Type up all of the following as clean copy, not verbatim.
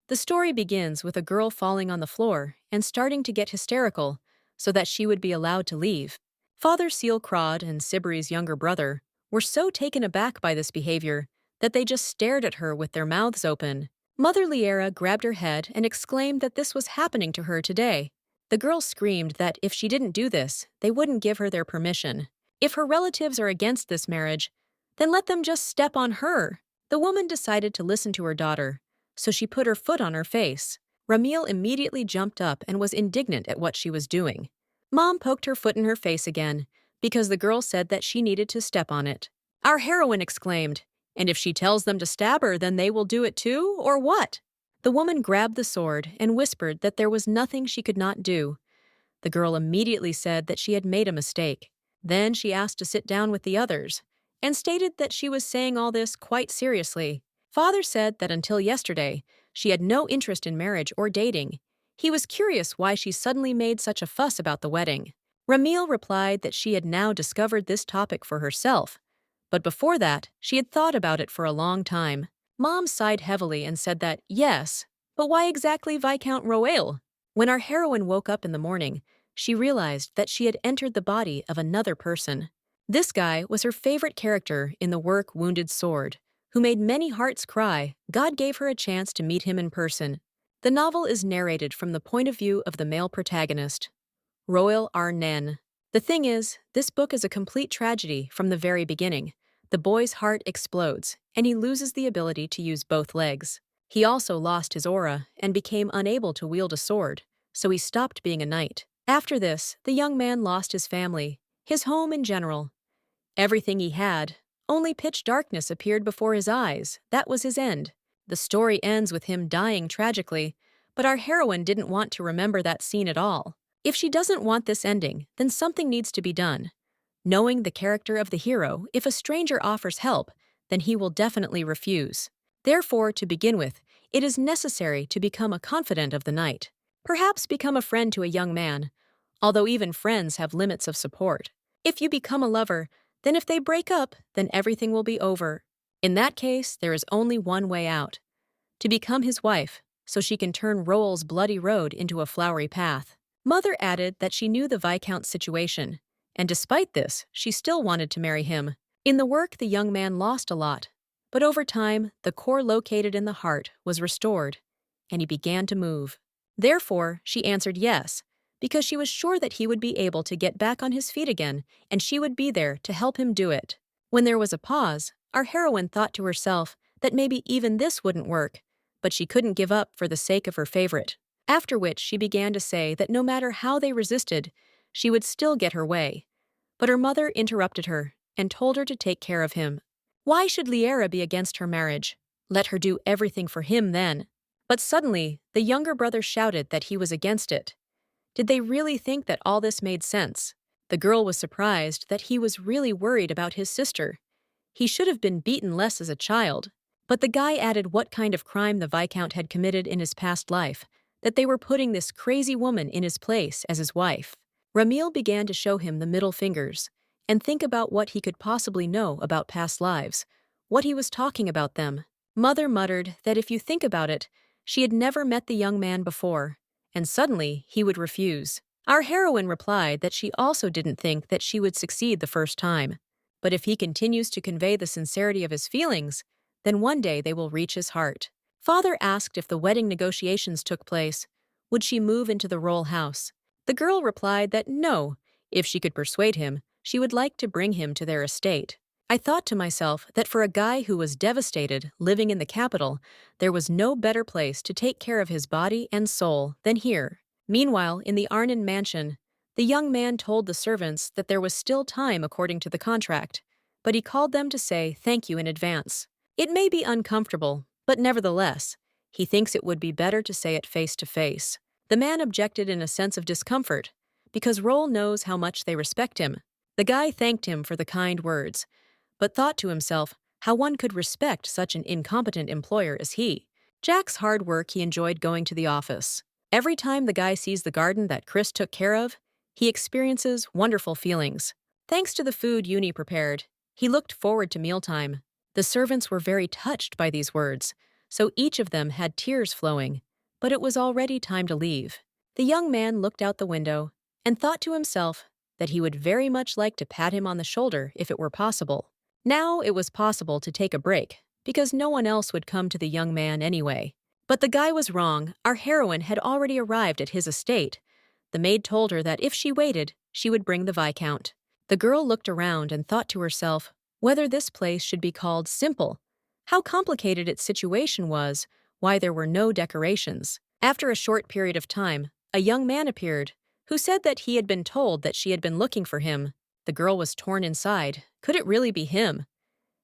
The story begins with a girl falling on the floor and starting to get hysterical so that she would be allowed to leave. Father Seal Crod and Siberi's younger brother were so taken aback by this behavior that they just stared at her with their mouths open. Mother Liera grabbed her head and exclaimed that this was happening to her today. The girl screamed that if she didn't do this, they wouldn't give her their permission. If her relatives are against this marriage, then let them just step on her. The woman decided to listen to her daughter, so she put her foot on her face. Ramil immediately jumped up and was indignant at what she was doing. Mom poked her foot in her face again, because the girl said that she needed to step on it. Our heroine exclaimed, "And if she tells them to stab her, then they will do it too, or what?" The woman grabbed the sword and whispered that there was nothing she could not do. The girl immediately said that she had made a mistake. Then she asked to sit down with the others, and stated that she was saying all this quite seriously. Father said that until yesterday, she had no interest in marriage or dating. He was curious why she suddenly made such a fuss about the wedding. Ramil replied that she had now discovered this topic for herself, but before that, she had thought about it for a long time. Mom sighed heavily and said that, yes, but why exactly Viscount Royale? When our heroine woke up in the morning, she realized that she had entered the body of another person. This guy was her favorite character in the work Wounded Sword, who made many hearts cry. God gave her a chance to meet him in person. The novel is narrated from the point of view of the male protagonist, Royal Arnen. The thing is, this book is a complete tragedy from the very beginning. The boy's heart explodes, and he loses the ability to use both legs. He also lost his aura and became unable to wield a sword, so he stopped being a knight. After this, the young man lost his family, his home in general. Everything he had. Only pitch darkness appeared before his eyes. That was his end. The story ends with him dying tragically, but our heroine didn't want to remember that scene at all. If she doesn't want this ending, then something needs to be done. Knowing the character of the hero, if a stranger offers help, then he will definitely refuse. Therefore, to begin with, it is necessary to become a confidant of the knight. Perhaps become a friend to a young man, although even friends have limits of support. If you become a lover, then if they break up, then everything will be over. In that case, there is only one way out: to become his wife, so she can turn Roel's bloody road into a flowery path. Mother added that she knew the Viscount's situation, and despite this, she still wanted to marry him. In the work, the young man lost a lot, but over time, the core located in the heart was restored, and he began to move. Therefore, she answered yes, because she was sure that he would be able to get back on his feet again, and she would be there to help him do it. When there was a pause, our heroine thought to herself that maybe even this wouldn't work, but she couldn't give up for the sake of her favorite. After which she began to say that no matter how they resisted, she would still get her way. But her mother interrupted her and told her to take care of him. Why should Liera be against her marriage? Let her do everything for him then. But suddenly, the younger brother shouted that he was against it. Did they really think that all this made sense? The girl was surprised that he was really worried about his sister. He should have been beaten less as a child. But the guy added what kind of crime the Viscount had committed in his past life, that they were putting this crazy woman in his place as his wife. Ramil began to show him the middle fingers and think about what he could possibly know about past lives, what he was talking about them. Mother muttered that if you think about it, she had never met the young man before, and suddenly he would refuse. Our heroine replied that she also didn't think that she would succeed the first time, but if he continues to convey the sincerity of his feelings, then one day they will reach his heart. Father asked if the wedding negotiations took place, would she move into the royal house? The girl replied that no, if she could persuade him, she would like to bring him to their estate. I thought to myself that for a guy who was devastated, living in the capital, there was no better place to take care of his body and soul than here. Meanwhile, in the Arnon mansion, the young man told the servants that there was still time according to the contract, but he called them to say thank you in advance. It may be uncomfortable, but nevertheless, he thinks it would be better to say it face to face. The man objected in a sense of discomfort, because Roel knows how much they respect him. The guy thanked him for the kind words, but thought to himself how one could respect such an incompetent employer as he. Jack's hard work, he enjoyed going to the office. Every time the guy sees the garden that Chris took care of, he experiences wonderful feelings. Thanks to the food Uni prepared, he looked forward to mealtime. The servants were very touched by these words, so each of them had tears flowing. But it was already time to leave. The young man looked out the window and thought to himself that he would very much like to pat him on the shoulder if it were possible. Now it was possible to take a break, because no one else would come to the young man anyway. But the guy was wrong. Our heroine had already arrived at his estate. The maid told her that if she waited, she would bring the Viscount. The girl looked around and thought to herself whether this place should be called simple. How complicated its situation was, why there were no decorations. After a short period of time, a young man appeared, who said that he had been told that she had been looking for him. The girl was torn inside. Could it really be him?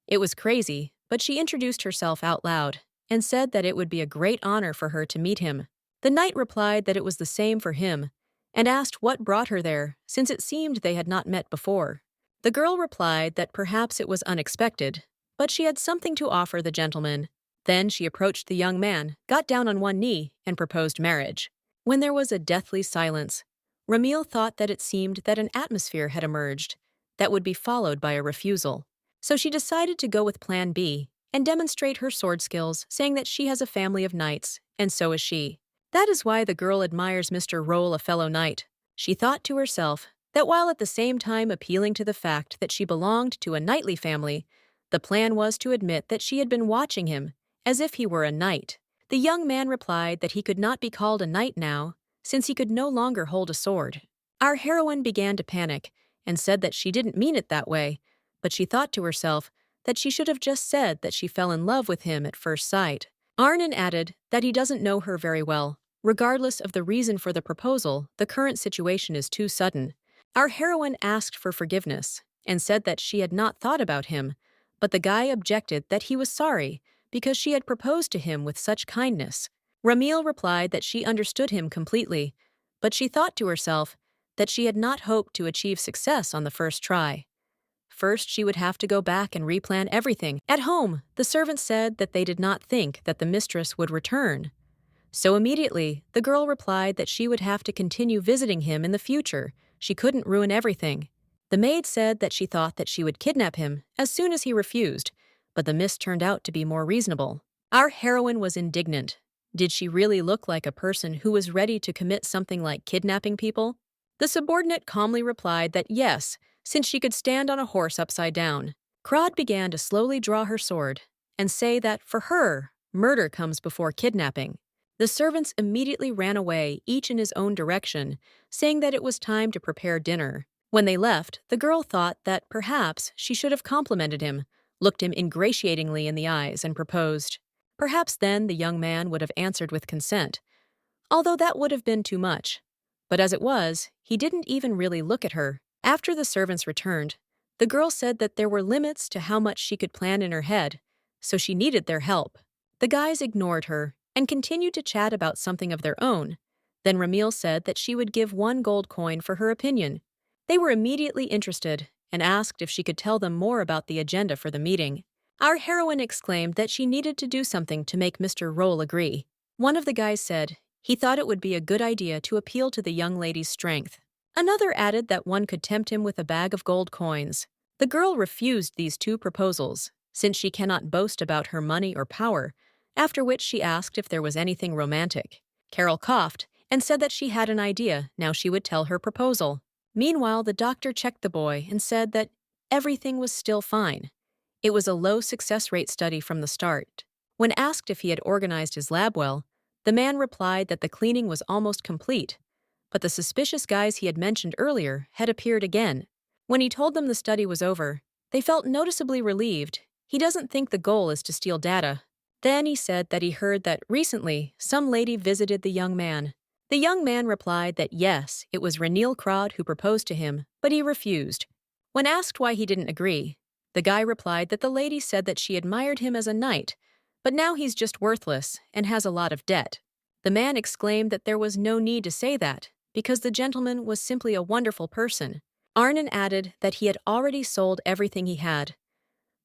It was crazy, but she introduced herself out loud and said that it would be a great honor for her to meet him. The knight replied that it was the same for him and asked what brought her there, since it seemed they had not met before. The girl replied that perhaps it was unexpected, but she had something to offer the gentleman. Then she approached the young man, got down on one knee, and proposed marriage. When there was a deathly silence, Ramil thought that it seemed that an atmosphere had emerged that would be followed by a refusal. So she decided to go with Plan B and demonstrate her sword skills, saying that she has a family of knights, and so is she. That is why the girl admires Mr. Roll, a fellow knight. She thought to herself that while at the same time appealing to the fact that she belonged to a knightly family, the plan was to admit that she had been watching him as if he were a knight. The young man replied that he could not be called a knight now, since he could no longer hold a sword. Our heroine began to panic and said that she didn't mean it that way, but she thought to herself that she should have just said that she fell in love with him at first sight. Arnon added that he doesn't know her very well. Regardless of the reason for the proposal, the current situation is too sudden. Our heroine asked for forgiveness and said that she had not thought about him, but the guy objected that he was sorry because she had proposed to him with such kindness. Ramil replied that she understood him completely, but she thought to herself that she had not hoped to achieve success on the first try. First, she would have to go back and replan everything. At home, the servants said that they did not think that the mistress would return. So immediately, the girl replied that she would have to continue visiting him in the future. She couldn't ruin everything. The maid said that she thought that she would kidnap him as soon as he refused, but the miss turned out to be more reasonable. Our heroine was indignant. Did she really look like a person who was ready to commit something like kidnapping people? The subordinate calmly replied that yes, since she could stand on a horse upside down. Crod began to slowly draw her sword and say that, for her, murder comes before kidnapping. The servants immediately ran away, each in his own direction, saying that it was time to prepare dinner. When they left, the girl thought that perhaps she should have complimented him, looked him ingratiatingly in the eyes, and proposed. Perhaps then the young man would have answered with consent, although that would have been too much. But as it was, he didn't even really look at her. After the servants returned, the girl said that there were limits to how much she could plan in her head, so she needed their help. The guys ignored her and continued to chat about something of their own. Then Ramil said that she would give 1 gold coin for her opinion. They were immediately interested and asked if she could tell them more about the agenda for the meeting. Our heroine exclaimed that she needed to do something to make Mr. Roll agree. One of the guys said he thought it would be a good idea to appeal to the young lady's strength. Another added that one could tempt him with a bag of gold coins. The girl refused these 2 proposals, since she cannot boast about her money or power, after which she asked if there was anything romantic. Carol coughed and said that she had an idea, now she would tell her proposal. Meanwhile, the doctor checked the boy and said that everything was still fine. It was a low success rate study from the start. When asked if he had organized his lab well, the man replied that the cleaning was almost complete, but the suspicious guys he had mentioned earlier had appeared again. When he told them the study was over, they felt noticeably relieved. He doesn't think the goal is to steal data. Then he said that he heard that recently some lady visited the young man. The young man replied that yes, it was Ranil Crod who proposed to him, but he refused. When asked why he didn't agree, the guy replied that the lady said that she admired him as a knight, but now he's just worthless and has a lot of debt. The man exclaimed that there was no need to say that, because the gentleman was simply a wonderful person. Arnon added that he had already sold everything he had.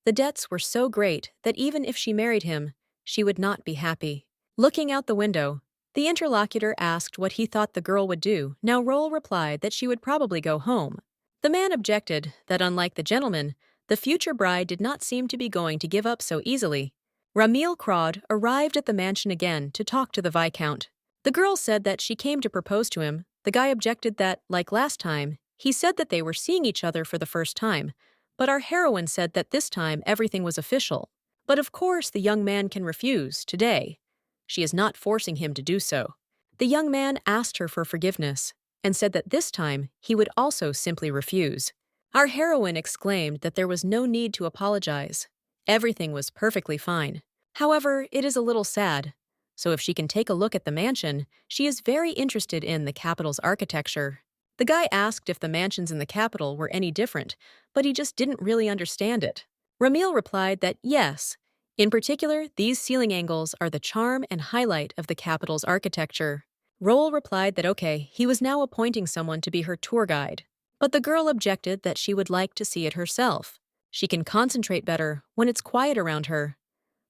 The debts were so great that even if she married him, she would not be happy. Looking out the window, the interlocutor asked what he thought the girl would do. Now Roll replied that she would probably go home. The man objected that unlike the gentleman, the future bride did not seem to be going to give up so easily. Ramil Crod arrived at the mansion again to talk to the Viscount. The girl said that she came to propose to him. The guy objected that, like last time, he said that they were seeing each other for the first time, but our heroine said that this time everything was official. But of course the young man can refuse, today. She is not forcing him to do so. The young man asked her for forgiveness, and said that this time he would also simply refuse. Our heroine exclaimed that there was no need to apologize. Everything was perfectly fine. However, it is a little sad. So if she can take a look at the mansion, she is very interested in the capital's architecture. The guy asked if the mansions in the capital were any different, but he just didn't really understand it. Ramil replied that yes. In particular, these ceiling angles are the charm and highlight of the capital's architecture. Roll replied that okay, he was now appointing someone to be her tour guide. But the girl objected that she would like to see it herself. She can concentrate better when it's quiet around her.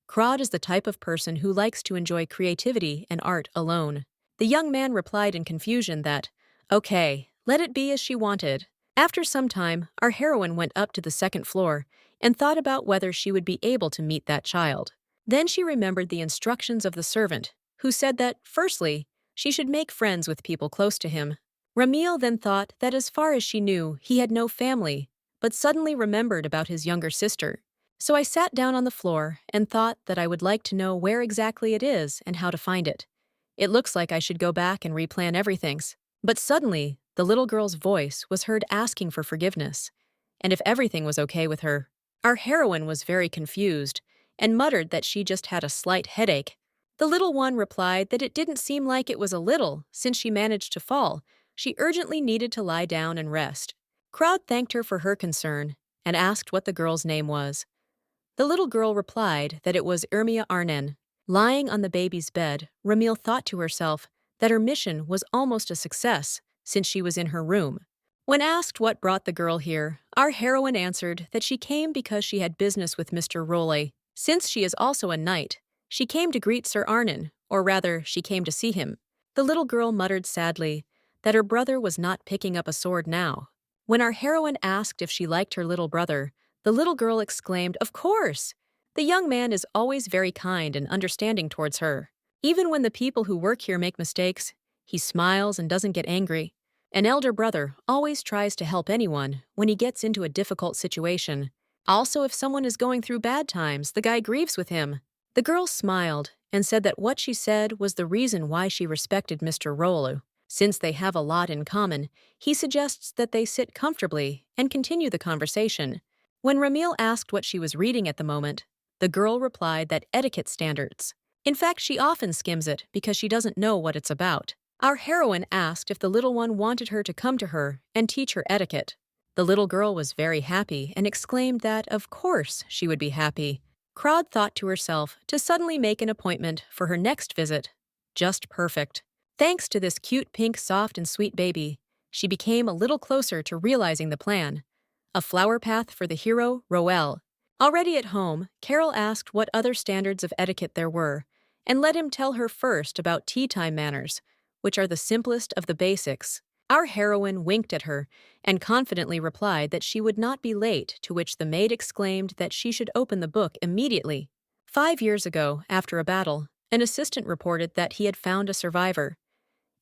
Crod is the type of person who likes to enjoy creativity and art alone. The young man replied in confusion that, okay, let it be as she wanted. After some time, our heroine went up to the second floor and thought about whether she would be able to meet that child. Then she remembered the instructions of the servant, who said that, firstly, she should make friends with people close to him. Ramil then thought that as far as she knew, he had no family, but suddenly remembered about his younger sister. So I sat down on the floor and thought that I would like to know where exactly it is and how to find it. It looks like I should go back and replan everything. But suddenly, the little girl's voice was heard asking for forgiveness, and if everything was okay with her. Our heroine was very confused and muttered that she just had a slight headache. The little one replied that it didn't seem like it was a little, since she managed to fall. She urgently needed to lie down and rest. Crowd thanked her for her concern and asked what the girl's name was. The little girl replied that it was Irmia Arnen. Lying on the baby's bed, Ramil thought to herself that her mission was almost a success since she was in her room. When asked what brought the girl here, our heroine answered that she came because she had business with Mr. Rolle. Since she is also a knight, she came to greet Sir Arnen, or rather, she came to see him. The little girl muttered sadly that her brother was not picking up a sword now. When our heroine asked if she liked her little brother, the little girl exclaimed, "Of course!" The young man is always very kind and understanding towards her. Even when the people who work here make mistakes, he smiles and doesn't get angry. An elder brother always tries to help anyone when he gets into a difficult situation. Also, if someone is going through bad times, the guy grieves with him. The girl smiled and said that what she said was the reason why she respected Mr. Rolu. Since they have a lot in common, he suggests that they sit comfortably and continue the conversation. When Ramil asked what she was reading at the moment, the girl replied that etiquette standards. In fact, she often skims it because she doesn't know what it's about. Our heroine asked if the little one wanted her to come to her and teach her etiquette. The little girl was very happy and exclaimed that, of course, she would be happy. Crod thought to herself to suddenly make an appointment for her next visit. Just perfect. Thanks to this cute pink soft and sweet baby, she became a little closer to realizing the plan. A flower path for the hero, Roel. Already at home, Carol asked what other standards of etiquette there were, and let him tell her first about tea time manners, which are the simplest of the basics. Our heroine winked at her and confidently replied that she would not be late, to which the maid exclaimed that she should open the book immediately. 5 years ago, after a battle, an assistant reported that he had found a survivor.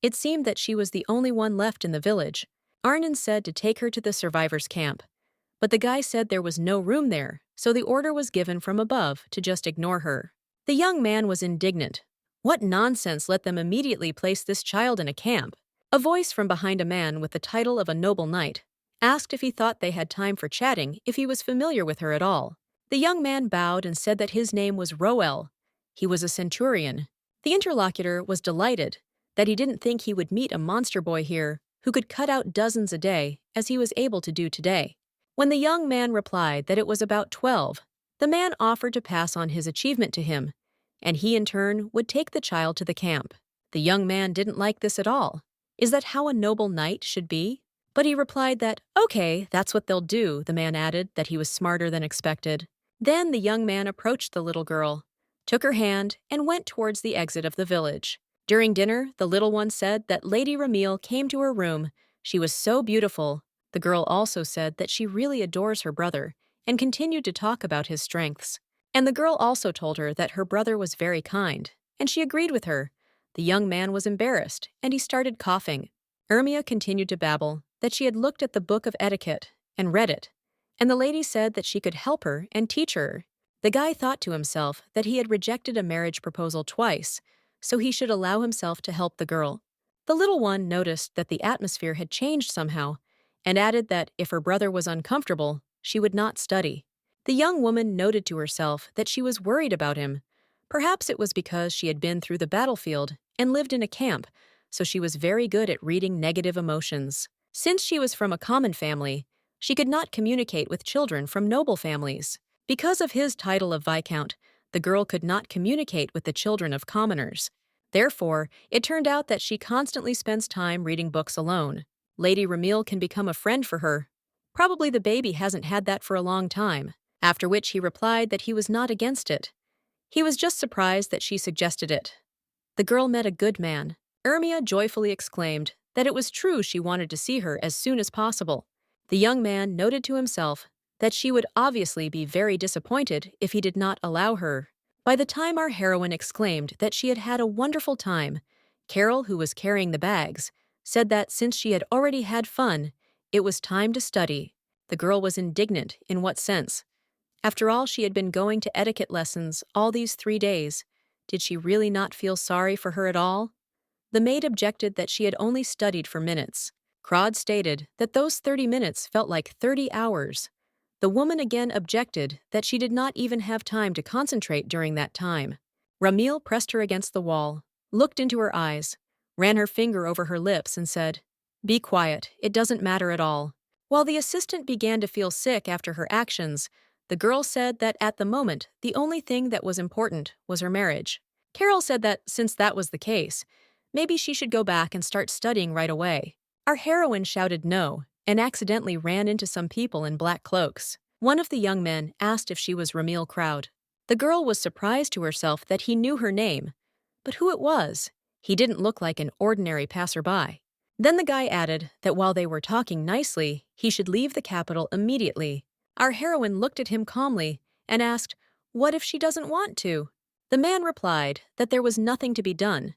It seemed that she was the only one left in the village. Arnon said to take her to the survivor's camp. But the guy said there was no room there, so the order was given from above to just ignore her. The young man was indignant. What nonsense, let them immediately place this child in a camp. A voice from behind a man with the title of a noble knight asked if he thought they had time for chatting, if he was familiar with her at all. The young man bowed and said that his name was Roel. He was a centurion. The interlocutor was delighted that he didn't think he would meet a monster boy here who could cut out dozens a day, as he was able to do today. When the young man replied that it was about 12, the man offered to pass on his achievement to him, and he in turn would take the child to the camp. The young man didn't like this at all. Is that how a noble knight should be? But he replied that, okay, that's what they'll do. The man added that he was smarter than expected. Then the young man approached the little girl, took her hand, and went towards the exit of the village. During dinner, the little one said that Lady Ramil came to her room. She was so beautiful. The girl also said that she really adores her brother and continued to talk about his strengths. And the girl also told her that her brother was very kind, and she agreed with her. The young man was embarrassed, and he started coughing. Ermia continued to babble that she had looked at the book of etiquette and read it, and the lady said that she could help her and teach her. The guy thought to himself that he had rejected a marriage proposal twice, so he should allow himself to help the girl. The little one noticed that the atmosphere had changed somehow, and added that if her brother was uncomfortable, she would not study. The young woman noted to herself that she was worried about him. Perhaps it was because she had been through the battlefield and lived in a camp, so she was very good at reading negative emotions. Since she was from a common family, she could not communicate with children from noble families. Because of his title of Viscount, the girl could not communicate with the children of commoners. Therefore, it turned out that she constantly spends time reading books alone. Lady Ramil can become a friend for her. Probably the baby hasn't had that for a long time. After which he replied that he was not against it. He was just surprised that she suggested it. The girl met a good man. Ermia joyfully exclaimed that it was true she wanted to see her as soon as possible. The young man noted to himself that she would obviously be very disappointed if he did not allow her. By the time our heroine exclaimed that she had had a wonderful time, Carol, who was carrying the bags, said that since she had already had fun, it was time to study. The girl was indignant. In what sense? After all, she had been going to etiquette lessons all these 3 days. Did she really not feel sorry for her at all? The maid objected that she had only studied for minutes. Crod stated that those 30 minutes felt like 30 hours. The woman again objected that she did not even have time to concentrate during that time. Ramil pressed her against the wall, looked into her eyes, ran her finger over her lips and said, "Be quiet, it doesn't matter at all." While the assistant began to feel sick after her actions, the girl said that at the moment, the only thing that was important was her marriage. Carol said that since that was the case, maybe she should go back and start studying right away. Our heroine shouted no and accidentally ran into some people in black cloaks. One of the young men asked if she was Ramil Crowd. The girl was surprised to herself that he knew her name, but who it was. He didn't look like an ordinary passerby. Then the guy added that while they were talking nicely, he should leave the capital immediately. Our heroine looked at him calmly and asked, "What if she doesn't want to?" The man replied that there was nothing to be done.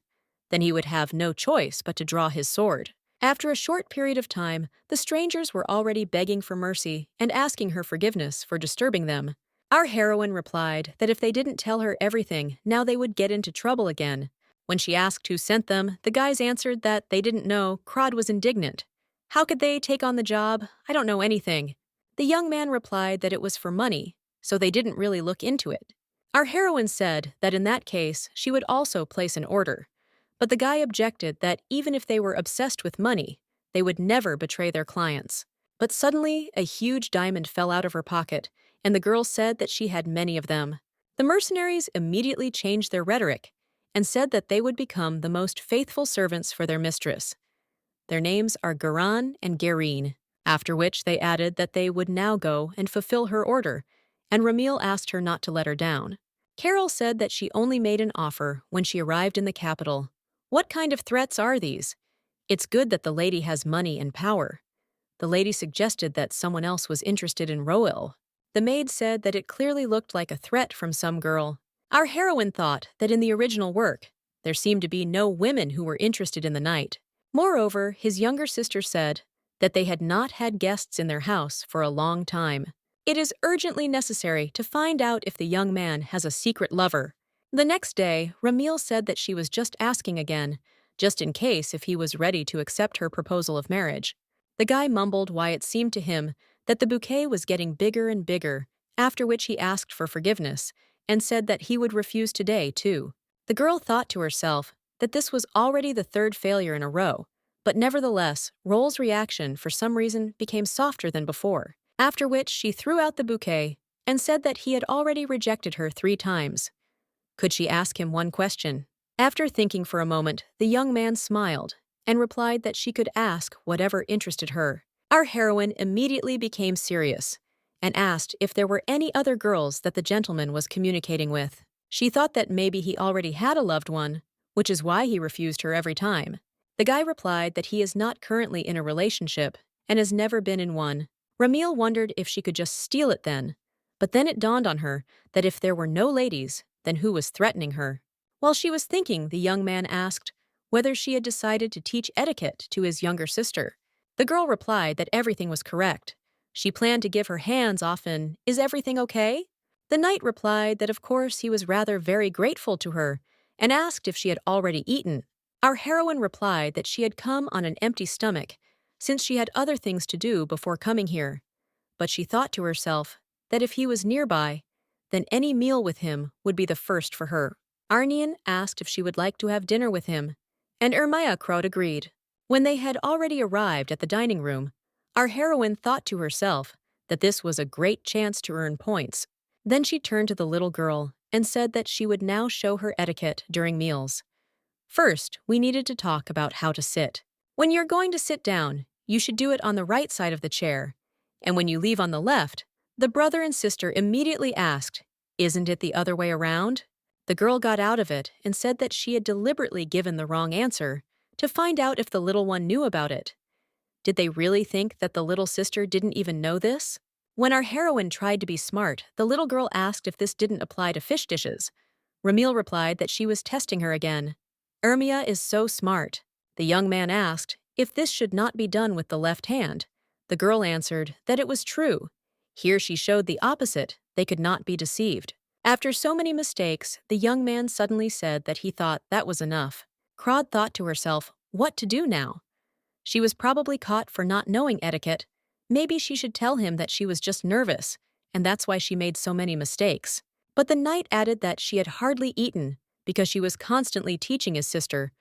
Then he would have no choice but to draw his sword. After a short period of time, the strangers were already begging for mercy and asking her forgiveness for disturbing them. Our heroine replied that if they didn't tell her everything, now they would get into trouble again. When she asked who sent them, the guys answered that they didn't know. Crod was indignant. "How could they take on the job? I don't know anything." The young man replied that it was for money, so they didn't really look into it. Our heroine said that in that case, she would also place an order. But the guy objected that even if they were obsessed with money, they would never betray their clients. But suddenly, a huge diamond fell out of her pocket, and the girl said that she had many of them. The mercenaries immediately changed their rhetoric and said that they would become the most faithful servants for their mistress. Their names are Garan and Garine, after which they added that they would now go and fulfill her order, and Ramil asked her not to let her down. Carol said that she only made an offer when she arrived in the capital. What kind of threats are these? It's good that the lady has money and power. The lady suggested that someone else was interested in Roel. The maid said that it clearly looked like a threat from some girl. Our heroine thought that in the original work, there seemed to be no women who were interested in the knight. Moreover, his younger sister said that they had not had guests in their house for a long time. It is urgently necessary to find out if the young man has a secret lover. The next day, Ramil said that she was just asking again, just in case if he was ready to accept her proposal of marriage. The guy mumbled why it seemed to him that the bouquet was getting bigger and bigger, after which he asked for forgiveness and said that he would refuse today, too. The girl thought to herself that this was already the third failure in a row, but nevertheless, Roel's reaction for some reason became softer than before, after which she threw out the bouquet and said that he had already rejected her 3 times. Could she ask him one question? After thinking for a moment, the young man smiled and replied that she could ask whatever interested her. Our heroine immediately became serious and asked if there were any other girls that the gentleman was communicating with. She thought that maybe he already had a loved one, which is why he refused her every time. The guy replied that he is not currently in a relationship and has never been in one. Ramil wondered if she could just steal it then, But then it dawned on her that if there were no ladies, then who was threatening her? While she was thinking, the young man asked whether she had decided to teach etiquette to his younger sister. The girl replied that everything was correct. She planned to give her hands often, "Is everything okay?" The knight replied that of course he was rather very grateful to her and asked if she had already eaten. Our heroine replied that she had come on an empty stomach since she had other things to do before coming here. But she thought to herself that if he was nearby, then any meal with him would be the first for her. Arnian asked if she would like to have dinner with him, and Ermaiakrod agreed. When they had already arrived at the dining room, our heroine thought to herself that this was a great chance to earn points. Then she turned to the little girl and said that she would now show her etiquette during meals. First, we needed to talk about how to sit. When you're going to sit down, you should do it on the right side of the chair, and when you leave on the left, the brother and sister immediately asked, "Isn't it the other way around?" The girl got out of it and said that she had deliberately given the wrong answer to find out if the little one knew about it. Did they really think that the little sister didn't even know this? When our heroine tried to be smart, the little girl asked if this didn't apply to fish dishes. Ramil replied that she was testing her again. Ermia is so smart. The young man asked if this should not be done with the left hand. The girl answered that it was true. Here she showed the opposite. They could not be deceived. After so many mistakes, the young man suddenly said that he thought that was enough. Crod thought to herself, what to do now? She was probably caught for not knowing etiquette. Maybe she should tell him that she was just nervous, and that's why she made so many mistakes. But the knight added that she had hardly eaten because she was constantly teaching his sister,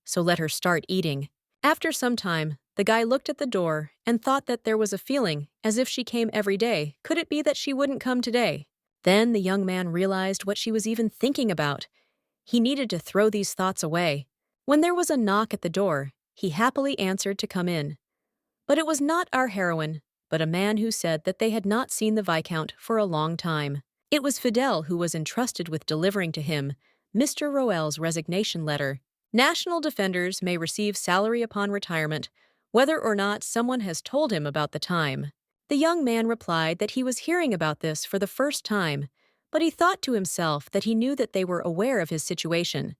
so let her start eating. After some time, the guy looked at the door and thought that there was a feeling as if she came every day. Could it be that she wouldn't come today? Then the young man realized what she was even thinking about. He needed to throw these thoughts away. When there was a knock at the door, he happily answered to come in. But it was not our heroine, but a man who said that they had not seen the Viscount for a long time. It was Fidel who was entrusted with delivering to him Mr. Roel's resignation letter. National defenders may receive salary upon retirement, whether or not someone has told him about the time. The young man replied that he was hearing about this for the first time, but he thought to himself that he knew that they were aware of his situation.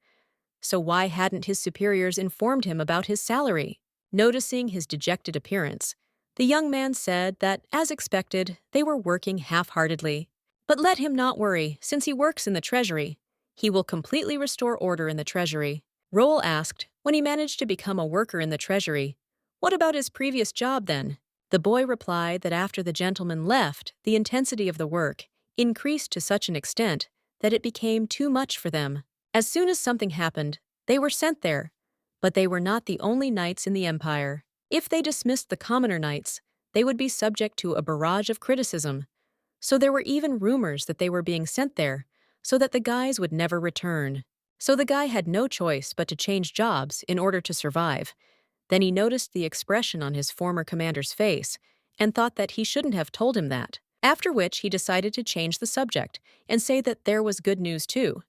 So why hadn't his superiors informed him about his salary? Noticing his dejected appearance, the young man said that, as expected, they were working half-heartedly. But let him not worry, since he works in the treasury. He will completely restore order in the treasury. Roel asked, when he managed to become a worker in the treasury, what about his previous job then? The boy replied that after the gentleman left, the intensity of the work increased to such an extent that it became too much for them. As soon as something happened, they were sent there. But they were not the only knights in the empire. If they dismissed the commoner knights, they would be subject to a barrage of criticism. So there were even rumors that they were being sent there, so that the guys would never return. So the guy had no choice but to change jobs in order to survive. Then he noticed the expression on his former commander's face and thought that he shouldn't have told him that. After which he decided to change the subject and say that there was good news too.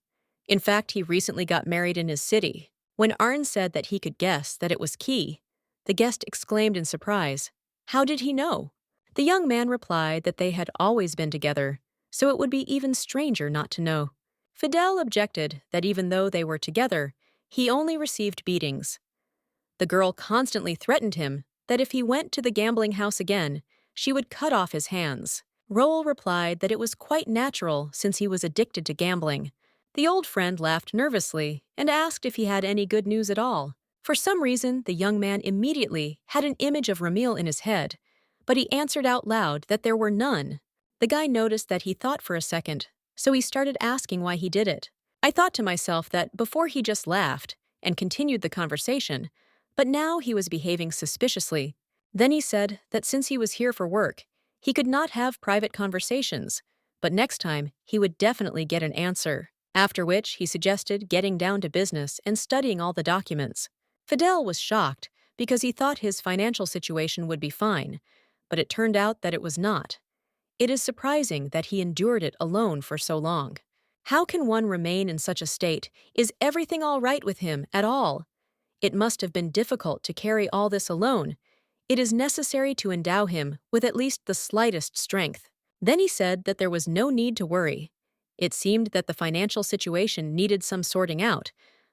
In fact, he recently got married in his city. When Arn said that he could guess that it was Key, the guest exclaimed in surprise, "How did he know?" The young man replied that they had always been together, so it would be even stranger not to know. Fidel objected that even though they were together, he only received beatings. The girl constantly threatened him that if he went to the gambling house again, she would cut off his hands. Roel replied that it was quite natural since he was addicted to gambling. The old friend laughed nervously and asked if he had any good news at all. For some reason, the young man immediately had an image of Ramil in his head, but he answered out loud that there were none. The guy noticed that he thought for a second, so he started asking why he did it. I thought to myself that before he just laughed and continued the conversation, but now he was behaving suspiciously. Then he said that since he was here for work, he could not have private conversations, but next time he would definitely get an answer. After which he suggested getting down to business and studying all the documents. Fidel was shocked because he thought his financial situation would be fine, but it turned out that it was not. It is surprising that he endured it alone for so long. How can one remain in such a state? Is everything all right with him at all? It must have been difficult to carry all this alone. It is necessary to endow him with at least the slightest strength. Then he said that there was no need to worry. It seemed that the financial situation needed some sorting out,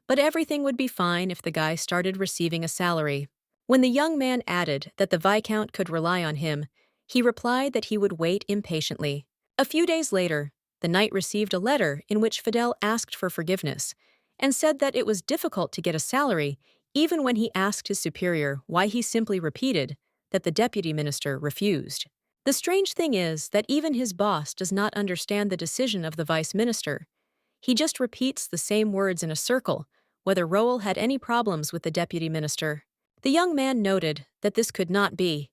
but everything would be fine if the guy started receiving a salary. When the young man added that the Viscount could rely on him, he replied that he would wait impatiently. A few days later, the knight received a letter in which Fidel asked for forgiveness and said that it was difficult to get a salary even when he asked his superior why he simply repeated that the deputy minister refused. The strange thing is that even his boss does not understand the decision of the vice minister. He just repeats the same words in a circle, whether Roel had any problems with the deputy minister. The young man noted that this could not be.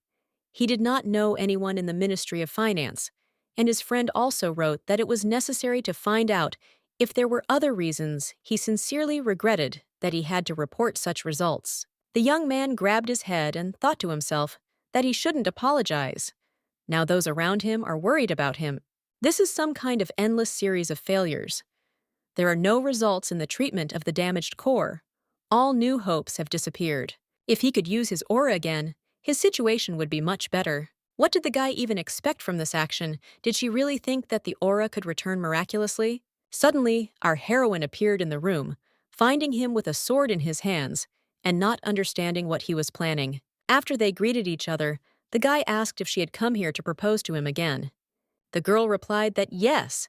He did not know anyone in the Ministry of Finance, and his friend also wrote that it was necessary to find out if there were other reasons. He sincerely regretted that he had to report such results. The young man grabbed his head and thought to himself that he shouldn't apologize. Now those around him are worried about him. This is some kind of endless series of failures. There are no results in the treatment of the damaged core. All new hopes have disappeared. If he could use his aura again, his situation would be much better. What did the guy even expect from this action? Did she really think that the aura could return miraculously? Suddenly, our heroine appeared in the room, finding him with a sword in his hands and not understanding what he was planning. After they greeted each other, the guy asked if she had come here to propose to him again. The girl replied that yes.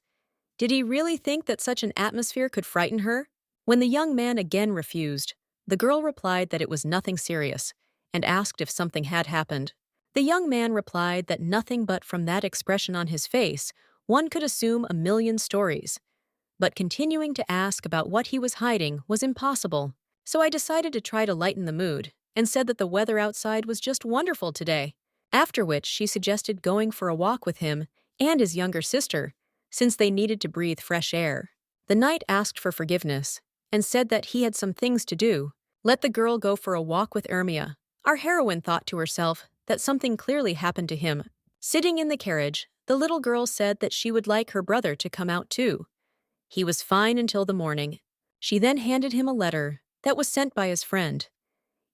Did he really think that such an atmosphere could frighten her? When the young man again refused, the girl replied that it was nothing serious and asked if something had happened. The young man replied that nothing, but from that expression on his face, one could assume a million stories. But continuing to ask about what he was hiding was impossible. So I decided to try to lighten the mood and said that the weather outside was just wonderful today. After which she suggested going for a walk with him and his younger sister, since they needed to breathe fresh air. The knight asked for forgiveness and said that he had some things to do. Let the girl go for a walk with Ermia. Our heroine thought to herself that something clearly happened to him. Sitting in the carriage, the little girl said that she would like her brother to come out too. He was fine until the morning. She then handed him a letter that was sent by his friend.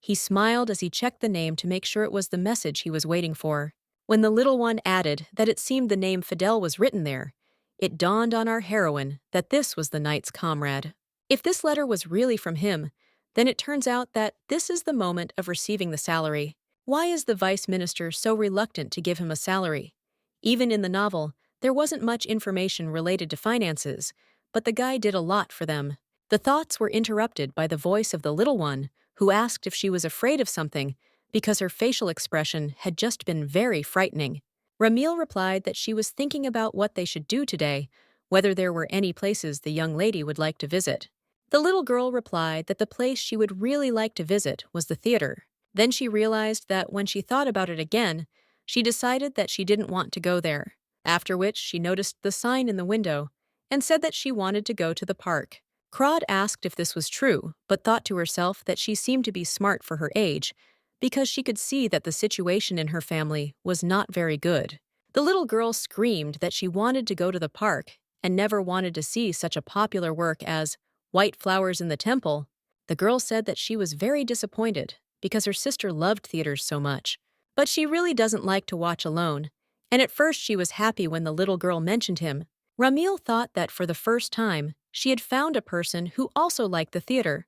He smiled as he checked the name to make sure it was the message he was waiting for. When the little one added that it seemed the name Fidel was written there, it dawned on our heroine that this was the knight's comrade. If this letter was really from him, then it turns out that this is the moment of receiving the salary. Why is the vice minister so reluctant to give him a salary? Even in the novel, there wasn't much information related to finances, but the guy did a lot for them. The thoughts were interrupted by the voice of the little one, who asked if she was afraid of something because her facial expression had just been very frightening. Ramil replied that she was thinking about what they should do today, whether there were any places the young lady would like to visit. The little girl replied that the place she would really like to visit was the theater. Then she realized that when she thought about it again, she decided that she didn't want to go there, after which she noticed the sign in the window and said that she wanted to go to the park. Crod asked if this was true, but thought to herself that she seemed to be smart for her age, because she could see that the situation in her family was not very good. The little girl screamed that she wanted to go to the park and never wanted to see such a popular work as White Flowers in the Temple. The girl said that she was very disappointed because her sister loved theaters so much. But she really doesn't like to watch alone, and at first she was happy when the little girl mentioned him. Ramil thought that for the first time, she had found a person who also liked the theater.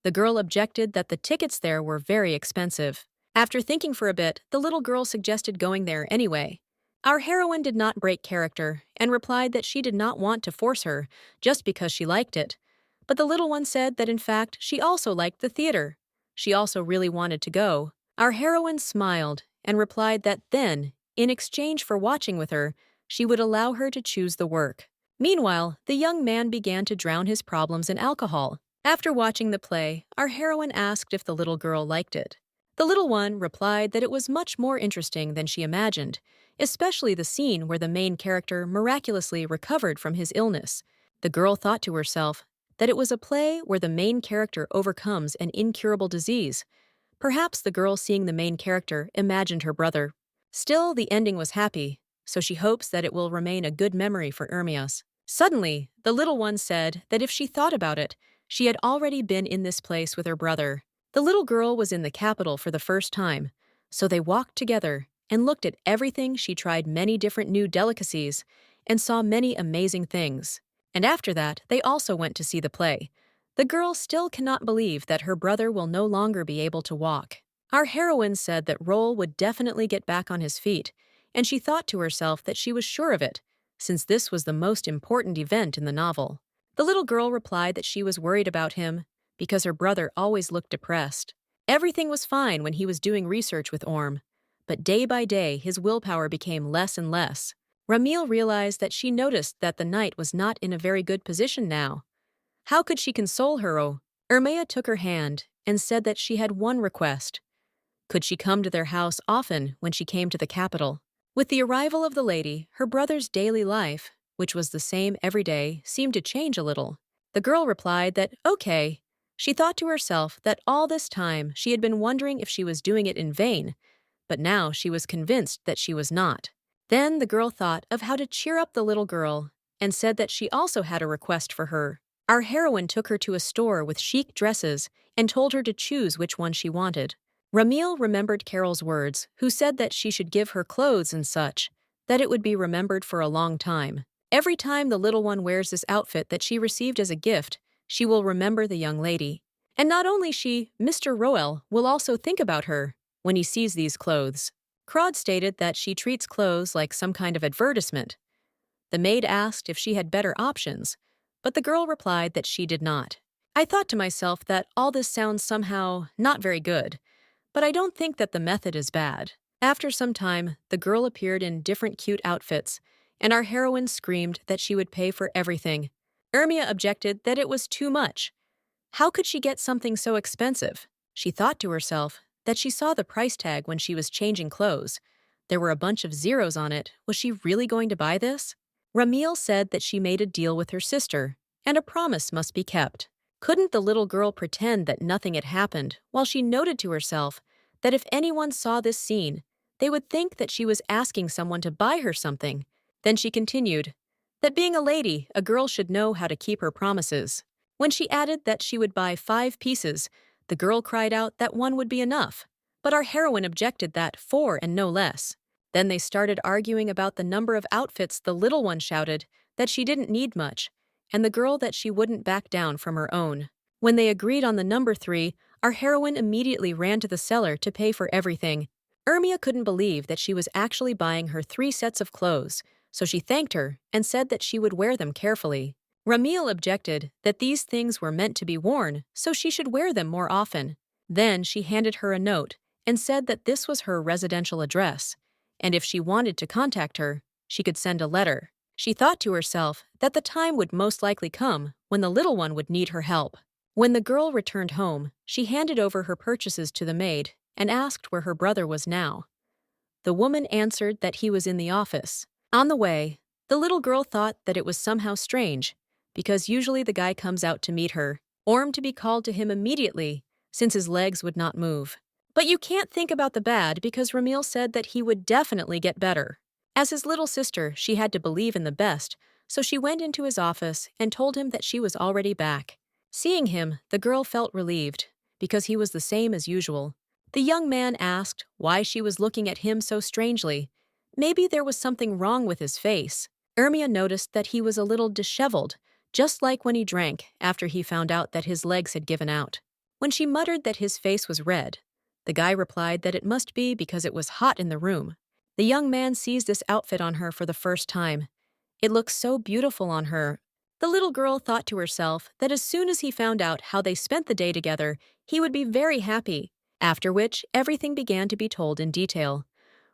The girl objected that the tickets there were very expensive. After thinking for a bit, the little girl suggested going there anyway. Our heroine did not break character and replied that she did not want to force her just because she liked it. But the little one said that in fact she also liked the theater. She also really wanted to go. Our heroine smiled and replied that then, in exchange for watching with her, she would allow her to choose the work. Meanwhile, the young man began to drown his problems in alcohol. After watching the play, our heroine asked if the little girl liked it. The little one replied that it was much more interesting than she imagined, especially the scene where the main character miraculously recovered from his illness. The girl thought to herself that it was a play where the main character overcomes an incurable disease. Perhaps the girl seeing the main character imagined her brother. Still, the ending was happy, so she hopes that it will remain a good memory for Ermias. Suddenly, the little one said that if she thought about it, she had already been in this place with her brother. The little girl was in the capital for the first time, so they walked together and looked at everything. She tried many different new delicacies and saw many amazing things. And after that, they also went to see the play. The girl still cannot believe that her brother will no longer be able to walk. Our heroine said that Roll would definitely get back on his feet, and she thought to herself that she was sure of it, since this was the most important event in the novel. The little girl replied that she was worried about him because her brother always looked depressed. Everything was fine when he was doing research with Orm, but day by day his willpower became less and less. Ramil realized that she noticed that the knight was not in a very good position now. How could she console her? Oh, Ermea took her hand and said that she had one request. Could she come to their house often when she came to the capital? With the arrival of the lady, her brother's daily life, which was the same every day, seemed to change a little. The girl replied that, okay. She thought to herself that all this time she had been wondering if she was doing it in vain, but now she was convinced that she was not. Then the girl thought of how to cheer up the little girl and said that she also had a request for her. Our heroine took her to a store with chic dresses and told her to choose which one she wanted. Ramil remembered Carol's words, who said that she should give her clothes and such, that it would be remembered for a long time. Every time the little one wears this outfit that she received as a gift, she will remember the young lady. And not only she, Mr. Roel will also think about her when he sees these clothes. Crod stated that she treats clothes like some kind of advertisement. The maid asked if she had better options, but the girl replied that she did not. I thought to myself that all this sounds somehow not very good, but I don't think that the method is bad. After some time, the girl appeared in different cute outfits, and our heroine screamed that she would pay for everything. Ermia objected that it was too much. How could she get something so expensive? She thought to herself that she saw the price tag when she was changing clothes. There were a bunch of zeros on it. Was she really going to buy this? Ramil said that she made a deal with her sister, and a promise must be kept. Couldn't the little girl pretend that nothing had happened while she noted to herself that if anyone saw this scene, they would think that she was asking someone to buy her something? Then she continued that being a lady, a girl should know how to keep her promises. When she added that she would buy 5 pieces, the girl cried out that one would be enough, but our heroine objected that 4 and no less. Then they started arguing about the number of outfits. The little one shouted that she didn't need much, and the girl that she wouldn't back down from her own. When they agreed on the number 3, our heroine immediately ran to the cellar to pay for everything. Ermia couldn't believe that she was actually buying her 3 sets of clothes, so she thanked her and said that she would wear them carefully. Ramil objected that these things were meant to be worn, so she should wear them more often. Then she handed her a note and said that this was her residential address, and if she wanted to contact her, she could send a letter. She thought to herself that the time would most likely come when the little one would need her help. When the girl returned home, she handed over her purchases to the maid and asked where her brother was now. The woman answered that he was in the office. On the way, the little girl thought that it was somehow strange, because usually the guy comes out to meet her, Orm to be called to him immediately, since his legs would not move. But you can't think about the bad because Ramil said that he would definitely get better. As his little sister, she had to believe in the best, so she went into his office and told him that she was already back. Seeing him, the girl felt relieved, because he was the same as usual. The young man asked why she was looking at him so strangely. Maybe there was something wrong with his face. Ermia noticed that he was a little disheveled, just like when he drank after he found out that his legs had given out. When she muttered that his face was red, the guy replied that it must be because it was hot in the room. The young man sees this outfit on her for the first time. It looks so beautiful on her. The little girl thought to herself that as soon as he found out how they spent the day together, he would be very happy, after which everything began to be told in detail.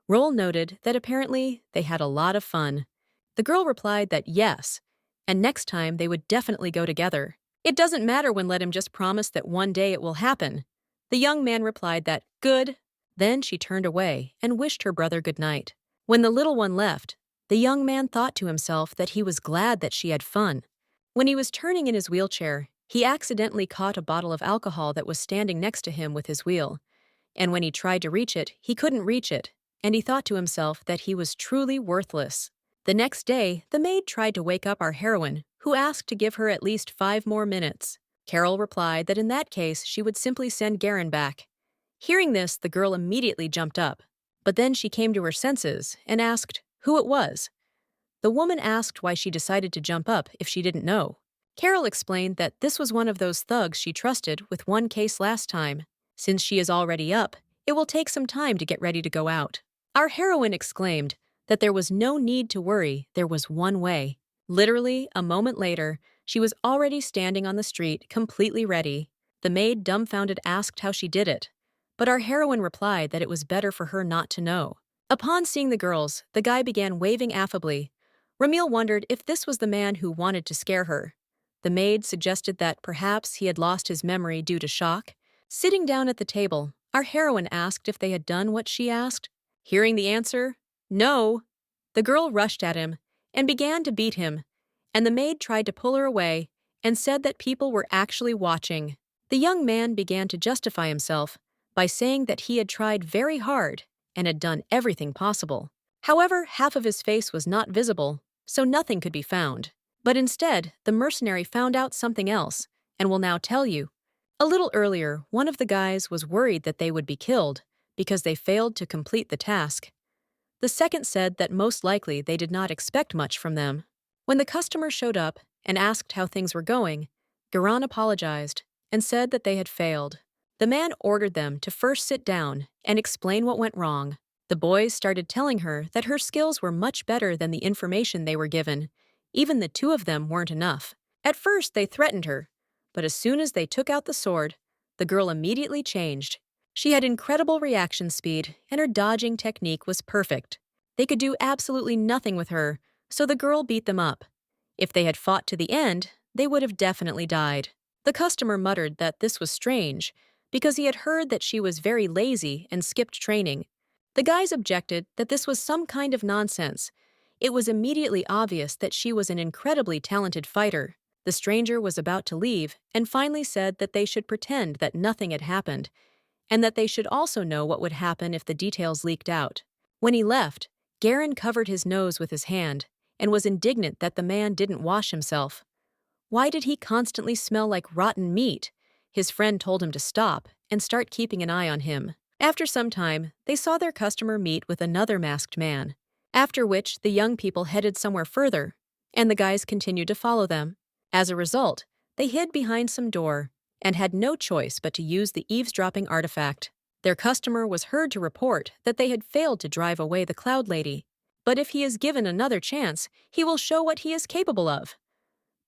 Roll noted that apparently they had a lot of fun. The girl replied that yes, and next time they would definitely go together. It doesn't matter when let him just promise that one day it will happen. The young man replied that, good. Then she turned away and wished her brother good night. When the little one left, the young man thought to himself that he was glad that she had fun. When he was turning in his wheelchair, he accidentally caught a bottle of alcohol that was standing next to him with his wheel. And when he tried to reach it, he couldn't reach it, and he thought to himself that he was truly worthless. The next day, the maid tried to wake up our heroine, who asked to give her at least 5 more minutes. Carol replied that in that case she would simply send Garen back. Hearing this, the girl immediately jumped up. But then she came to her senses and asked who it was. The woman asked why she decided to jump up if she didn't know. Carol explained that this was one of those thugs she trusted with one case last time. Since she is already up, it will take some time to get ready to go out. Our heroine exclaimed that there was no need to worry, there was one way. Literally, a moment later, she was already standing on the street, completely ready. The maid, dumbfounded, asked how she did it. But our heroine replied that it was better for her not to know. Upon seeing the girls, the guy began waving affably. Ramil wondered if this was the man who wanted to scare her. The maid suggested that perhaps he had lost his memory due to shock. Sitting down at the table, our heroine asked if they had done what she asked. Hearing the answer, no, the girl rushed at him and began to beat him, and the maid tried to pull her away and said that people were actually watching. The young man began to justify himself by saying that he had tried very hard and had done everything possible. However, half of his face was not visible, so nothing could be found. But instead, the mercenary found out something else, and will now tell you. A little earlier, one of the guys was worried that they would be killed because they failed to complete the task. The second said that most likely they did not expect much from them. When the customer showed up and asked how things were going, Garan apologized and said that they had failed. The man ordered them to first sit down and explain what went wrong. The boys started telling her that her skills were much better than the information they were given. Even the two of them weren't enough. At first, they threatened her, but as soon as they took out the sword, the girl immediately changed. She had incredible reaction speed, and her dodging technique was perfect. They could do absolutely nothing with her, so the girl beat them up. If they had fought to the end, they would have definitely died. The customer muttered that this was strange, because he had heard that she was very lazy and skipped training. The guys objected that this was some kind of nonsense. It was immediately obvious that she was an incredibly talented fighter. The stranger was about to leave and finally said that they should pretend that nothing had happened, and that they should also know what would happen if the details leaked out. When he left, Garin covered his nose with his hand and was indignant that the man didn't wash himself. Why did he constantly smell like rotten meat? His friend told him to stop and start keeping an eye on him. After some time, they saw their customer meet with another masked man, after which the young people headed somewhere further, and the guys continued to follow them. As a result, they hid behind some door and had no choice but to use the eavesdropping artifact. Their customer was heard to report that they had failed to drive away the Cloud Lady, but if he is given another chance, he will show what he is capable of.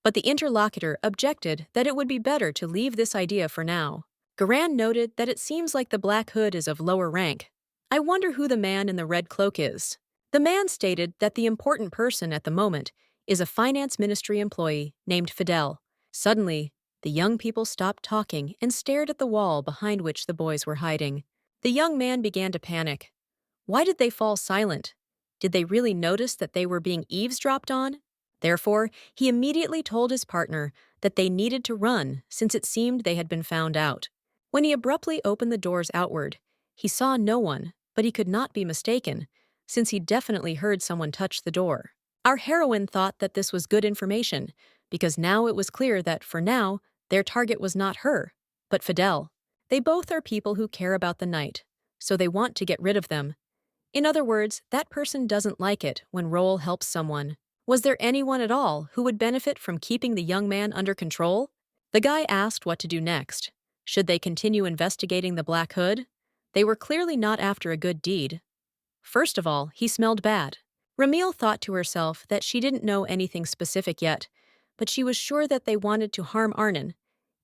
But the interlocutor objected that it would be better to leave this idea for now. Garan noted that it seems like the Black Hood is of lower rank. I wonder who the man in the red cloak is. The man stated that the important person at the moment is a finance ministry employee named Fidel. Suddenly, the young people stopped talking and stared at the wall behind which the boys were hiding. The young man began to panic. Why did they fall silent? Did they really notice that they were being eavesdropped on? Therefore, he immediately told his partner that they needed to run since it seemed they had been found out. When he abruptly opened the doors outward, he saw no one, but he could not be mistaken, since he definitely heard someone touch the door. Our heroine thought that this was good information, because now it was clear that, for now, their target was not her, but Fidel. They both are people who care about the night, so they want to get rid of them. In other words, that person doesn't like it when Roel helps someone. Was there anyone at all who would benefit from keeping the young man under control? The guy asked what to do next. Should they continue investigating the Black Hood? They were clearly not after a good deed. First of all, he smelled bad. Ramil thought to herself that she didn't know anything specific yet, but she was sure that they wanted to harm Arnon,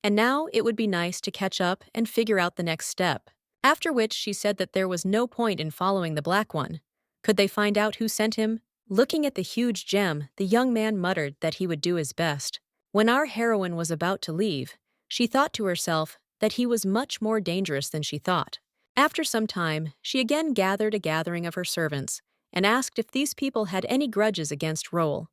and now it would be nice to catch up and figure out the next step. After which she said that there was no point in following the Black One. Could they find out who sent him? Looking at the huge gem, the young man muttered that he would do his best. When our heroine was about to leave, she thought to herself that he was much more dangerous than she thought. After some time, she again gathered a gathering of her servants and asked if these people had any grudges against Roel.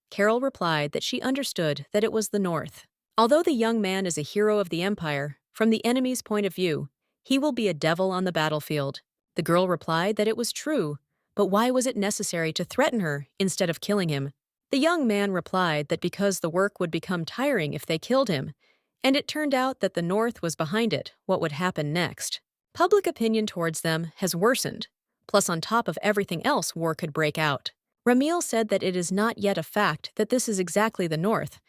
Carol replied that she understood that it was the North. Although the young man is a hero of the Empire, from the enemy's point of view, he will be a devil on the battlefield. The girl replied that it was true, but why was it necessary to threaten her instead of killing him? The young man replied that because the work would become tiring if they killed him, and it turned out that the North was behind it, what would happen next. Public opinion towards them has worsened. Plus, on top of everything else, war could break out. Ramil said that it is not yet a fact that this is exactly the North,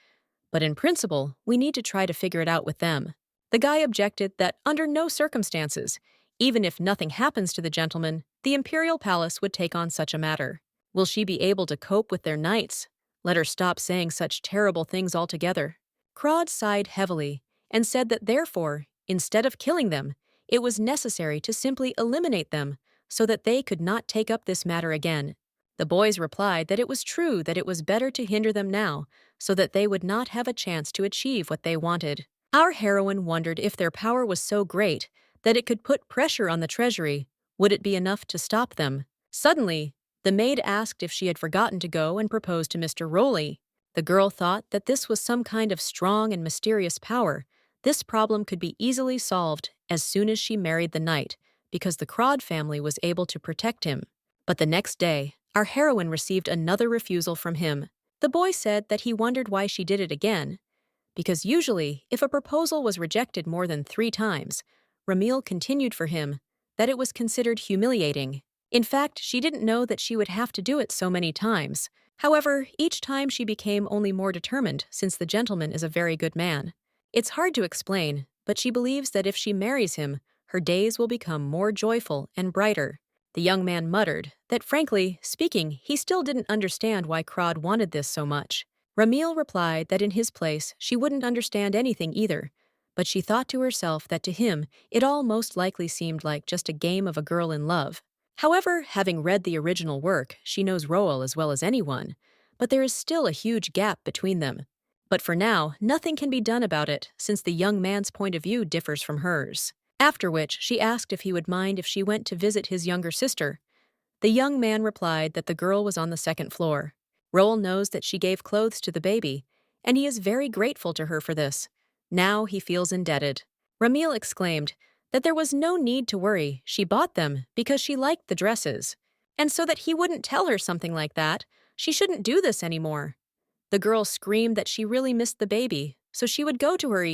but in principle, we need to try to figure it out with them. The guy objected that under no circumstances, even if nothing happens to the gentleman, the imperial palace would take on such a matter. Will she be able to cope with their knights? Let her stop saying such terrible things altogether. Crod sighed heavily and said that therefore, instead of killing them, it was necessary to simply eliminate them so that they could not take up this matter again. The boys replied that it was true that it was better to hinder them now so that they would not have a chance to achieve what they wanted. Our heroine wondered if their power was so great that it could put pressure on the treasury, would it be enough to stop them? Suddenly, the maid asked if she had forgotten to go and propose to Mr. Rowley. The girl thought that this was some kind of strong and mysterious power. This problem could be easily solved as soon as she married the knight, because the Crod family was able to protect him. But the next day, our heroine received another refusal from him. The boy said that he wondered why she did it again, because usually, if a proposal was rejected more than 3 times, Ramil continued for him that it was considered humiliating. In fact, she didn't know that she would have to do it so many times. However, each time she became only more determined since the gentleman is a very good man. It's hard to explain, but she believes that if she marries him, her days will become more joyful and brighter. The young man muttered that, frankly speaking, he still didn't understand why Crod wanted this so much. Ramil replied that in his place she wouldn't understand anything either, but she thought to herself that to him it all most likely seemed like just a game of a girl in love. However, having read the original work, she knows Roald as well as anyone, but there is still a huge gap between them. But for now, nothing can be done about it since the young man's point of view differs from hers. After which, she asked if he would mind if she went to visit his younger sister. The young man replied that the girl was on the 2nd floor. Roald knows that she gave clothes to the baby, and he is very grateful to her for this. Now he feels indebted. Ramil exclaimed that there was no need to worry, she bought them because she liked the dresses, and so that he wouldn't tell her something like that, she shouldn't do this anymore. The girl screamed that she really missed the baby, so she would go to her.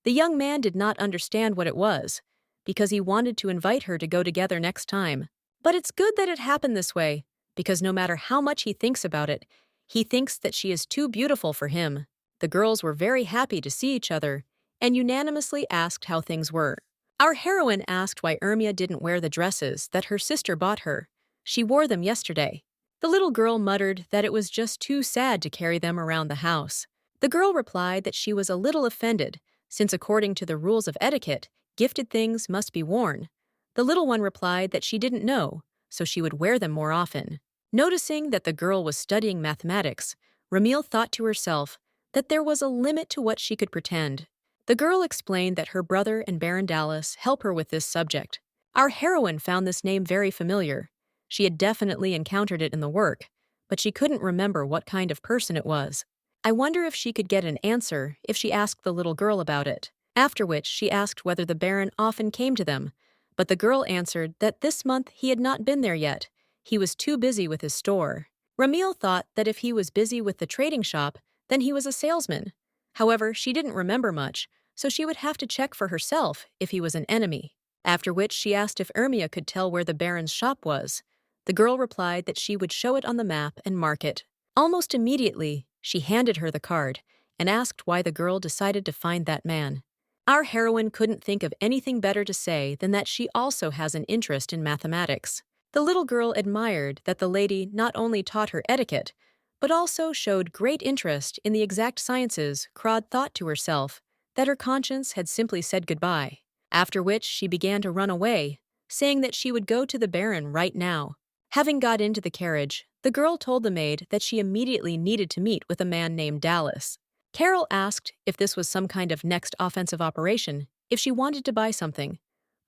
The young man did not understand what it was, because he wanted to invite her to go together next time. But it's good that it happened this way, because no matter how much he thinks about it, he thinks that she is too beautiful for him. The girls were very happy to see each other, and unanimously asked how things were. Our heroine asked why Ermia didn't wear the dresses that her sister bought her. She wore them yesterday. The little girl muttered that it was just too sad to carry them around the house. The girl replied that she was a little offended, since according to the rules of etiquette, gifted things must be worn. The little one replied that she didn't know, so she would wear them more often. Noticing that the girl was studying mathematics, Ramil thought to herself that there was a limit to what she could pretend. The girl explained that her brother and Baron Dallas help her with this subject. Our heroine found this name very familiar. She had definitely encountered it in the work, but she couldn't remember what kind of person it was. I wonder if she could get an answer if she asked the little girl about it. After which she asked whether the Baron often came to them, but the girl answered that this month he had not been there yet. He was too busy with his store. Ramil thought that if he was busy with the trading shop, then he was a salesman. However, she didn't remember much, so she would have to check for herself if he was an enemy. After which she asked if Ermia could tell where the Baron's shop was. The girl replied that she would show it on the map and mark it. Almost immediately, she handed her the card and asked why the girl decided to find that man. Our heroine couldn't think of anything better to say than that she also has an interest in mathematics. The little girl admired that the lady not only taught her etiquette, but also showed great interest in the exact sciences. Crod thought to herself that her conscience had simply said goodbye, after which she began to run away, saying that she would go to the Baron right now. Having got into the carriage, the girl told the maid that she immediately needed to meet with a man named Dallas. Carol asked if this was some kind of next offensive operation, if she wanted to buy something.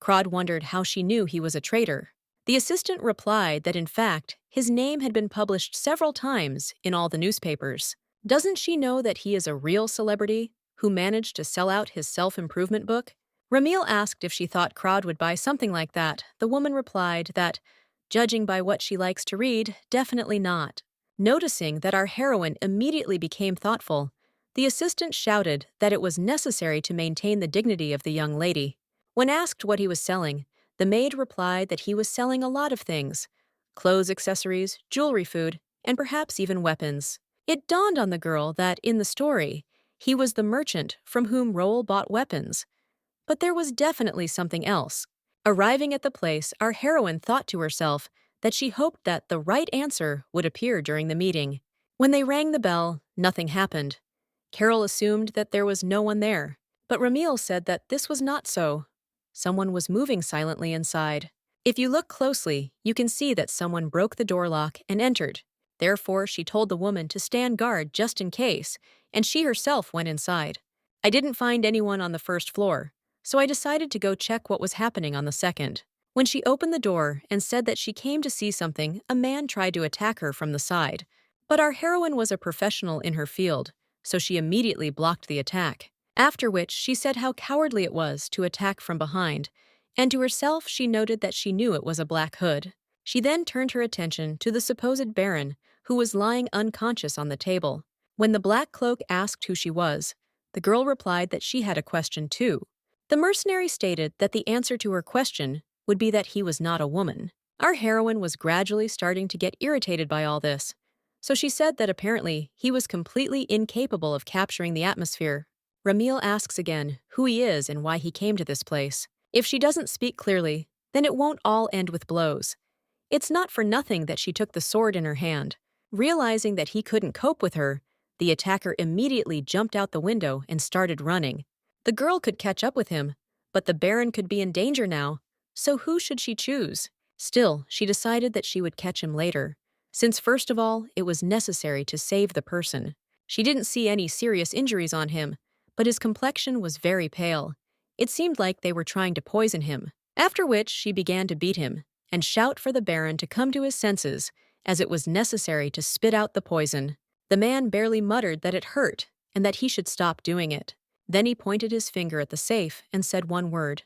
Crod wondered how she knew he was a traitor. The assistant replied that in fact, his name had been published several times in all the newspapers. Doesn't she know that he is a real celebrity who managed to sell out his self-improvement book? Ramil asked if she thought Crod would buy something like that. The woman replied that, judging by what she likes to read, definitely not. Noticing that our heroine immediately became thoughtful, the assistant shouted that it was necessary to maintain the dignity of the young lady. When asked what he was selling, The maid replied that he was selling a lot of things: clothes, accessories, jewelry, food, and perhaps even weapons. It dawned on the girl that, in the story, he was the merchant from whom Roel bought weapons. But there was definitely something else. Arriving at the place, our heroine thought to herself that she hoped that the right answer would appear during the meeting. When they rang the bell, nothing happened. Carol assumed that there was no one there, but Ramil said that this was not so. Someone was moving silently inside. If you look closely, you can see that someone broke the door lock and entered. Therefore, she told the woman to stand guard just in case, and she herself went inside. I didn't find anyone on the first floor, so I decided to go check what was happening on the second. When she opened the door and said that she came to see something, a man tried to attack her from the side. But our heroine was a professional in her field, so she immediately blocked the attack. After which, she said how cowardly it was to attack from behind, and to herself she noted that she knew it was a black hood. She then turned her attention to the supposed Baron, who was lying unconscious on the table. When the black cloak asked who she was, the girl replied that she had a question too. The mercenary stated that the answer to her question would be that he was not a woman. Our heroine was gradually starting to get irritated by all this, so she said that apparently he was completely incapable of capturing the atmosphere. Ramil asks again who he is and why he came to this place. If she doesn't speak clearly, then it won't all end with blows. It's not for nothing that she took the sword in her hand. Realizing that he couldn't cope with her, the attacker immediately jumped out the window and started running. The girl could catch up with him, but the Baron could be in danger now, so who should she choose? Still, she decided that she would catch him later, since first of all, it was necessary to save the person. She didn't see any serious injuries on him, but his complexion was very pale. It seemed like they were trying to poison him. After which, she began to beat him and shout for the Baron to come to his senses, as it was necessary to spit out the poison. The man barely muttered that it hurt and that he should stop doing it. Then he pointed his finger at the safe and said one word.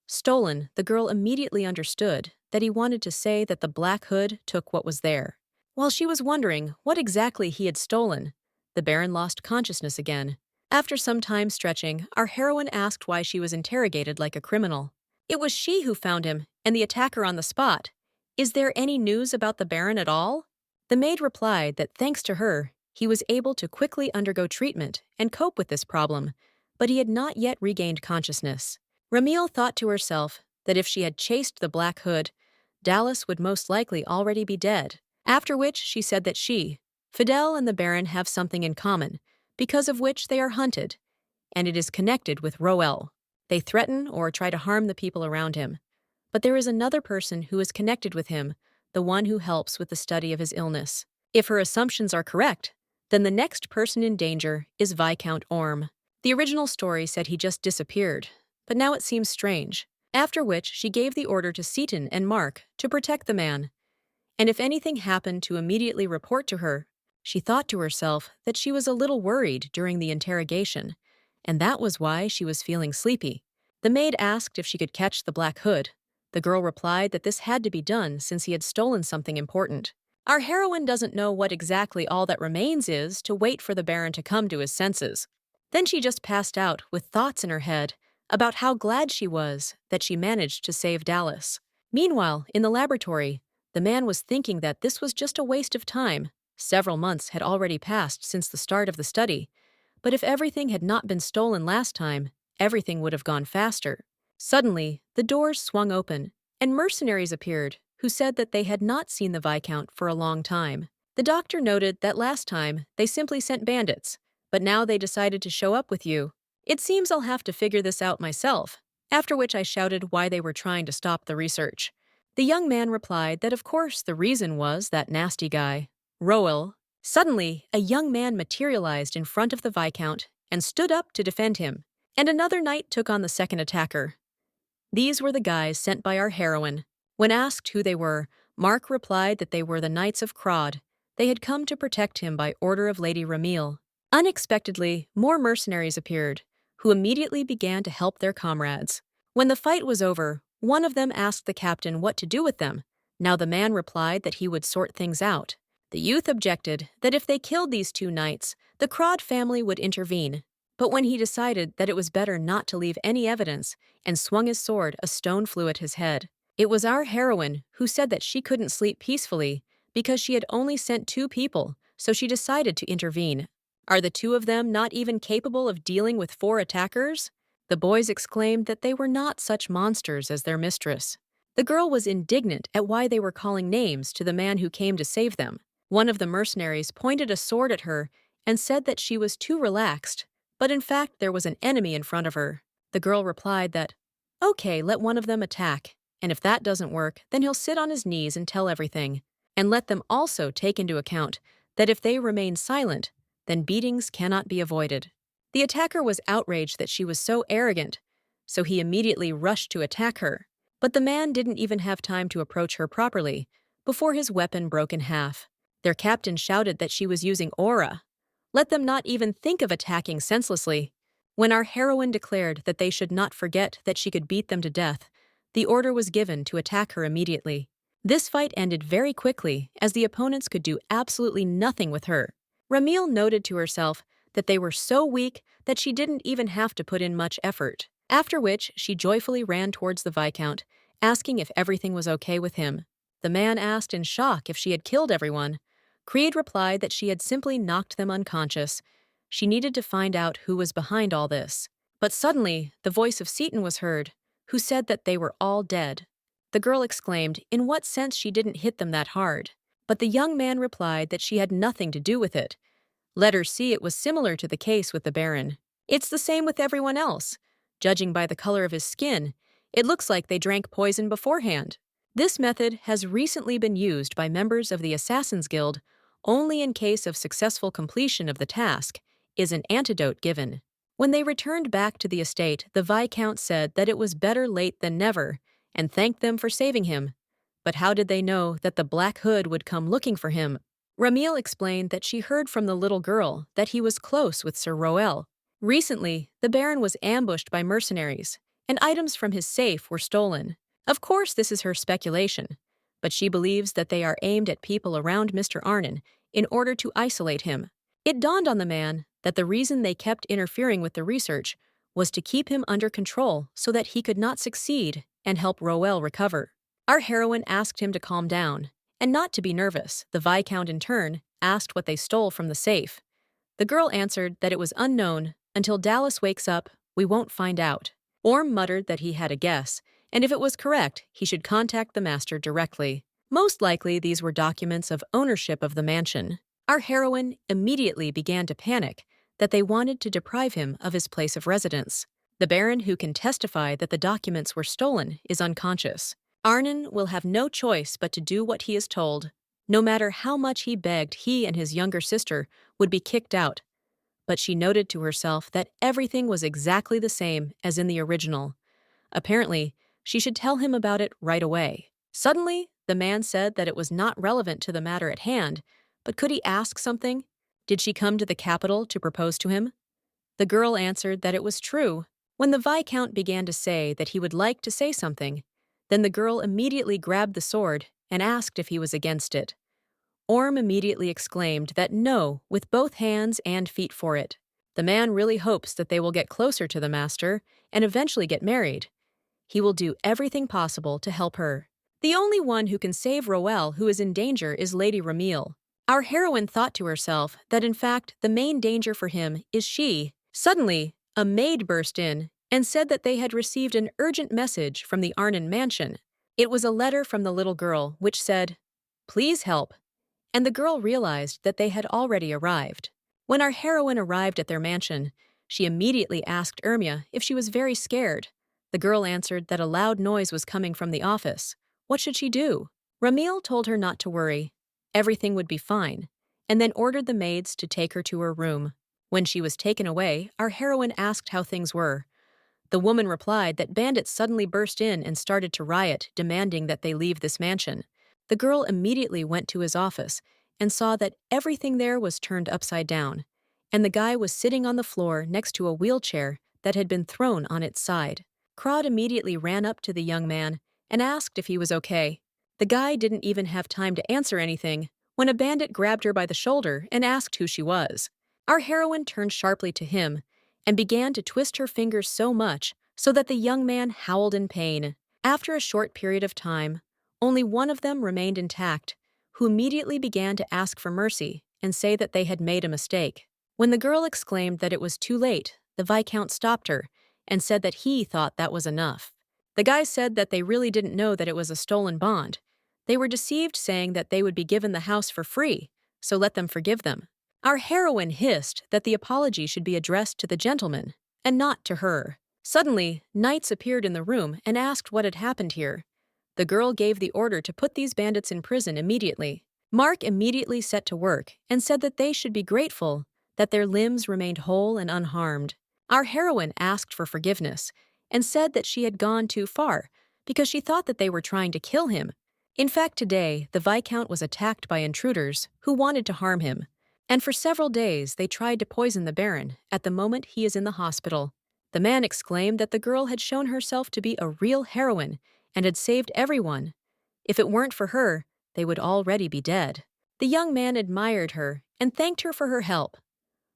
Stolen. The girl immediately understood that he wanted to say that the Black Hood took what was there. While she was wondering what exactly he had stolen, the Baron lost consciousness again. After some time stretching, our heroine asked why she was interrogated like a criminal. It was she who found him and the attacker on the spot. Is there any news about the Baron at all? The maid replied that thanks to her, he was able to quickly undergo treatment and cope with this problem, but he had not yet regained consciousness. Ramil thought to herself that if she had chased the Black Hood, Dallas would most likely already be dead. After which she said that she, Fidel, and the Baron have something in common, because of which they are hunted, and it is connected with Roel. They threaten or try to harm the people around him. But there is another person who is connected with him, the one who helps with the study of his illness. If her assumptions are correct, then the next person in danger is Viscount Orm. The original story said he just disappeared, but now it seems strange. After which she gave the order to Seaton and Mark to protect the man, and if anything happened to immediately report to her. She thought to herself that she was a little worried during the interrogation, and that was why she was feeling sleepy. The maid asked if she could catch the Black Hood. The girl replied that this had to be done since he had stolen something important. Our heroine doesn't know what exactly all that remains is to wait for the Baron to come to his senses. Then she just passed out with thoughts in her head about how glad she was that she managed to save Dallas. Meanwhile, in the laboratory, the man was thinking that this was just a waste of time. Several months had already passed since the start of the study, but if everything had not been stolen last time, everything would have gone faster. Suddenly, the doors swung open, and mercenaries appeared, who said that they had not seen the Viscount for a long time. The doctor noted that last time they simply sent bandits, but now they decided to show up with you. It seems I'll have to figure this out myself, after which I shouted why they were trying to stop the research. The young man replied that of course the reason was that nasty guy, Roel. Suddenly, a young man materialized in front of the Viscount and stood up to defend him, and another knight took on the second attacker. These were the guys sent by our heroine. When asked who they were, Mark replied that they were the Knights of Crod. They had come to protect him by order of Lady Ramil. Unexpectedly, more mercenaries appeared, who immediately began to help their comrades. When the fight was over, one of them asked the captain what to do with them. Now the man replied that he would sort things out. The youth objected that if they killed these two knights, the Crod family would intervene. But when he decided that it was better not to leave any evidence and swung his sword, a stone flew at his head. It was our heroine who said that she couldn't sleep peacefully because she had only sent 2 people, so she decided to intervene. Are the 2 of them not even capable of dealing with 4 attackers? The boys exclaimed that they were not such monsters as their mistress. The girl was indignant at why they were calling names to the man who came to save them. One of the mercenaries pointed a sword at her and said that she was too relaxed, but in fact there was an enemy in front of her. The girl replied that, "Okay, let one of them attack, and if that doesn't work, then he'll sit on his knees and tell everything. And let them also take into account that if they remain silent, then beatings cannot be avoided." The attacker was outraged that she was so arrogant, so he immediately rushed to attack her. But the man didn't even have time to approach her properly before his weapon broke in half. Their captain shouted that she was using aura. Let them not even think of attacking senselessly. When our heroine declared that they should not forget that she could beat them to death, the order was given to attack her immediately. This fight ended very quickly, as the opponents could do absolutely nothing with her. Ramil noted to herself that they were so weak that she didn't even have to put in much effort. After which, she joyfully ran towards the Viscount, asking if everything was okay with him. The man asked in shock if she had killed everyone. Creed replied that she had simply knocked them unconscious. She needed to find out who was behind all this. But suddenly, the voice of Seaton was heard, who said that they were all dead. The girl exclaimed in what sense she didn't hit them that hard. But the young man replied that she had nothing to do with it. Let her see it was similar to the case with the Baron. It's the same with everyone else. Judging by the color of his skin, it looks like they drank poison beforehand. This method has recently been used by members of the Assassin's Guild only in case of successful completion of the task is an antidote given. When they returned back to the estate, the Viscount said that it was better late than never and thanked them for saving him. But how did they know that the Black Hood would come looking for him? Ramil explained that she heard from the little girl that he was close with Sir Roel. Recently, the Baron was ambushed by mercenaries, and items from his safe were stolen. Of course, this is her speculation, but she believes that they are aimed at people around Mr. Arnon in order to isolate him. It dawned on the man that the reason they kept interfering with the research was to keep him under control so that he could not succeed and help Roel recover. Our heroine asked him to calm down and not to be nervous. The Viscount, in turn, asked what they stole from the safe. The girl answered that it was unknown. Until Dallas wakes up, we won't find out. Orm muttered that he had a guess, and if it was correct, he should contact the master directly. Most likely, these were documents of ownership of the mansion. Our heroine immediately began to panic that they wanted to deprive him of his place of residence. The Baron, who can testify that the documents were stolen, is unconscious. Arnon will have no choice but to do what he is told. No matter how much he begged, he and his younger sister would be kicked out. But she noted to herself that everything was exactly the same as in the original. Apparently, she should tell him about it right away. Suddenly, the man said that it was not relevant to the matter at hand, but could he ask something? Did she come to the capital to propose to him? The girl answered that it was true. When the Viscount began to say that he would like to say something, then the girl immediately grabbed the sword and asked if he was against it. Orm immediately exclaimed that no, with both hands and feet for it. The man really hopes that they will get closer to the master and eventually get married. He will do everything possible to help her. The only one who can save Roel who is in danger is Lady Ramil. Our heroine thought to herself that in fact the main danger for him is she. Suddenly, a maid burst in and said that they had received an urgent message from the Arnon mansion. It was a letter from the little girl which said, "Please help." And the girl realized that they had already arrived. When our heroine arrived at their mansion, she immediately asked Ermia if she was very scared. The girl answered that a loud noise was coming from the office. What should she do? Ramil told her not to worry. Everything would be fine, and then ordered the maids to take her to her room. When she was taken away, our heroine asked how things were. The woman replied that bandits suddenly burst in and started to riot, demanding that they leave this mansion. The girl immediately went to his office and saw that everything there was turned upside down, and the guy was sitting on the floor next to a wheelchair that had been thrown on its side. Crod immediately ran up to the young man and asked if he was okay. The guy didn't even have time to answer anything when a bandit grabbed her by the shoulder and asked who she was. Our heroine turned sharply to him and began to twist her fingers so much so that the young man howled in pain. After a short period of time, only one of them remained intact, who immediately began to ask for mercy and say that they had made a mistake. When the girl exclaimed that it was too late, the Viscount stopped her and said that he thought that was enough. The guy said that they really didn't know that it was a stolen bond. They were deceived, saying that they would be given the house for free, so let them forgive them. Our heroine hissed that the apology should be addressed to the gentleman and not to her. Suddenly, knights appeared in the room and asked what had happened here. The girl gave the order to put these bandits in prison immediately. Mark immediately set to work and said that they should be grateful that their limbs remained whole and unharmed. Our heroine asked for forgiveness and said that she had gone too far because she thought that they were trying to kill him. In fact, today, the Viscount was attacked by intruders who wanted to harm him, and for several days they tried to poison the Baron at the moment he is in the hospital. The man exclaimed that the girl had shown herself to be a real heroine and had saved everyone. If it weren't for her, they would already be dead. The young man admired her and thanked her for her help.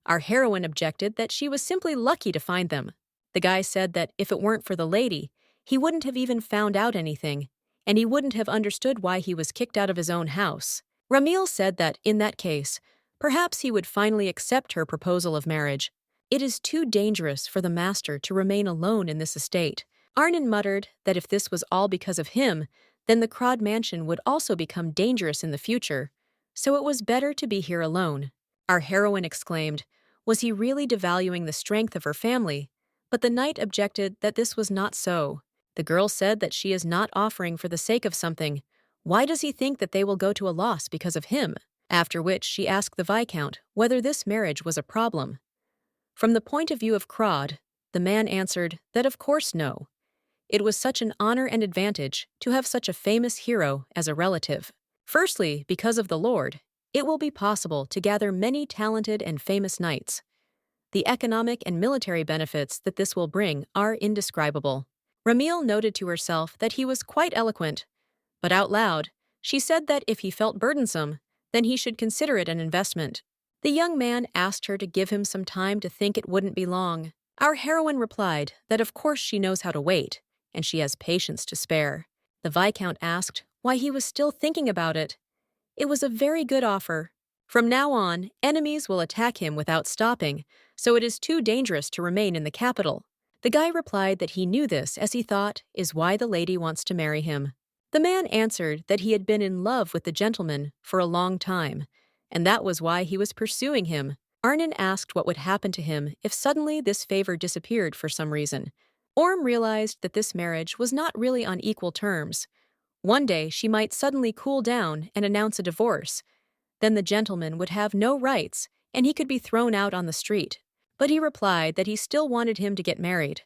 Our heroine objected that she was simply lucky to find them. The guy said that if it weren't for the lady, he wouldn't have even found out anything, and he wouldn't have understood why he was kicked out of his own house. Ramil said that, in that case, perhaps he would finally accept her proposal of marriage. It is too dangerous for the master to remain alone in this estate. Arnon muttered that if this was all because of him, then the Crod mansion would also become dangerous in the future, so it was better to be here alone. Our heroine exclaimed, was he really devaluing the strength of her family? But the knight objected that this was not so. The girl said that she is not offering for the sake of something. Why does he think that they will go to a loss because of him? After which she asked the Viscount whether this marriage was a problem. From the point of view of Crod, the man answered that of course no. It was such an honor and advantage to have such a famous hero as a relative. Firstly, because of the Lord, it will be possible to gather many talented and famous knights. The economic and military benefits that this will bring are indescribable. Ramil noted to herself that he was quite eloquent, but out loud, she said that if he felt burdensome, then he should consider it an investment. The young man asked her to give him some time to think it wouldn't be long. Our heroine replied that of course she knows how to wait, and she has patience to spare. The Viscount asked why he was still thinking about it. It was a very good offer. From now on, enemies will attack him without stopping, so it is too dangerous to remain in the capital. The guy replied that he knew this, as he thought, is why the lady wants to marry him. The man answered that he had been in love with the gentleman for a long time, and that was why he was pursuing him. Arnon asked what would happen to him if suddenly this favor disappeared for some reason. Orm realized that this marriage was not really on equal terms. One day she might suddenly cool down and announce a divorce. Then the gentleman would have no rights, and he could be thrown out on the street. But he replied that he still wanted him to get married.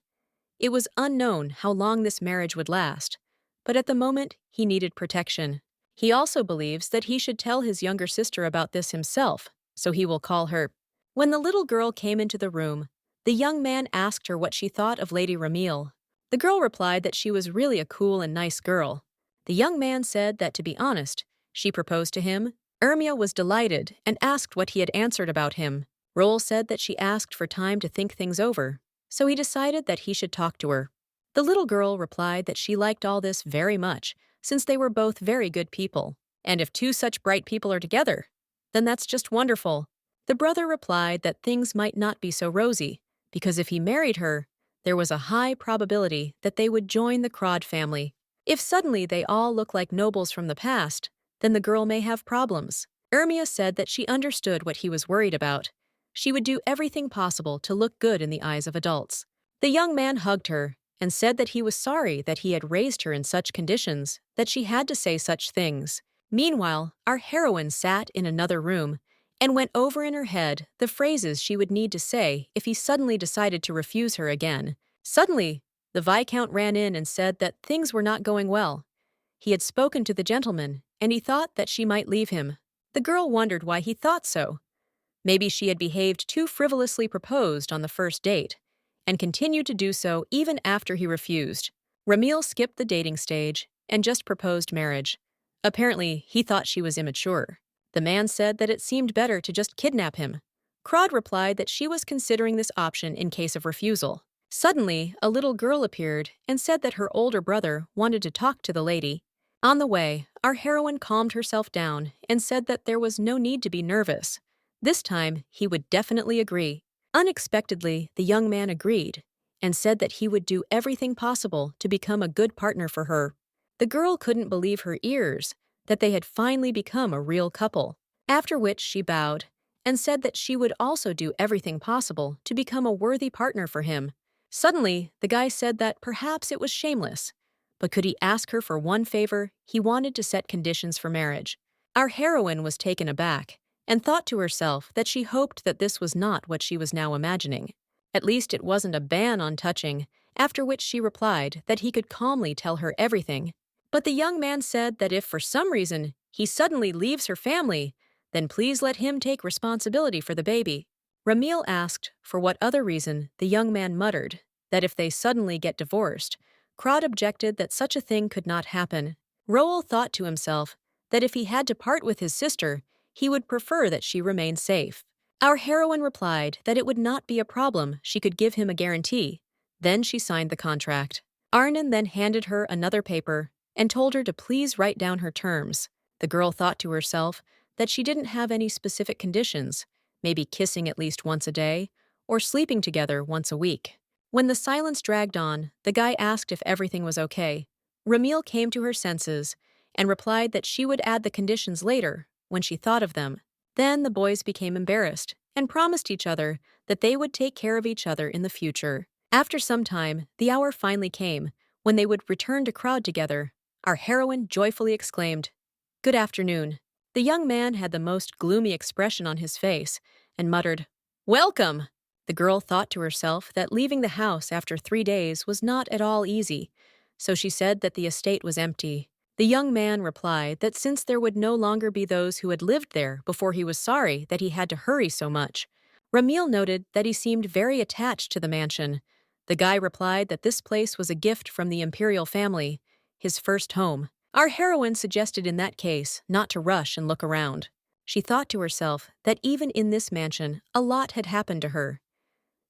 It was unknown how long this marriage would last, but at the moment he needed protection. He also believes that he should tell his younger sister about this himself, so he will call her. When the little girl came into the room, the young man asked her what she thought of Lady Ramil. The girl replied that she was really a cool and nice girl. The young man said that, to be honest, she proposed to him. Ermia was delighted and asked what he had answered about him. Roll said that she asked for time to think things over, so he decided that he should talk to her. The little girl replied that she liked all this very much, since they were both very good people. And if two such bright people are together, then that's just wonderful. The brother replied that things might not be so rosy, because if he married her, there was a high probability that they would join the Crod family. If suddenly they all look like nobles from the past, then the girl may have problems. Ermia said that she understood what he was worried about. She would do everything possible to look good in the eyes of adults. The young man hugged her and said that he was sorry that he had raised her in such conditions that she had to say such things. Meanwhile, our heroine sat in another room and went over in her head the phrases she would need to say if he suddenly decided to refuse her again. Suddenly, the Viscount ran in and said that things were not going well. He had spoken to the gentleman, and he thought that she might leave him. The girl wondered why he thought so. Maybe she had behaved too frivolously proposed on the first date, and continued to do so even after he refused. Ramil skipped the dating stage and just proposed marriage. Apparently, he thought she was immature. The man said that it seemed better to just kidnap him. Crod replied that she was considering this option in case of refusal. Suddenly, a little girl appeared and said that her older brother wanted to talk to the lady. On the way, our heroine calmed herself down and said that there was no need to be nervous. This time, he would definitely agree. Unexpectedly, the young man agreed and said that he would do everything possible to become a good partner for her. The girl couldn't believe her ears that they had finally become a real couple, after which she bowed and said that she would also do everything possible to become a worthy partner for him. Suddenly, the guy said that perhaps it was shameless, but could he ask her for one favor? He wanted to set conditions for marriage. Our heroine was taken aback and thought to herself that she hoped that this was not what she was now imagining. At least it wasn't a ban on touching, after which she replied that he could calmly tell her everything. But the young man said that if for some reason he suddenly leaves her family, then please let him take responsibility for the baby. Ramil asked for what other reason. The young man muttered that if they suddenly get divorced. Crod objected that such a thing could not happen. Roel thought to himself that if he had to part with his sister, he would prefer that she remain safe. Our heroine replied that it would not be a problem, she could give him a guarantee. Then she signed the contract. Arnon then handed her another paper and told her to please write down her terms. The girl thought to herself that she didn't have any specific conditions, maybe kissing at least once a day, or sleeping together once a week. When the silence dragged on, the guy asked if everything was okay. Ramil came to her senses and replied that she would add the conditions later, when she thought of them. Then the boys became embarrassed and promised each other that they would take care of each other in the future. After some time, the hour finally came when they would return to crowd together. Our heroine joyfully exclaimed, "Good afternoon." The young man had the most gloomy expression on his face and muttered, "Welcome!" The girl thought to herself that leaving the house after 3 days was not at all easy, so she said that the estate was empty. The young man replied that since there would no longer be those who had lived there before, he was sorry that he had to hurry so much. Ramil noted that he seemed very attached to the mansion. The guy replied that this place was a gift from the imperial family, his first home. Our heroine suggested in that case not to rush and look around. She thought to herself that even in this mansion, a lot had happened to her.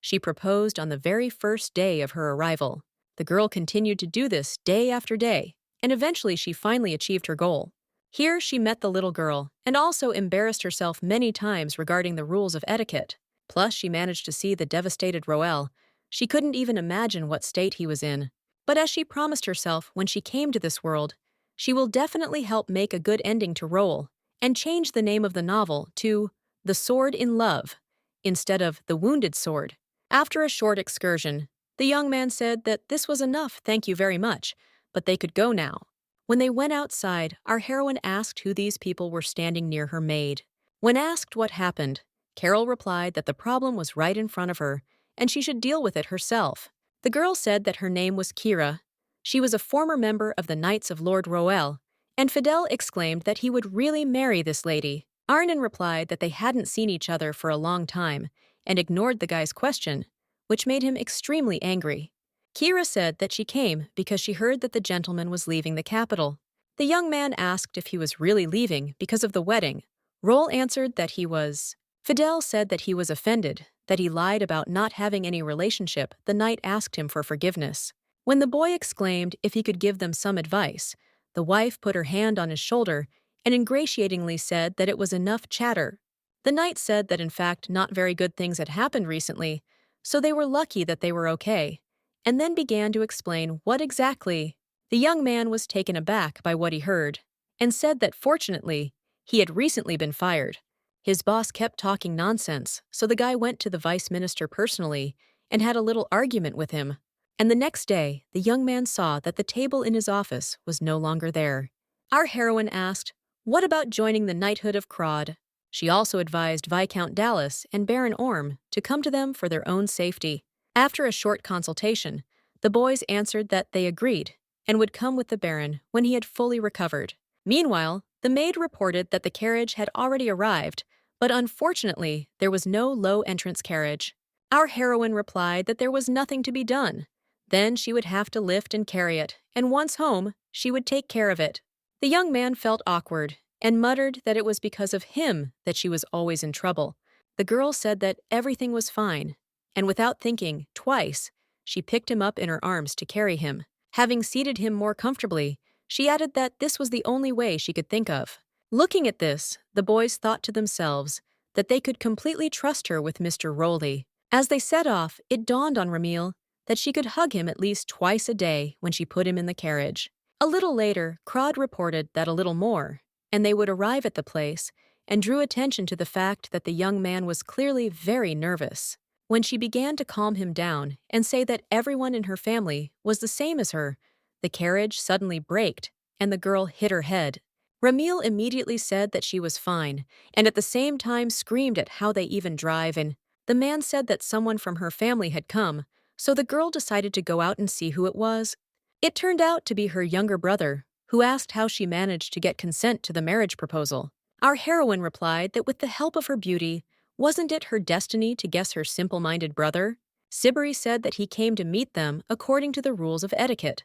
She proposed on the very first day of her arrival. The girl continued to do this day after day, and eventually she finally achieved her goal. Here she met the little girl and also embarrassed herself many times regarding the rules of etiquette. Plus, she managed to see the devastated Roel. She couldn't even imagine what state he was in. But as she promised herself when she came to this world, she will definitely help make a good ending to Roel and change the name of the novel to The Sword in Love instead of The Wounded Sword. After a short excursion, the young man said that this was enough, thank you very much, but they could go now. When they went outside, our heroine asked who these people were standing near her maid. When asked what happened, Carol replied that the problem was right in front of her and she should deal with it herself. The girl said that her name was Kira. She was a former member of the Knights of Lord Roel, and Fidel exclaimed that he would really marry this lady. Arnon replied that they hadn't seen each other for a long time and ignored the guy's question, which made him extremely angry. Kira said that she came because she heard that the gentleman was leaving the capital. The young man asked if he was really leaving because of the wedding. Roel answered that he was. Fidel said that he was offended, that he lied about not having any relationship. The knight asked him for forgiveness. When the boy exclaimed if he could give them some advice, the wife put her hand on his shoulder and ingratiatingly said that it was enough chatter. The knight said that in fact not very good things had happened recently, so they were lucky that they were okay, and then began to explain what exactly. The young man was taken aback by what he heard and said that fortunately, he had recently been fired. His boss kept talking nonsense, so the guy went to the vice minister personally and had a little argument with him. And the next day, the young man saw that the table in his office was no longer there. Our heroine asked, "What about joining the knighthood of Crod?" She also advised Viscount Dallas and Baron Orm to come to them for their own safety. After a short consultation, the boys answered that they agreed and would come with the Baron when he had fully recovered. Meanwhile, the maid reported that the carriage had already arrived, but unfortunately, there was no low entrance carriage. Our heroine replied that there was nothing to be done. Then she would have to lift and carry it, and once home, she would take care of it. The young man felt awkward and muttered that it was because of him that she was always in trouble. The girl said that everything was fine, and without thinking twice, she picked him up in her arms to carry him. Having seated him more comfortably, she added that this was the only way she could think of. Looking at this, the boys thought to themselves that they could completely trust her with Mr. Rowley. As they set off, it dawned on Ramil that she could hug him at least twice a day when she put him in the carriage. A little later, Crod reported that a little more, and they would arrive at the place and drew attention to the fact that the young man was clearly very nervous. When she began to calm him down and say that everyone in her family was the same as her, the carriage suddenly braked and the girl hit her head. Ramil immediately said that she was fine, and at the same time screamed at how they even drive, and the man said that someone from her family had come, so the girl decided to go out and see who it was. It turned out to be her younger brother, who asked how she managed to get consent to the marriage proposal. Our heroine replied that with the help of her beauty, wasn't it her destiny to guess her simple-minded brother? Sibri said that he came to meet them according to the rules of etiquette.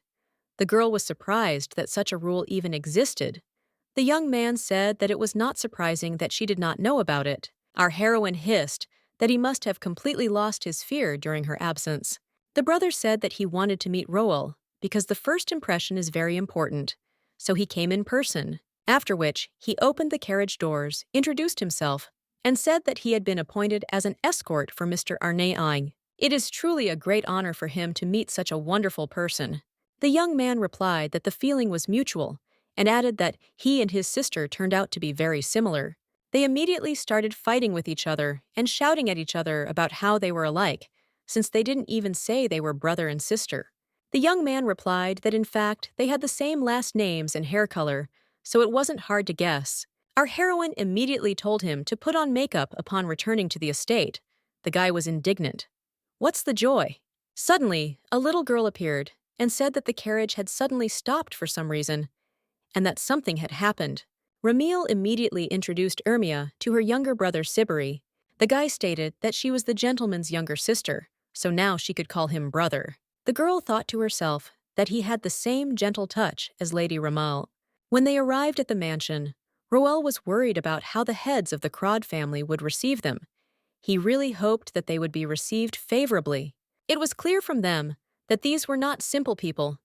The girl was surprised that such a rule even existed. The young man said that it was not surprising that she did not know about it. Our heroine hissed that he must have completely lost his fear during her absence. The brother said that he wanted to meet Roel because the first impression is very important, so he came in person, after which he opened the carriage doors, introduced himself, and said that he had been appointed as an escort for Mr. Arne. It is truly a great honor for him to meet such a wonderful person. The young man replied that the feeling was mutual, and added that he and his sister turned out to be very similar. They immediately started fighting with each other and shouting at each other about how they were alike, since they didn't even say they were brother and sister. The young man replied that in fact they had the same last names and hair color, so it wasn't hard to guess. Our heroine immediately told him to put on makeup upon returning to the estate. The guy was indignant. What's the joy? Suddenly, a little girl appeared and said that the carriage had suddenly stopped for some reason, and that something had happened. Ramil immediately introduced Ermia to her younger brother Sibiri. The guy stated that she was the gentleman's younger sister, so now she could call him brother. The girl thought to herself that he had the same gentle touch as Lady Ramal. When they arrived at the mansion, Roel was worried about how the heads of the Crod family would receive them. He really hoped that they would be received favorably. It was clear from them that these were not simple people.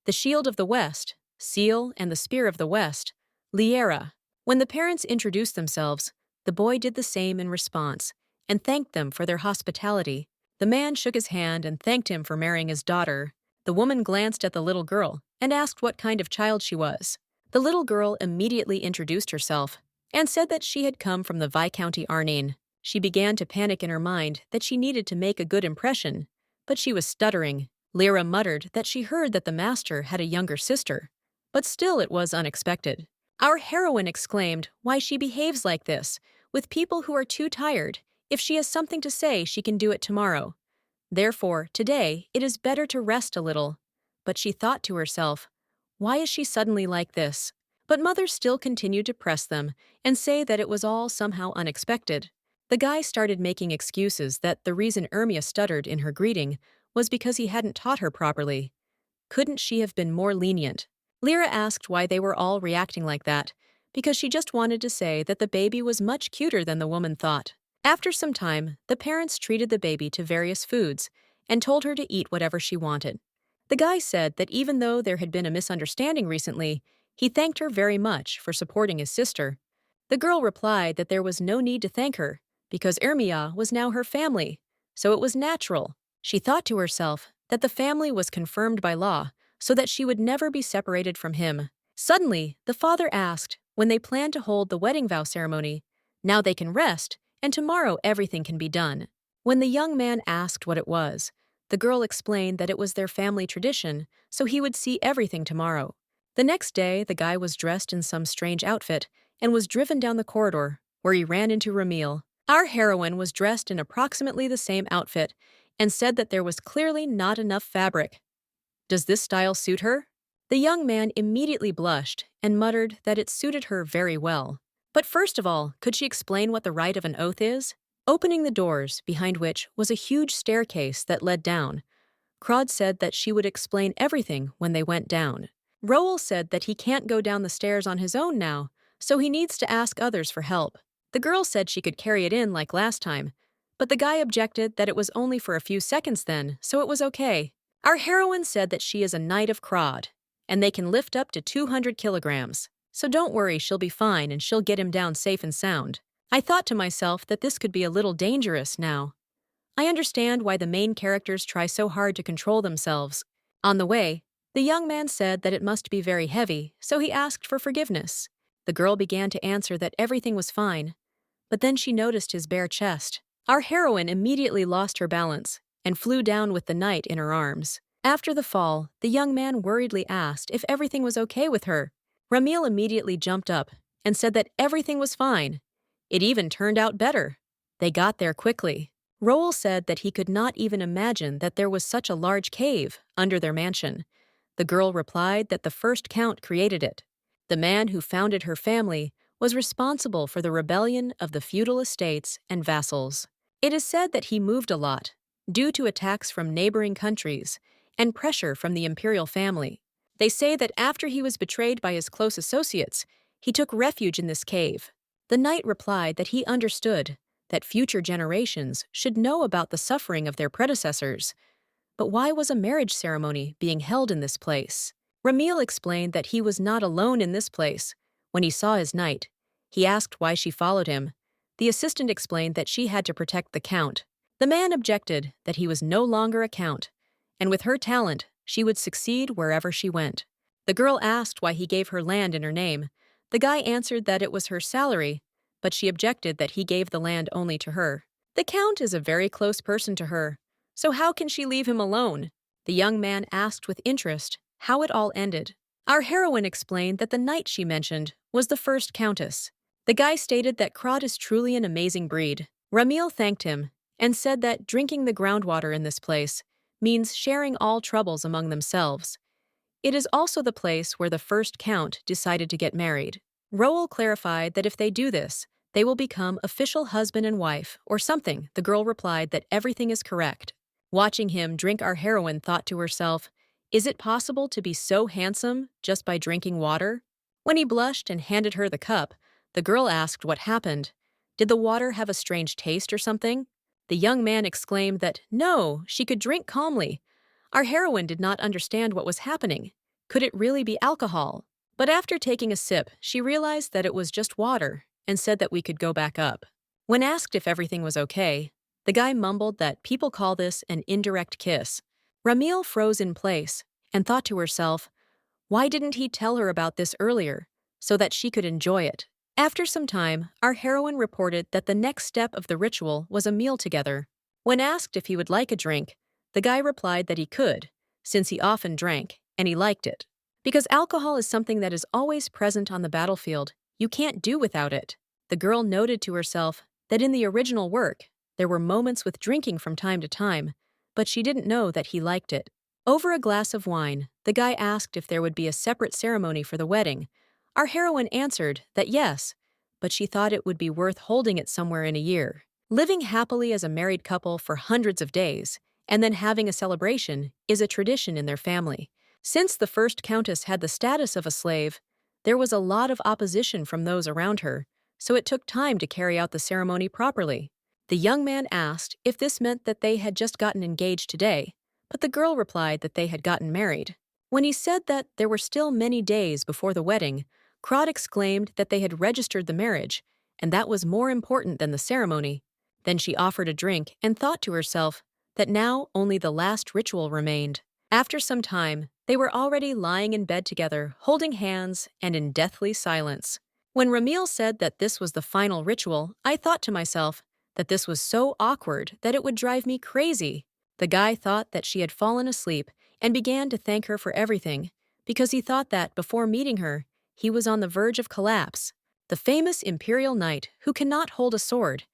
The Shield of the West, Seal, and the Spear of the West, Liera. When the parents introduced themselves, the boy did the same in response and thanked them for their hospitality. The man shook his hand and thanked him for marrying his daughter. The woman glanced at the little girl and asked what kind of child she was. The little girl immediately introduced herself and said that she had come from the Viscounty Arnane. She began to panic in her mind that she needed to make a good impression, but she was stuttering. Lyra muttered that she heard that the master had a younger sister, but still it was unexpected. Our heroine exclaimed why she behaves like this, with people who are too tired. If she has something to say, she can do it tomorrow. Therefore, today, it is better to rest a little. But she thought to herself, why is she suddenly like this? But mother still continued to press them and say that it was all somehow unexpected. The guy started making excuses that the reason Ermia stuttered in her greeting was because he hadn't taught her properly. Couldn't she have been more lenient? Lyra asked why they were all reacting like that, because she just wanted to say that the baby was much cuter than the woman thought. After some time, the parents treated the baby to various foods and told her to eat whatever she wanted. The guy said that even though there had been a misunderstanding recently, he thanked her very much for supporting his sister. The girl replied that there was no need to thank her, because Ermia was now her family, so it was natural. She thought to herself that the family was confirmed by law, so that she would never be separated from him. Suddenly, the father asked when they planned to hold the wedding vow ceremony. Now they can rest, and tomorrow everything can be done. When the young man asked what it was, the girl explained that it was their family tradition, so he would see everything tomorrow. The next day, the guy was dressed in some strange outfit and was driven down the corridor, where he ran into Ramil. Our heroine was dressed in approximately the same outfit and said that there was clearly not enough fabric. Does this style suit her? The young man immediately blushed and muttered that it suited her very well. But first of all, could she explain what the rite of an oath is? Opening the doors, behind which was a huge staircase that led down, Crod said that she would explain everything when they went down. Roel said that he can't go down the stairs on his own now, so he needs to ask others for help. The girl said she could carry it in like last time, but the guy objected that it was only for a few seconds then, so it was okay. Our heroine said that she is a knight of Crod, and they can lift up to 200 kilograms. So don't worry, she'll be fine and she'll get him down safe and sound. I thought to myself that this could be a little dangerous now. I understand why the main characters try so hard to control themselves. On the way, the young man said that it must be very heavy, so he asked for forgiveness. The girl began to answer that everything was fine, but then she noticed his bare chest. Our heroine immediately lost her balance and flew down with the knight in her arms. After the fall, the young man worriedly asked if everything was okay with her. Ramil immediately jumped up and said that everything was fine. It even turned out better. They got there quickly. Roel said that he could not even imagine that there was such a large cave under their mansion. The girl replied that the first count created it. The man who founded her family was responsible for the rebellion of the feudal estates and vassals. It is said that he moved a lot, due to attacks from neighboring countries and pressure from the imperial family. They say that after he was betrayed by his close associates, he took refuge in this cave. The knight replied that he understood that future generations should know about the suffering of their predecessors. But why was a marriage ceremony being held in this place? Ramil explained that he was not alone in this place. When he saw his knight, he asked why she followed him. The assistant explained that she had to protect the count. The man objected that he was no longer a count, and with her talent, she would succeed wherever she went. The girl asked why he gave her land in her name. The guy answered that it was her salary, but she objected that he gave the land only to her. The count is a very close person to her, so how can she leave him alone? The young man asked with interest how it all ended. Our heroine explained that the knight she mentioned was the first countess. The guy stated that Crod is truly an amazing breed. Ramil thanked him and said that drinking the groundwater in this place means sharing all troubles among themselves. It is also the place where the first count decided to get married. Roel clarified that if they do this, they will become official husband and wife, or something. The girl replied that everything is correct. Watching him drink, our heroine thought to herself, is it possible to be so handsome just by drinking water? When he blushed and handed her the cup, the girl asked what happened. Did the water have a strange taste or something? The young man exclaimed that no, she could drink calmly. Our heroine did not understand what was happening. Could it really be alcohol? But after taking a sip, she realized that it was just water and said that we could go back up. When asked if everything was okay, the guy mumbled that people call this an indirect kiss. Ramil froze in place and thought to herself, why didn't he tell her about this earlier so that she could enjoy it? After some time, our heroine reported that the next step of the ritual was a meal together. When asked if he would like a drink, the guy replied that he could, since he often drank, and he liked it. Because alcohol is something that is always present on the battlefield, you can't do without it. The girl noted to herself that in the original work, there were moments with drinking from time to time, but she didn't know that he liked it. Over a glass of wine, the guy asked if there would be a separate ceremony for the wedding. Our heroine answered that yes, but she thought it would be worth holding it somewhere in a year. Living happily as a married couple for hundreds of days, and then having a celebration, is a tradition in their family. Since the first countess had the status of a slave, there was a lot of opposition from those around her, so it took time to carry out the ceremony properly. The young man asked if this meant that they had just gotten engaged today, but the girl replied that they had gotten married. When he said that there were still many days before the wedding, Crod exclaimed that they had registered the marriage, and that was more important than the ceremony. Then she offered a drink and thought to herself that now only the last ritual remained. After some time, they were already lying in bed together, holding hands and in deathly silence. When Ramil said that this was the final ritual, I thought to myself that this was so awkward that it would drive me crazy. The guy thought that she had fallen asleep and began to thank her for everything, because he thought that before meeting her, he was on the verge of collapse. The famous imperial knight who cannot hold a sword.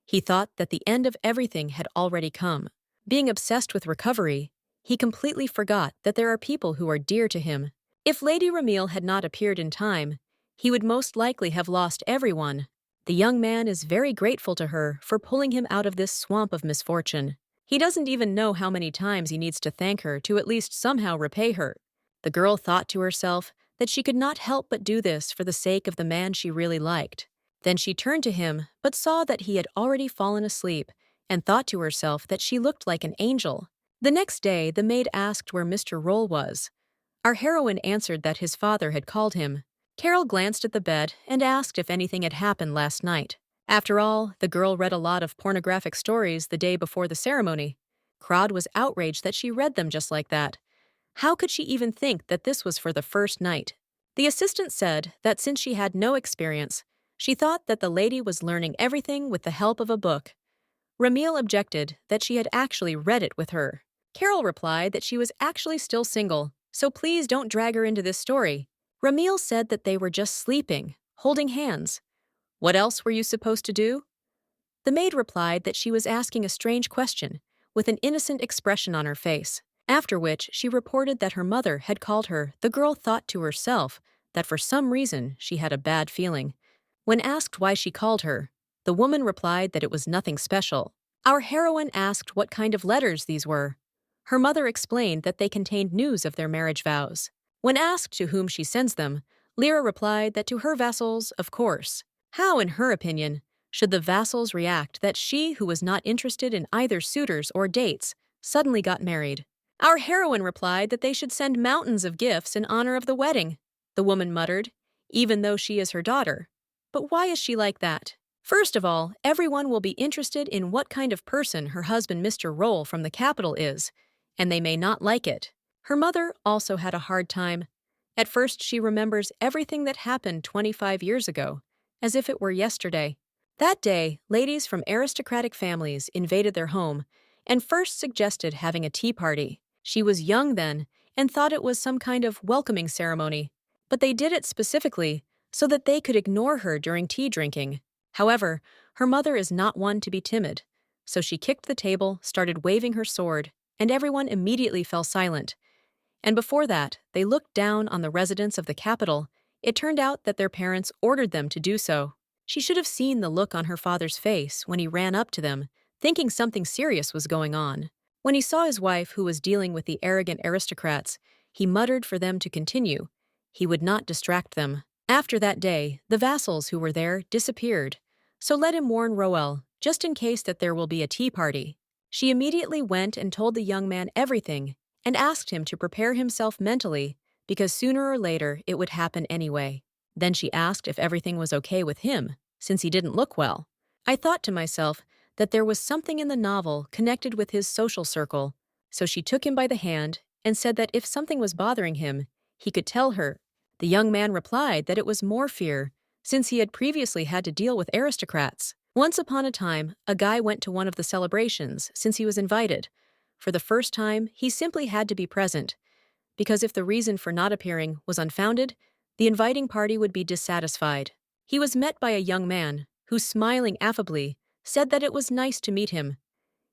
He thought that the end of everything had already come. Being obsessed with recovery, he completely forgot that there are people who are dear to him. If Lady Ramil had not appeared in time, he would most likely have lost everyone. The young man is very grateful to her for pulling him out of this swamp of misfortune. He doesn't even know how many times he needs to thank her to at least somehow repay her. The girl thought to herself that she could not help but do this for the sake of the man she really liked. Then she turned to him, but saw that he had already fallen asleep, and thought to herself that she looked like an angel. The next day, the maid asked where Mr. Roll was. Our heroine answered that his father had called him. Carol glanced at the bed and asked if anything had happened last night. After all, the girl read a lot of pornographic stories the day before the ceremony. Crod was outraged that she read them just like that. How could she even think that this was for the first night? The assistant said that since she had no experience, she thought that the lady was learning everything with the help of a book. Ramil objected that she had actually read it with her. Carol replied that she was actually still single, so please don't drag her into this story. Ramil said that they were just sleeping, holding hands. What else were you supposed to do? The maid replied that she was asking a strange question, with an innocent expression on her face, after which she reported that her mother had called her. The girl thought to herself that for some reason she had a bad feeling. When asked why she called her, the woman replied that it was nothing special. Our heroine asked what kind of letters these were. Her mother explained that they contained news of their marriage vows. When asked to whom she sends them, Lyra replied that to her vassals, of course. How, in her opinion, should the vassals react that she, who was not interested in either suitors or dates, suddenly got married? Our heroine replied that they should send mountains of gifts in honor of the wedding. The woman muttered, even though she is her daughter. But why is she like that? First of all, everyone will be interested in what kind of person her husband Mr. Roll from the capital is, and they may not like it. Her mother also had a hard time. At first, she remembers everything that happened 25 years ago, as if it were yesterday. That day, ladies from aristocratic families invaded their home and first suggested having a tea party. She was young then and thought it was some kind of welcoming ceremony, but they did it specifically so that they could ignore her during tea drinking. However, her mother is not one to be timid, so she kicked the table, started waving her sword, and everyone immediately fell silent. And before that, they looked down on the residents of the capital. It turned out that their parents ordered them to do so. She should have seen the look on her father's face when he ran up to them, thinking something serious was going on. When he saw his wife, who was dealing with the arrogant aristocrats, he muttered for them to continue. He would not distract them. After that day, the vassals who were there disappeared. So let him warn Roel, just in case that there will be a tea party. She immediately went and told the young man everything and asked him to prepare himself mentally because sooner or later it would happen anyway. Then she asked if everything was okay with him, since he didn't look well. I thought to myself that there was something in the novel connected with his social circle, so she took him by the hand and said that if something was bothering him, he could tell her. The young man replied that it was more fear, since he had previously had to deal with aristocrats. Once upon a time, a guy went to one of the celebrations since he was invited. For the first time, he simply had to be present, because if the reason for not appearing was unfounded, the inviting party would be dissatisfied. He was met by a young man, who, smiling affably, said that it was nice to meet him.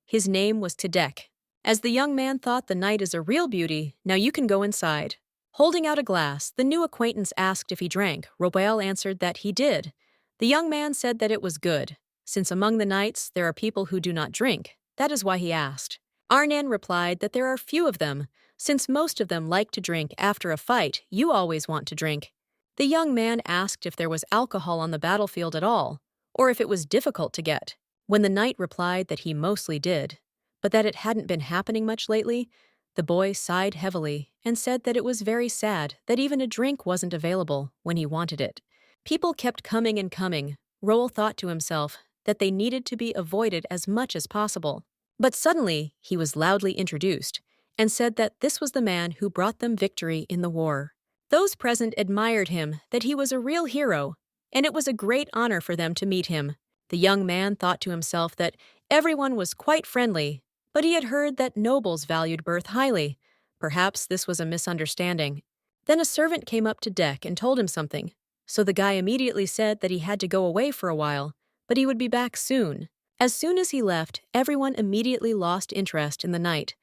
His name was Tedek. As the young man thought the night is a real beauty, now you can go inside. Holding out a glass, the new acquaintance asked if he drank. Robael answered that he did. The young man said that it was good. Since among the knights there are people who do not drink, that is why he asked. Arnan replied that there are few of them, since most of them like to drink after a fight. You always want to drink. The young man asked if there was alcohol on the battlefield at all, or if it was difficult to get. When the knight replied that he mostly did, but that it hadn't been happening much lately, the boy sighed heavily and said that it was very sad that even a drink wasn't available when he wanted it. People kept coming and coming. Roel thought to himself that they needed to be avoided as much as possible. But suddenly, he was loudly introduced and said that this was the man who brought them victory in the war. Those present admired him, that he was a real hero, and it was a great honor for them to meet him. The young man thought to himself that everyone was quite friendly, but he had heard that nobles valued birth highly. Perhaps this was a misunderstanding. Then a servant came up to Deck and told him something, so the guy immediately said that he had to go away for a while, but he would be back soon. As soon as he left, everyone immediately lost interest in the night,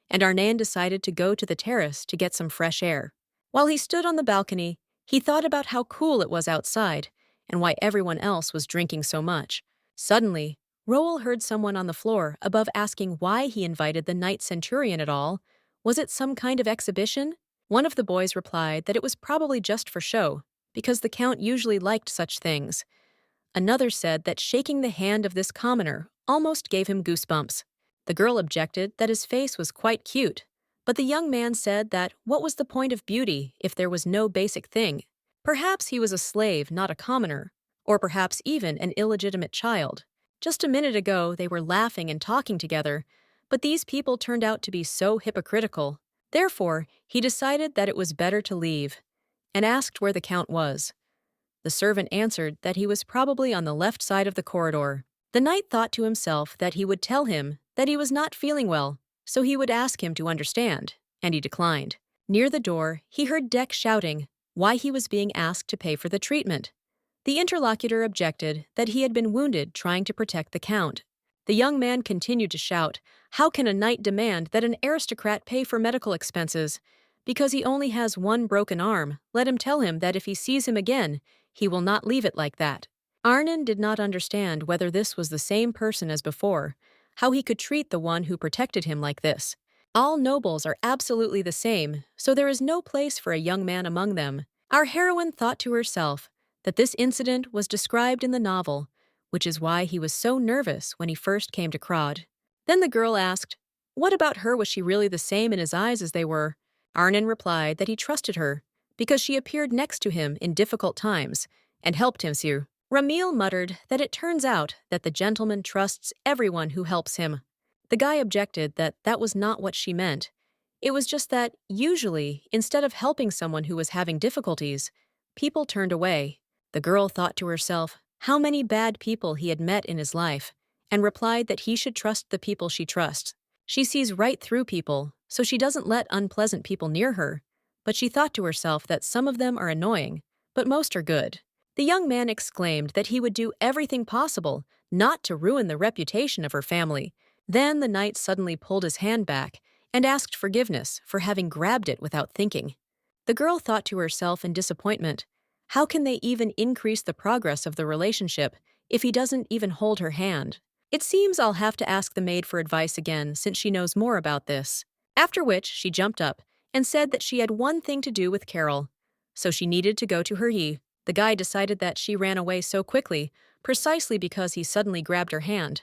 and Arnan decided to go to the terrace to get some fresh air. While he stood on the balcony, he thought about how cool it was outside and why everyone else was drinking so much. Suddenly, Roel heard someone on the floor above asking why he invited the knight centurion at all. Was it some kind of exhibition? One of the boys replied that it was probably just for show, because the count usually liked such things. Another said that shaking the hand of this commoner almost gave him goosebumps. The girl objected that his face was quite cute, but the young man said that what was the point of beauty if there was no basic thing? Perhaps he was a slave, not a commoner, or perhaps even an illegitimate child. Just a minute ago, they were laughing and talking together, but these people turned out to be so hypocritical. Therefore, he decided that it was better to leave, and asked where the count was. The servant answered that he was probably on the left side of the corridor. The knight thought to himself that he would tell him that he was not feeling well, so he would ask him to understand, and he declined. Near the door, he heard Deck shouting why he was being asked to pay for the treatment. The interlocutor objected that he had been wounded trying to protect the count. The young man continued to shout, "How can a knight demand that an aristocrat pay for medical expenses? Because he only has one broken arm, let him tell him that if he sees him again, he will not leave it like that." Arnon did not understand whether this was the same person as before, how he could treat the one who protected him like this. All nobles are absolutely the same, so there is no place for a young man among them. Our heroine thought to herself that this incident was described in the novel, which is why he was so nervous when he first came to Crawd. Then the girl asked, what about her? Was she really the same in his eyes as they were? Arnon replied that he trusted her, because she appeared next to him in difficult times and helped him through. Ramil muttered that it turns out that the gentleman trusts everyone who helps him. The guy objected that that was not what she meant. It was just that, usually, instead of helping someone who was having difficulties, people turned away. The girl thought to herself how many bad people he had met in his life, and replied that he should trust the people she trusts. She sees right through people, so she doesn't let unpleasant people near her, but she thought to herself that some of them are annoying, but most are good. The young man exclaimed that he would do everything possible not to ruin the reputation of her family. Then the knight suddenly pulled his hand back and asked forgiveness for having grabbed it without thinking. The girl thought to herself in disappointment, how can they even increase the progress of the relationship if he doesn't even hold her hand? It seems I'll have to ask the maid for advice again since she knows more about this. After which, she jumped up and said that she had one thing to do with Carol, so she needed to go to her he. The guy decided that she ran away so quickly precisely because he suddenly grabbed her hand.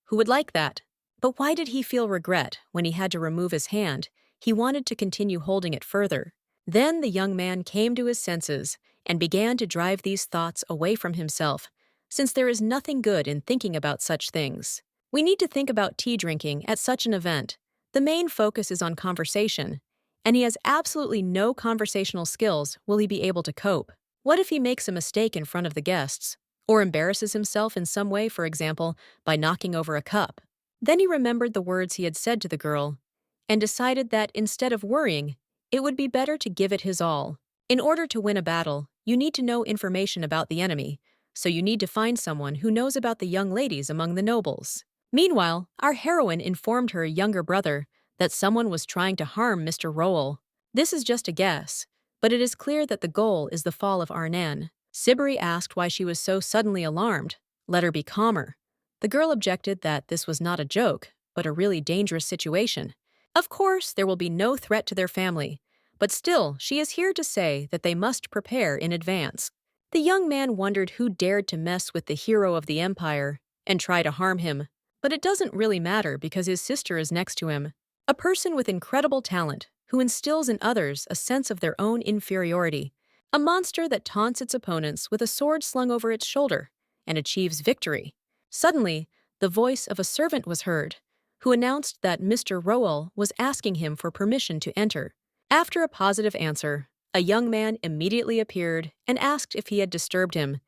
Who would like that? But why did he feel regret when he had to remove his hand? He wanted to continue holding it further. Then the young man came to his senses and began to drive these thoughts away from himself, since there is nothing good in thinking about such things. We need to think about tea drinking at such an event. The main focus is on conversation, and he has absolutely no conversational skills. Will he be able to cope? What if he makes a mistake in front of the guests, or embarrasses himself in some way, for example, by knocking over a cup? Then he remembered the words he had said to the girl, and decided that instead of worrying, it would be better to give it his all. In order to win a battle, you need to know information about the enemy, so you need to find someone who knows about the young ladies among the nobles. Meanwhile, our heroine informed her younger brother that someone was trying to harm Mr. Rowell. This is just a guess, but it is clear that the goal is the fall of Arnan. Sibri asked why she was so suddenly alarmed. Let her be calmer. The girl objected that this was not a joke, but a really dangerous situation. Of course, there will be no threat to their family, but still, she is here to say that they must prepare in advance. The young man wondered who dared to mess with the hero of the empire and try to harm him, but it doesn't really matter because his sister is next to him. A person with incredible talent who instills in others a sense of their own inferiority. A monster that taunts its opponents with a sword slung over its shoulder and achieves victory. Suddenly, the voice of a servant was heard, who announced that Mr. Rowell was asking him for permission to enter. After a positive answer, a young man immediately appeared and asked if he had disturbed him,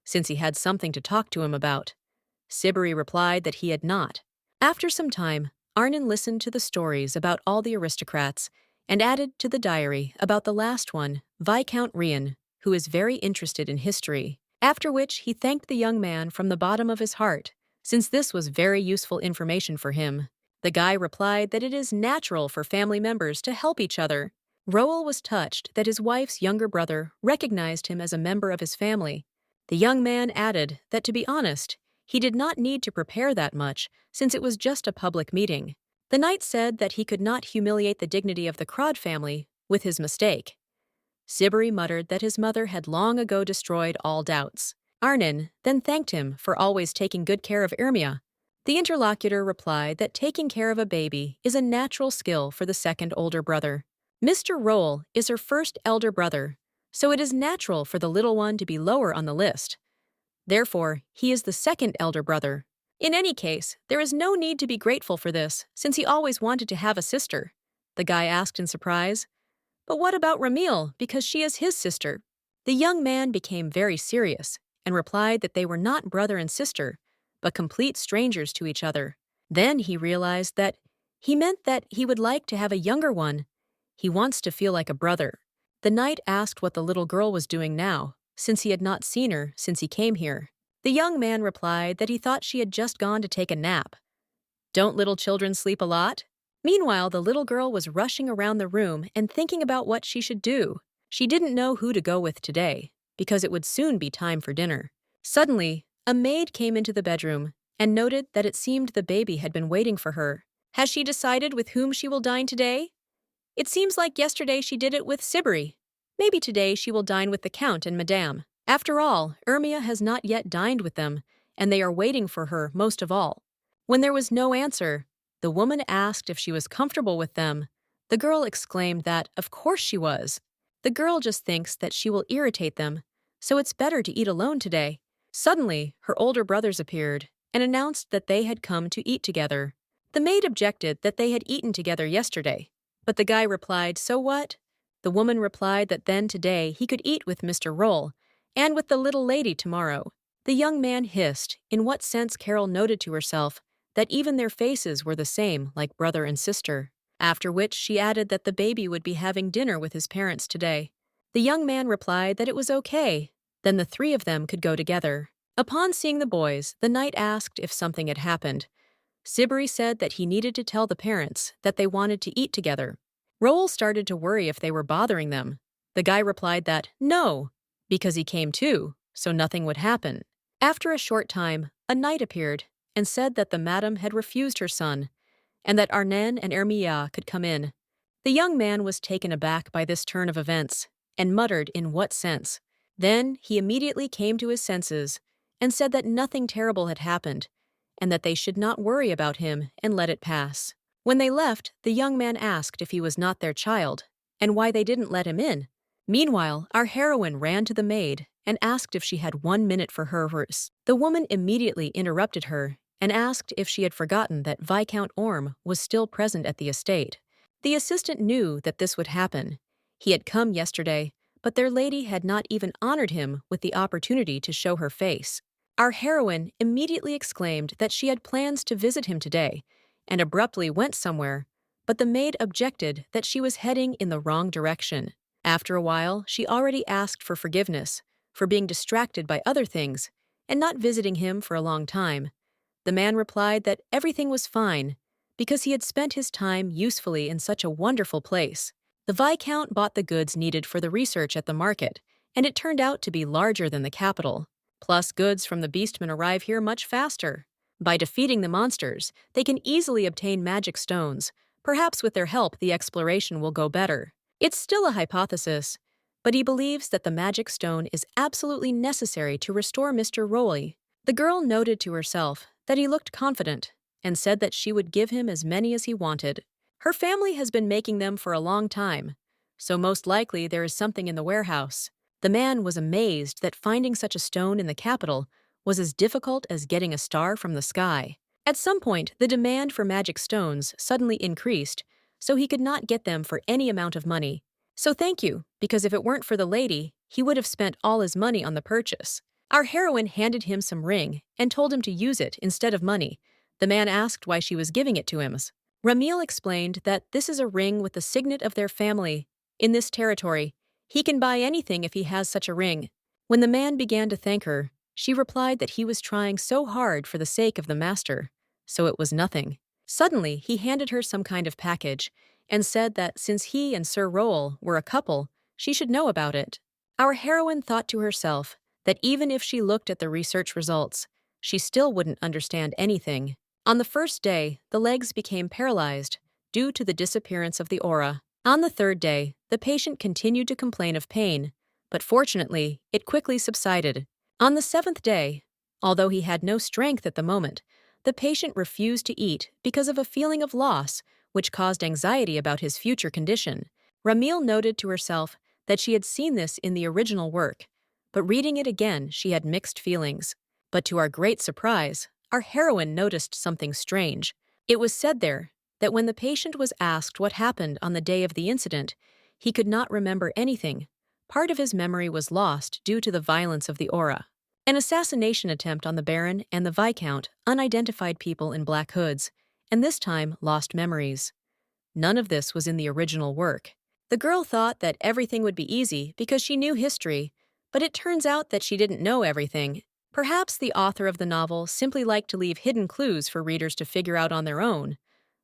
since he had something to talk to him about. Sibri replied that he had not. After some time, Arnon listened to the stories about all the aristocrats and added to the diary about the last one, Viscount Rian, who is very interested in history. After which he thanked the young man from the bottom of his heart, since this was very useful information for him. The guy replied that it is natural for family members to help each other. Rowell was touched that his wife's younger brother recognized him as a member of his family. The young man added that, to be honest, he did not need to prepare that much, since it was just a public meeting. The knight said that he could not humiliate the dignity of the Crawd family with his mistake. Sibri muttered that his mother had long ago destroyed all doubts. Arnon then thanked him for always taking good care of Irmia. The interlocutor replied that taking care of a baby is a natural skill for the second older brother. Mr. Roll is her first elder brother, so it is natural for the little one to be lower on the list. Therefore, he is the second elder brother. In any case, there is no need to be grateful for this, since he always wanted to have a sister. The guy asked in surprise. But what about Ramil, because she is his sister? The young man became very serious and replied that they were not brother and sister, but complete strangers to each other. Then he realized that he meant that he would like to have a younger one. He wants to feel like a brother. The knight asked what the little girl was doing now, since he had not seen her since he came here. The young man replied that he thought she had just gone to take a nap. Don't little children sleep a lot? Meanwhile, the little girl was rushing around the room and thinking about what she should do. She didn't know who to go with today, because it would soon be time for dinner. Suddenly, a maid came into the bedroom and noted that it seemed the baby had been waiting for her. Has she decided with whom she will dine today? It seems like yesterday she did it with Sibri. Maybe today she will dine with the Count and Madame. After all, Irmia has not yet dined with them, and they are waiting for her most of all. When there was no answer, the woman asked if she was comfortable with them. The girl exclaimed that, of course she was. The girl just thinks that she will irritate them, so it's better to eat alone today. Suddenly, her older brothers appeared and announced that they had come to eat together. The maid objected that they had eaten together yesterday, but the guy replied, so what? The woman replied that then today he could eat with Mr. Roll and with the little lady tomorrow. The young man hissed, in what sense Carol noted to herself that even their faces were the same, like brother and sister. After which she added that the baby would be having dinner with his parents today. The young man replied that it was okay, then the three of them could go together. Upon seeing the boys, the knight asked if something had happened. Sibri said that he needed to tell the parents that they wanted to eat together. Roll started to worry if they were bothering them. The guy replied that, no, because he came too, so nothing would happen. After a short time, a knight appeared and said that the madam had refused her son, and that Arnon and Ermia could come in. The young man was taken aback by this turn of events, and muttered in what sense. Then he immediately came to his senses and said that nothing terrible had happened, and that they should not worry about him and let it pass. When they left, the young man asked if he was not their child, and why they didn't let him in. Meanwhile, our heroine ran to the maid and asked if she had 1 minute for her verse. The woman immediately interrupted her and asked if she had forgotten that Viscount Orme was still present at the estate. The assistant knew that this would happen. He had come yesterday, but their lady had not even honored him with the opportunity to show her face. Our heroine immediately exclaimed that she had plans to visit him today, and abruptly went somewhere, but the maid objected that she was heading in the wrong direction. After a while, she already asked for forgiveness for being distracted by other things and not visiting him for a long time. The man replied that everything was fine because he had spent his time usefully in such a wonderful place. The Viscount bought the goods needed for the research at the market, and it turned out to be larger than the capital. Plus, goods from the beastmen arrive here much faster. By defeating the monsters, they can easily obtain magic stones. Perhaps with their help, the exploration will go better. It's still a hypothesis, but he believes that the magic stone is absolutely necessary to restore Mr. Rowley. The girl noted to herself that he looked confident and said that she would give him as many as he wanted. Her family has been making them for a long time, so most likely there is something in the warehouse. The man was amazed that finding such a stone in the capital was as difficult as getting a star from the sky. At some point, the demand for magic stones suddenly increased, so he could not get them for any amount of money. So thank you, because if it weren't for the lady, he would have spent all his money on the purchase. Our heroine handed him some ring and told him to use it instead of money. The man asked why she was giving it to him. Ramil explained that this is a ring with the signet of their family. In this territory, he can buy anything if he has such a ring. When the man began to thank her, she replied that he was trying so hard for the sake of the master, so it was nothing. Suddenly, he handed her some kind of package and said that since he and Sir Rowell were a couple, she should know about it. Our heroine thought to herself that even if she looked at the research results, she still wouldn't understand anything. On the first day, the legs became paralyzed due to the disappearance of the aura. On the third day, the patient continued to complain of pain, but fortunately, it quickly subsided. On the seventh day, although he had no strength at the moment, the patient refused to eat because of a feeling of loss, which caused anxiety about his future condition. Ramil noted to herself that she had seen this in the original work, but reading it again, she had mixed feelings. But to our great surprise, our heroine noticed something strange. It was said there that when the patient was asked what happened on the day of the incident, he could not remember anything. Part of his memory was lost due to the violence of the aura. An assassination attempt on the Baron and the Viscount, unidentified people in black hoods, and this time lost memories. None of this was in the original work. The girl thought that everything would be easy because she knew history, but it turns out that she didn't know everything. Perhaps the author of the novel simply liked to leave hidden clues for readers to figure out on their own.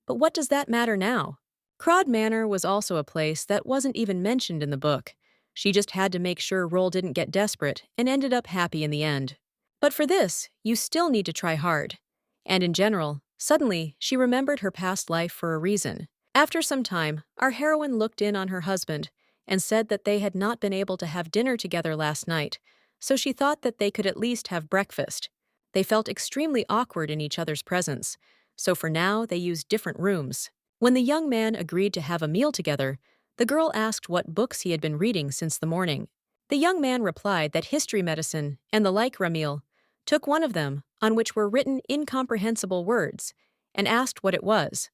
But what does that matter now? Crod Manor was also a place that wasn't even mentioned in the book. She just had to make sure Roll didn't get desperate and ended up happy in the end. But for this, you still need to try hard. And in general, suddenly, she remembered her past life for a reason. After some time, our heroine looked in on her husband and said that they had not been able to have dinner together last night, so she thought that they could at least have breakfast. They felt extremely awkward in each other's presence, so for now they used different rooms. When the young man agreed to have a meal together, the girl asked what books he had been reading since the morning. The young man replied that history medicine and the like Ramil took one of them on which were written incomprehensible words and asked what it was.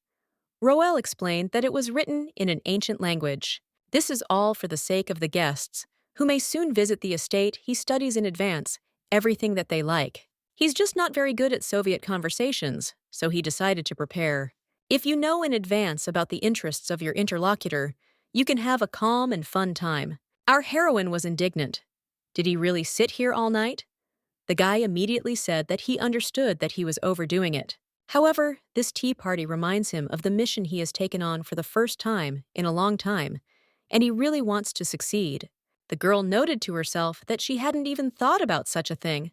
Roel explained that it was written in an ancient language. This is all for the sake of the guests, who may soon visit the estate he studies in advance, everything that they like. He's just not very good at Soviet conversations, so he decided to prepare. If you know in advance about the interests of your interlocutor, you can have a calm and fun time. Our heroine was indignant. Did he really sit here all night? The guy immediately said that he understood that he was overdoing it. However, this tea party reminds him of the mission he has taken on for the first time in a long time, and he really wants to succeed. The girl noted to herself that she hadn't even thought about such a thing.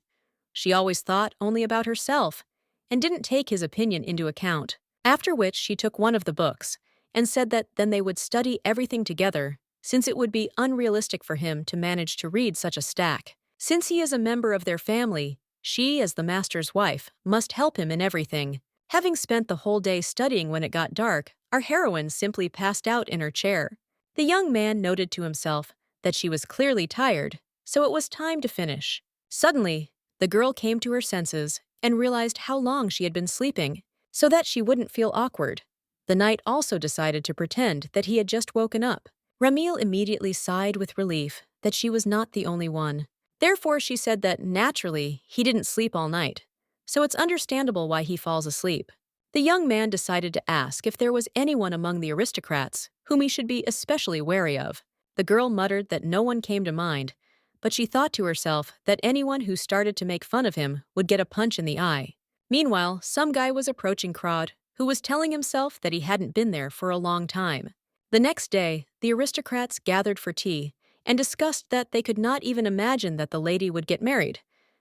She always thought only about herself and didn't take his opinion into account. After which she took one of the books and said that then they would study everything together, since it would be unrealistic for him to manage to read such a stack. Since he is a member of their family, she, as the master's wife, must help him in everything. Having spent the whole day studying when it got dark, our heroine simply passed out in her chair. The young man noted to himself that she was clearly tired, so it was time to finish. Suddenly, the girl came to her senses and realized how long she had been sleeping, so that she wouldn't feel awkward. The knight also decided to pretend that he had just woken up. Ramil immediately sighed with relief that she was not the only one. Therefore, she said that, naturally, he didn't sleep all night, so it's understandable why he falls asleep. The young man decided to ask if there was anyone among the aristocrats whom he should be especially wary of. The girl muttered that no one came to mind, but she thought to herself that anyone who started to make fun of him would get a punch in the eye. Meanwhile, some guy was approaching Crod, who was telling himself that he hadn't been there for a long time. The next day, the aristocrats gathered for tea and discussed that they could not even imagine that the lady would get married.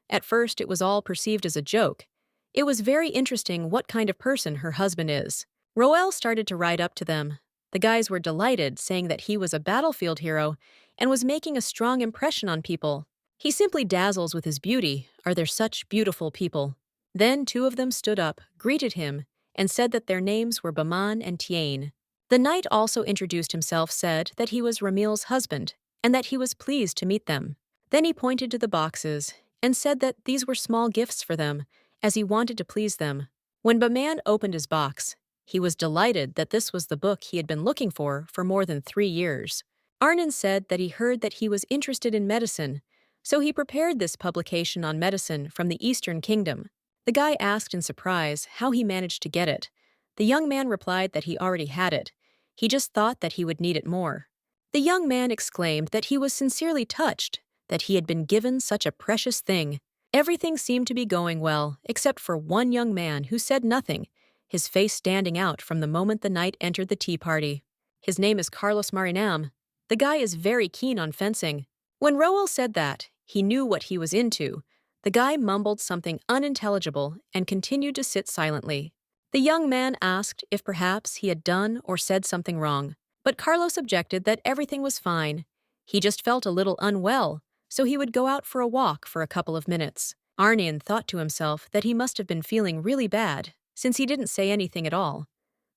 At first, it was all perceived as a joke. It was very interesting what kind of person her husband is. Roel started to ride up to them. The guys were delighted, saying that he was a battlefield hero and was making a strong impression on people. He simply dazzles with his beauty. Are there such beautiful people? Then two of them stood up, greeted him, and said that their names were Baman and Tiane. The knight also introduced himself, said that he was Ramil's husband, and that he was pleased to meet them. Then he pointed to the boxes and said that these were small gifts for them, as he wanted to please them. When Baman opened his box, he was delighted that this was the book he had been looking for more than 3 years. Arnon said that he heard that he was interested in medicine, so he prepared this publication on medicine from the Eastern Kingdom. The guy asked in surprise how he managed to get it. The young man replied that he already had it. He just thought that he would need it more. The young man exclaimed that he was sincerely touched that he had been given such a precious thing. Everything seemed to be going well, except for one young man who said nothing, his face standing out from the moment the knight entered the tea party. His name is Carlos Marinam. The guy is very keen on fencing. When Roel said that, he knew what he was into. The guy mumbled something unintelligible and continued to sit silently. The young man asked if perhaps he had done or said something wrong, but Carlos objected that everything was fine. He just felt a little unwell, so he would go out for a walk for a couple of minutes. Arnian thought to himself that he must have been feeling really bad, since he didn't say anything at all.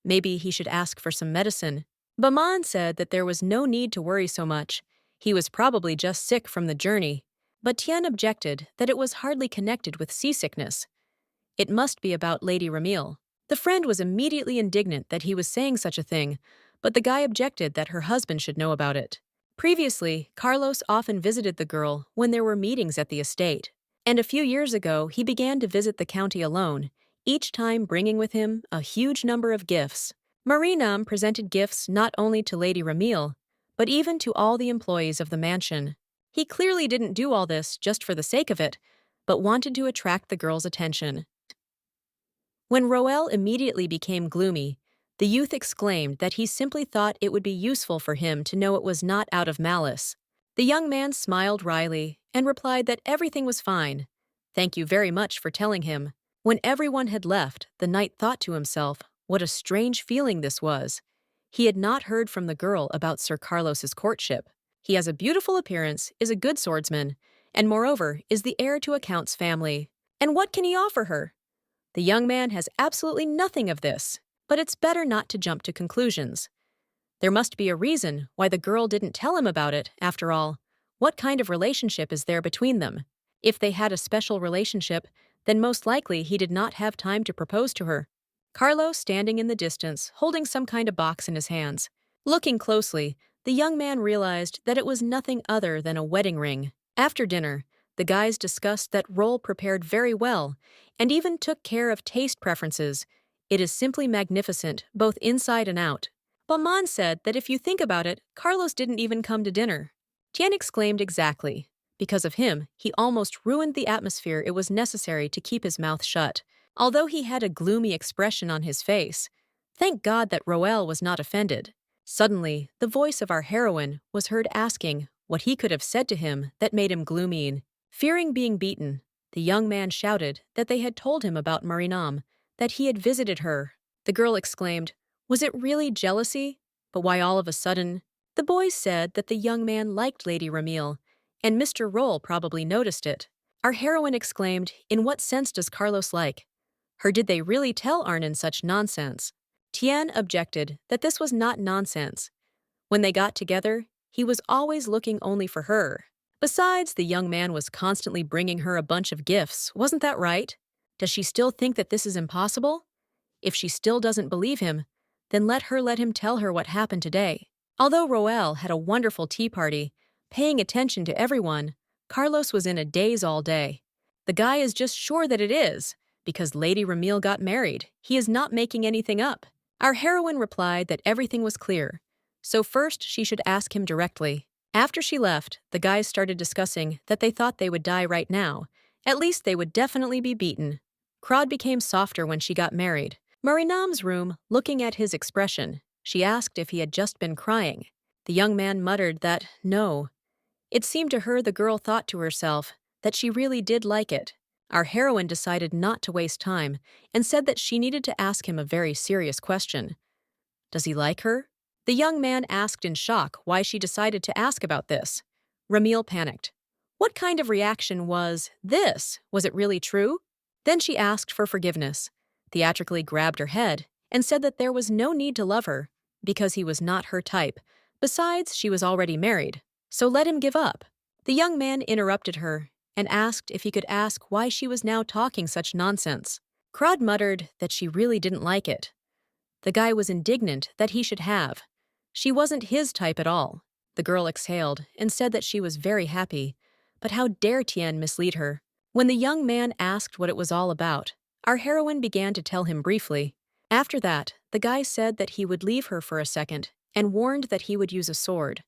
Maybe he should ask for some medicine. Baman said that there was no need to worry so much. He was probably just sick from the journey. But Tian objected that it was hardly connected with seasickness. It must be about Lady Ramil. The friend was immediately indignant that he was saying such a thing, but the guy objected that her husband should know about it. Previously, Carlos often visited the girl when there were meetings at the estate. And a few years ago, he began to visit the county alone, each time bringing with him a huge number of gifts. Marinam presented gifts not only to Lady Ramil, but even to all the employees of the mansion. He clearly didn't do all this just for the sake of it, but wanted to attract the girl's attention. When Roel immediately became gloomy, the youth exclaimed that he simply thought it would be useful for him to know it was not out of malice. The young man smiled wryly and replied that everything was fine. Thank you very much for telling him. When everyone had left, the knight thought to himself, what a strange feeling this was. He had not heard from the girl about Sir Carlos's courtship. He has a beautiful appearance, is a good swordsman, and moreover is the heir to a count's family. And what can he offer her? The young man has absolutely nothing of this, but it's better not to jump to conclusions. There must be a reason why the girl didn't tell him about it, after all. What kind of relationship is there between them? If they had a special relationship, then most likely he did not have time to propose to her. Carlos standing in the distance, holding some kind of box in his hands. Looking closely, the young man realized that it was nothing other than a wedding ring. After dinner, the guys discussed that Roll prepared very well, and even took care of taste preferences. It is simply magnificent, both inside and out. Baman said that if you think about it, Carlos didn't even come to dinner. Tian exclaimed exactly. Because of him, he almost ruined the atmosphere it was necessary to keep his mouth shut. Although he had a gloomy expression on his face, thank God that Roel was not offended. Suddenly, the voice of our heroine was heard asking what he could have said to him that made him gloomy. Fearing being beaten, the young man shouted that they had told him about Marinam, that he had visited her. The girl exclaimed, was it really jealousy? But why all of a sudden? The boys said that the young man liked Lady Ramil, and Mr. Roll probably noticed it. Our heroine exclaimed, in what sense does Carlos like her? Did they really tell Arnon such nonsense? Tian objected that this was not nonsense. When they got together, he was always looking only for her. Besides, the young man was constantly bringing her a bunch of gifts, wasn't that right? Does she still think that this is impossible? If she still doesn't believe him, then let him tell her what happened today. Although Roel had a wonderful tea party, paying attention to everyone, Carlos was in a daze all day. The guy is just sure that it is, because Lady Ramil got married. He is not making anything up. Our heroine replied that everything was clear, so first she should ask him directly. After she left, the guys started discussing that they thought they would die right now. At least they would definitely be beaten. Crod became softer when she got married. Marinam's room, looking at his expression, she asked if he had just been crying. The young man muttered that, no. It seemed to her the girl thought to herself that she really did like it. Our heroine decided not to waste time and said that she needed to ask him a very serious question. Does he like her? The young man asked in shock why she decided to ask about this. Ramil panicked. What kind of reaction was this? Was it really true? Then she asked for forgiveness, theatrically grabbed her head, and said that there was no need to love her, because he was not her type. Besides, she was already married, so let him give up. The young man interrupted her and asked if he could ask why she was now talking such nonsense. Crod muttered that she really didn't like it. The guy was indignant that he should have. She wasn't his type at all. The girl exhaled and said that she was very happy, but how dare Tian mislead her? When the young man asked what it was all about, our heroine began to tell him briefly. After that, the guy said that he would leave her for a second and warned that he would use a sword.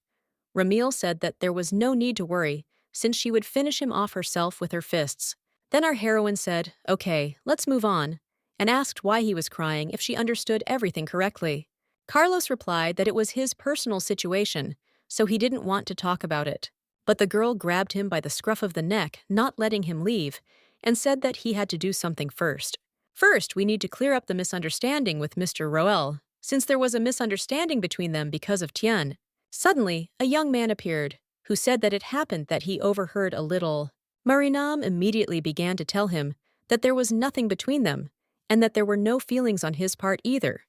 Ramil said that there was no need to worry, since she would finish him off herself with her fists. Then our heroine said, okay, let's move on, and asked why he was crying if she understood everything correctly. Carlos replied that it was his personal situation, so he didn't want to talk about it. But the girl grabbed him by the scruff of the neck, not letting him leave, and said that he had to do something first. First, we need to clear up the misunderstanding with Mr. Roel, since there was a misunderstanding between them because of Tian. Suddenly, a young man appeared. who said that it happened that he overheard a little. Marinam immediately began to tell him that there was nothing between them and that there were no feelings on his part either.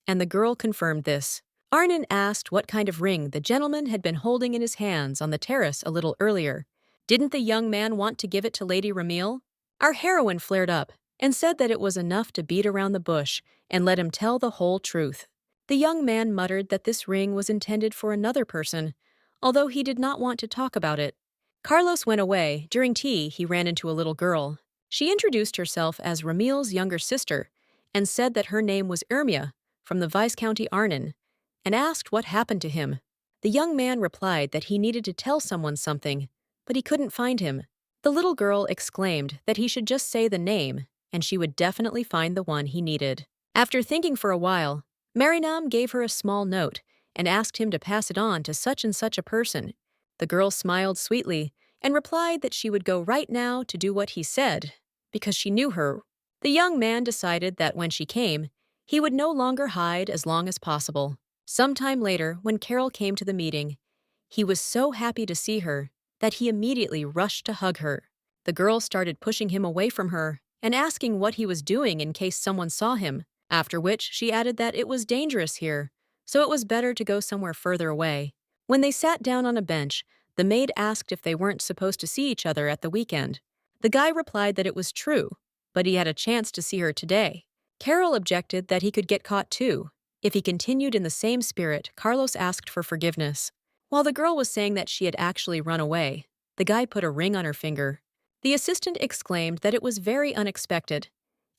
And the girl confirmed this. Arnon asked what kind of ring the gentleman had been holding in his hands on the terrace a little earlier. Didn't the young man want to give it to Lady Ramil? Our heroine flared up and said that it was enough to beat around the bush and let him tell the whole truth. The young man muttered that this ring was intended for another person, although he did not want to talk about it. Carlos went away. During tea, he ran into a little girl. She introduced herself as Ramil's younger sister and said that her name was Irmia from the Viscounty Arnon, and asked what happened to him. The young man replied that he needed to tell someone something, but he couldn't find him. The little girl exclaimed that he should just say the name, and she would definitely find the one he needed. After thinking for a while, Marinam gave her a small note and asked him to pass it on to such and such a person. The girl smiled sweetly and replied that she would go right now to do what he said, because she knew her. The young man decided that when she came, he would no longer hide as long as possible. Sometime later, when Carol came to the meeting, he was so happy to see her that he immediately rushed to hug her. The girl started pushing him away from her and asking what he was doing in case someone saw him, after which she added that it was dangerous here, so it was better to go somewhere further away. When they sat down on a bench, the maid asked if they weren't supposed to see each other at the weekend. The guy replied that it was true, but he had a chance to see her today. Carol objected that he could get caught too. If he continued in the same spirit, Carlos asked for forgiveness. While the girl was saying that she had actually run away, the guy put a ring on her finger. The assistant exclaimed that it was very unexpected,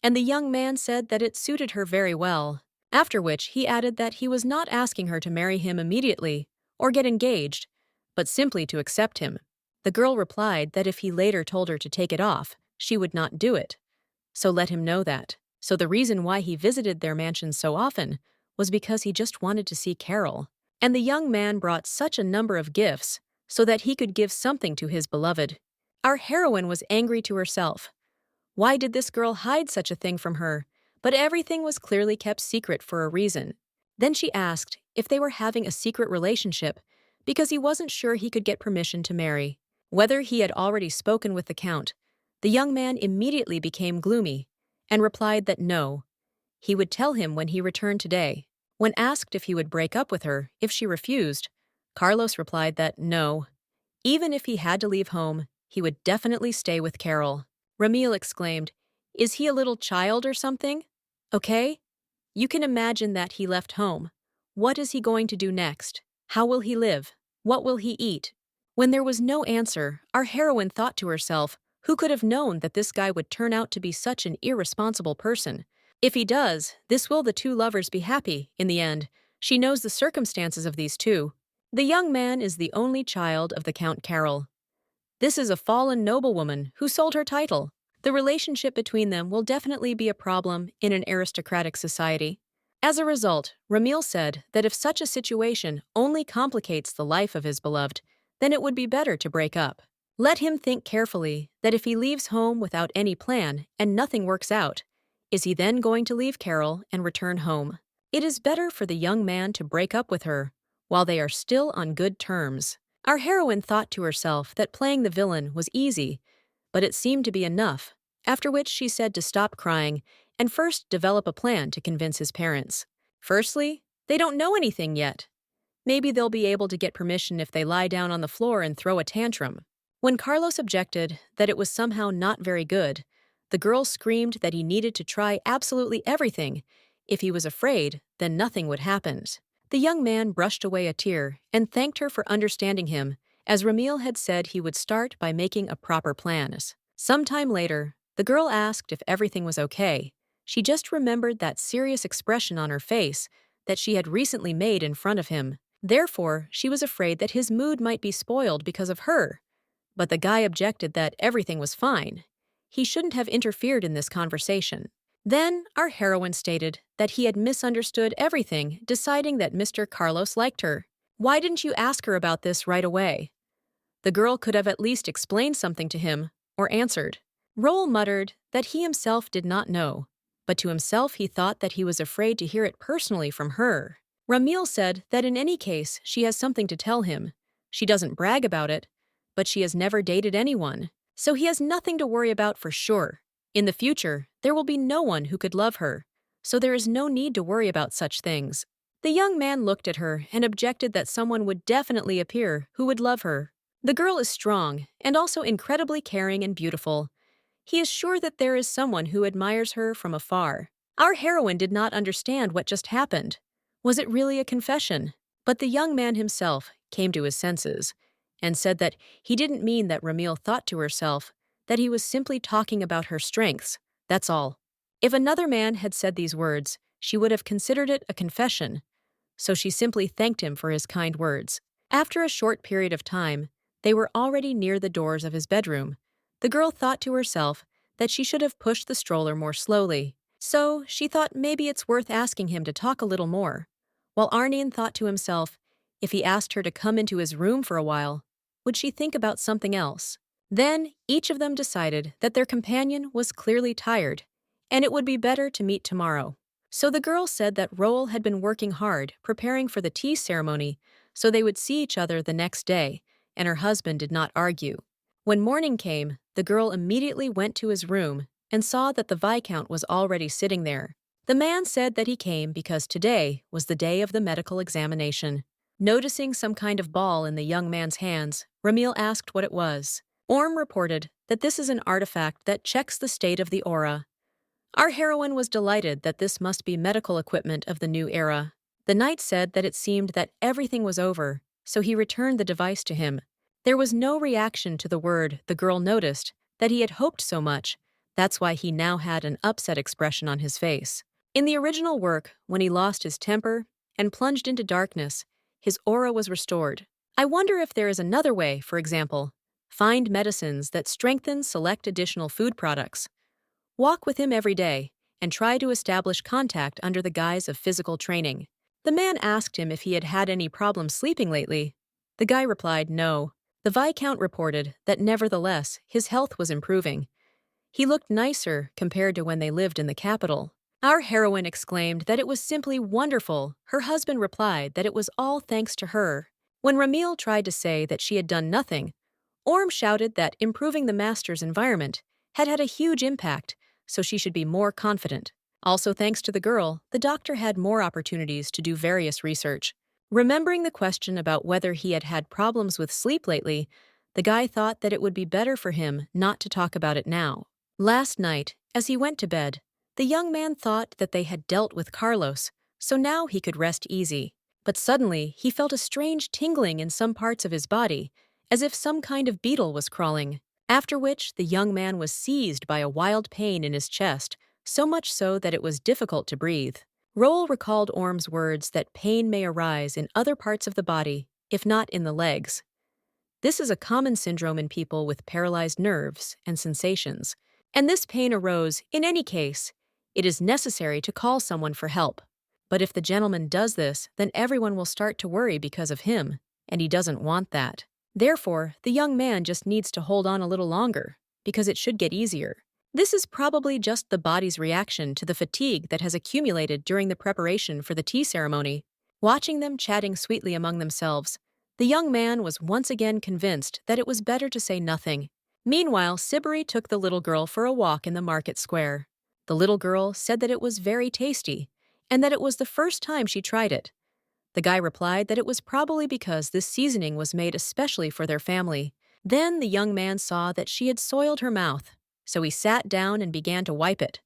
and the young man said that it suited her very well, after which he added that he was not asking her to marry him immediately or get engaged, but simply to accept him. The girl replied that if he later told her to take it off, she would not do it, so let him know that. So the reason why he visited their mansion so often was because he just wanted to see Carol, and the young man brought such a number of gifts so that he could give something to his beloved. Our heroine was angry to herself. Why did this girl hide such a thing from her? But everything was clearly kept secret for a reason. Then she asked if they were having a secret relationship because he wasn't sure he could get permission to marry. Whether he had already spoken with the Count, the young man immediately became gloomy and replied that no, he would tell him when he returned today. When asked if he would break up with her if she refused, Carlos replied that no, even if he had to leave home, he would definitely stay with Carol. Ramil exclaimed, "Is he a little child or something? Okay? You can imagine that he left home. What is he going to do next? How will he live? What will he eat?" When there was no answer, our heroine thought to herself, who could have known that this guy would turn out to be such an irresponsible person? If he does, this will the two lovers be happy, in the end. She knows the circumstances of these two. The young man is the only child of the Count Carol. This is a fallen noblewoman who sold her title. The relationship between them will definitely be a problem in an aristocratic society. As a result, Ramil said that if such a situation only complicates the life of his beloved, then it would be better to break up. Let him think carefully that if he leaves home without any plan and nothing works out, is he then going to leave Carol and return home? It is better for the young man to break up with her while they are still on good terms. Our heroine thought to herself that playing the villain was easy, but it seemed to be enough, after which she said to stop crying and first develop a plan to convince his parents. Firstly, they don't know anything yet. Maybe they'll be able to get permission if they lie down on the floor and throw a tantrum. When Carlos objected that it was somehow not very good, the girl screamed that he needed to try absolutely everything. If he was afraid, then nothing would happen. The young man brushed away a tear and thanked her for understanding him, as Ramil had said he would start by making a proper plan. Sometime later, the girl asked if everything was okay. She just remembered that serious expression on her face that she had recently made in front of him. Therefore, she was afraid that his mood might be spoiled because of her. But the guy objected that everything was fine. He shouldn't have interfered in this conversation. Then, our heroine stated that he had misunderstood everything, deciding that Mr. Carlos liked her. Why didn't you ask her about this right away? The girl could have at least explained something to him, or answered. Roll muttered that he himself did not know, but to himself he thought that he was afraid to hear it personally from her. Ramil said that in any case she has something to tell him. She doesn't brag about it, but she has never dated anyone, so he has nothing to worry about for sure. In the future, there will be no one who could love her, so there is no need to worry about such things. The young man looked at her and objected that someone would definitely appear who would love her. The girl is strong and also incredibly caring and beautiful. He is sure that there is someone who admires her from afar. Our heroine did not understand what just happened. Was it really a confession? But the young man himself came to his senses and said that he didn't mean that Ramil thought to herself, that he was simply talking about her strengths, that's all. If another man had said these words, she would have considered it a confession, so she simply thanked him for his kind words. After a short period of time, they were already near the doors of his bedroom. The girl thought to herself that she should have pushed the stroller more slowly, so she thought maybe it's worth asking him to talk a little more. While Arnian thought to himself, if he asked her to come into his room for a while, would she think about something else? Then each of them decided that their companion was clearly tired, and it would be better to meet tomorrow. So the girl said that Roel had been working hard preparing for the tea ceremony, so they would see each other the next day, and her husband did not argue. When morning came, the girl immediately went to his room and saw that the Viscount was already sitting there. The man said that he came because today was the day of the medical examination. Noticing some kind of ball in the young man's hands, Ramil asked what it was. Orm reported that this is an artifact that checks the state of the aura. Our heroine was delighted that this must be medical equipment of the new era. The knight said that it seemed that everything was over, so he returned the device to him. There was no reaction to the word the girl noticed that he had hoped so much. That's why he now had an upset expression on his face. In the original work, when he lost his temper and plunged into darkness, his aura was restored. I wonder if there is another way, for example, find medicines that strengthen select additional food products. Walk with him every day and try to establish contact under the guise of physical training. The man asked him if he had had any problems sleeping lately. The guy replied no. The Viscount reported that nevertheless his health was improving. He looked nicer compared to when they lived in the capital. Our heroine exclaimed that it was simply wonderful. Her husband replied that it was all thanks to her. When Ramil tried to say that she had done nothing, Orm shouted that improving the master's environment had had a huge impact, so she should be more confident. Also thanks to the girl, the doctor had more opportunities to do various research. Remembering the question about whether he had had problems with sleep lately, the guy thought that it would be better for him not to talk about it now. Last night, as he went to bed, the young man thought that they had dealt with Carlos, so now he could rest easy. But suddenly, he felt a strange tingling in some parts of his body, as if some kind of beetle was crawling. After which, the young man was seized by a wild pain in his chest, so much so that it was difficult to breathe. Roel recalled Orm's words that pain may arise in other parts of the body, if not in the legs. This is a common syndrome in people with paralyzed nerves and sensations, and this pain arose in any case. It is necessary to call someone for help. But if the gentleman does this, then everyone will start to worry because of him, and he doesn't want that. Therefore, the young man just needs to hold on a little longer, because it should get easier. This is probably just the body's reaction to the fatigue that has accumulated during the preparation for the tea ceremony. Watching them chatting sweetly among themselves, the young man was once again convinced that it was better to say nothing. Meanwhile, Sibiri took the little girl for a walk in the market square. The little girl said that it was very tasty, and that it was the first time she tried it. The guy replied that it was probably because this seasoning was made especially for their family. Then the young man saw that she had soiled her mouth, so he sat down and began to wipe it.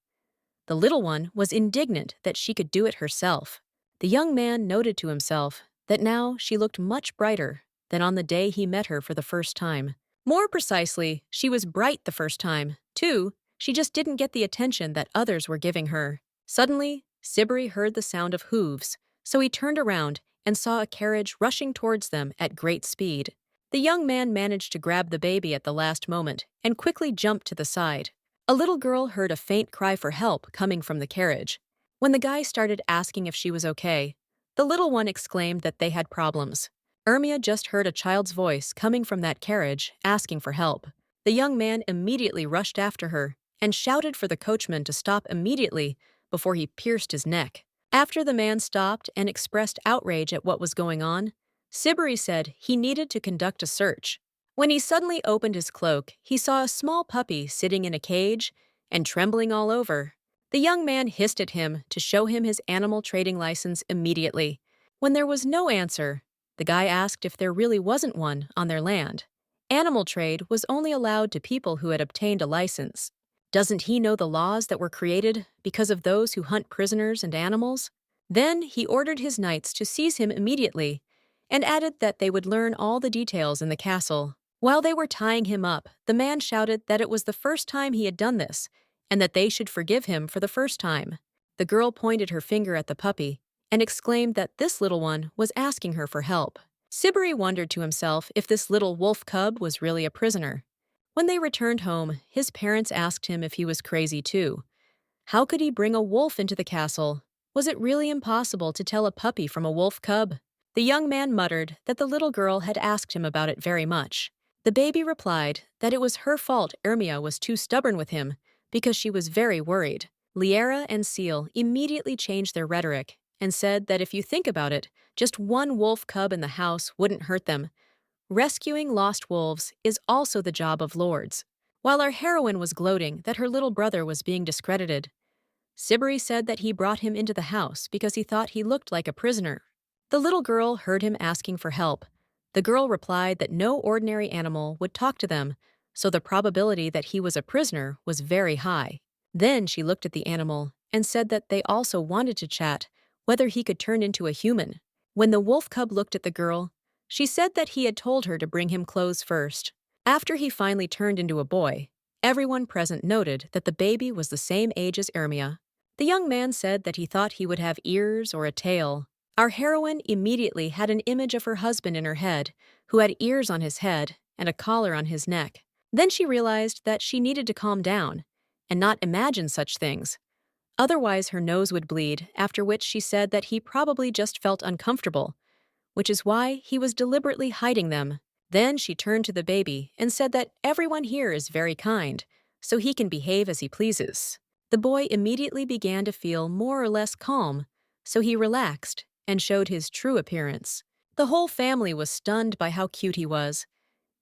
The little one was indignant that she could do it herself. The young man noted to himself that now she looked much brighter than on the day he met her for the first time. More precisely, she was bright the first time, too. She just didn't get the attention that others were giving her. Suddenly, Sibiri heard the sound of hooves, so he turned around and saw a carriage rushing towards them at great speed. The young man managed to grab the baby at the last moment and quickly jumped to the side. A little girl heard a faint cry for help coming from the carriage. When the guy started asking if she was okay, the little one exclaimed that they had problems. Ermia just heard a child's voice coming from that carriage asking for help. The young man immediately rushed after her and shouted for the coachman to stop immediately before he pierced his neck. After the man stopped and expressed outrage at what was going on, Sibiri said he needed to conduct a search. When he suddenly opened his cloak, he saw a small puppy sitting in a cage and trembling all over. The young man hissed at him to show him his animal trading license immediately. When there was no answer, the guy asked if there really wasn't one on their land. Animal trade was only allowed to people who had obtained a license. Doesn't he know the laws that were created because of those who hunt prisoners and animals? Then he ordered his knights to seize him immediately and added that they would learn all the details in the castle. While they were tying him up, the man shouted that it was the first time he had done this, and that they should forgive him for the first time. The girl pointed her finger at the puppy and exclaimed that this little one was asking her for help. Sibiri wondered to himself if this little wolf cub was really a prisoner. When they returned home, his parents asked him if he was crazy too. How could he bring a wolf into the castle? Was it really impossible to tell a puppy from a wolf cub? The young man muttered that the little girl had asked him about it very much. The baby replied that it was her fault Ermia was too stubborn with him because she was very worried. Liera and Seal immediately changed their rhetoric and said that if you think about it, just one wolf cub in the house wouldn't hurt them. Rescuing lost wolves is also the job of lords. While our heroine was gloating that her little brother was being discredited, Sibiri said that he brought him into the house because he thought he looked like a prisoner. The little girl heard him asking for help. The girl replied that no ordinary animal would talk to them, so the probability that he was a prisoner was very high. Then she looked at the animal and said that they also wanted to chat, whether he could turn into a human. When the wolf cub looked at the girl, she said that he had told her to bring him clothes first. After he finally turned into a boy, everyone present noted that the baby was the same age as Ermia. The young man said that he thought he would have ears or a tail. Our heroine immediately had an image of her husband in her head, who had ears on his head and a collar on his neck. Then she realized that she needed to calm down and not imagine such things. Otherwise, her nose would bleed, after which she said that he probably just felt uncomfortable, which is why he was deliberately hiding them. Then she turned to the baby and said that everyone here is very kind, so he can behave as he pleases. The boy immediately began to feel more or less calm, so he relaxed and showed his true appearance. The whole family was stunned by how cute he was,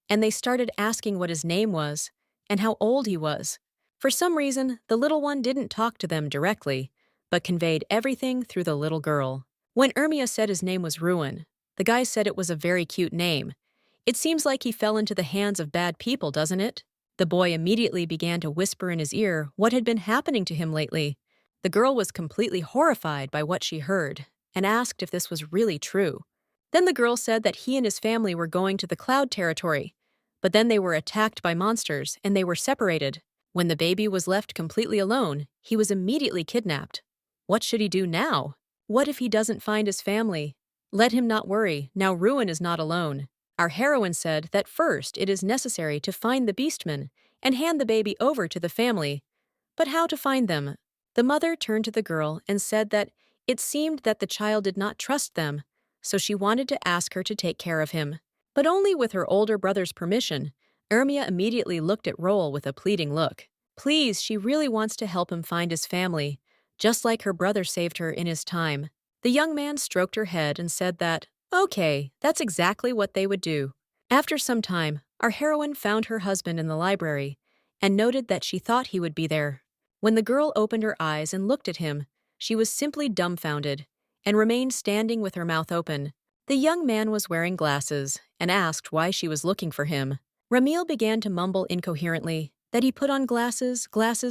and they started asking what his name was and how old he was. For some reason, the little one didn't talk to them directly, but conveyed everything through the little girl. When Ermia said his name was Ruin, the guy said it was a very cute name. It seems like he fell into the hands of bad people, doesn't it? The boy immediately began to whisper in his ear what had been happening to him lately. The girl was completely horrified by what she heard and asked if this was really true. Then the girl said that he and his family were going to the Cloud Territory, but then they were attacked by monsters and they were separated. When the baby was left completely alone, he was immediately kidnapped. What should he do now? What if he doesn't find his family? Let him not worry, now Ruin is not alone. Our heroine said that first it is necessary to find the beastmen and hand the baby over to the family. But how to find them? The mother turned to the girl and said that it seemed that the child did not trust them, so she wanted to ask her to take care of him. But only with her older brother's permission. Ermia immediately looked at Roll with a pleading look. Please, she really wants to help him find his family, just like her brother saved her in his time. The young man stroked her head and said that, okay, that's exactly what they would do. After some time, our heroine found her husband in the library and noted that she thought he would be there. When the girl opened her eyes and looked at him, she was simply dumbfounded and remained standing with her mouth open. The young man was wearing glasses and asked why she was looking for him. Ramil began to mumble incoherently that he put on glasses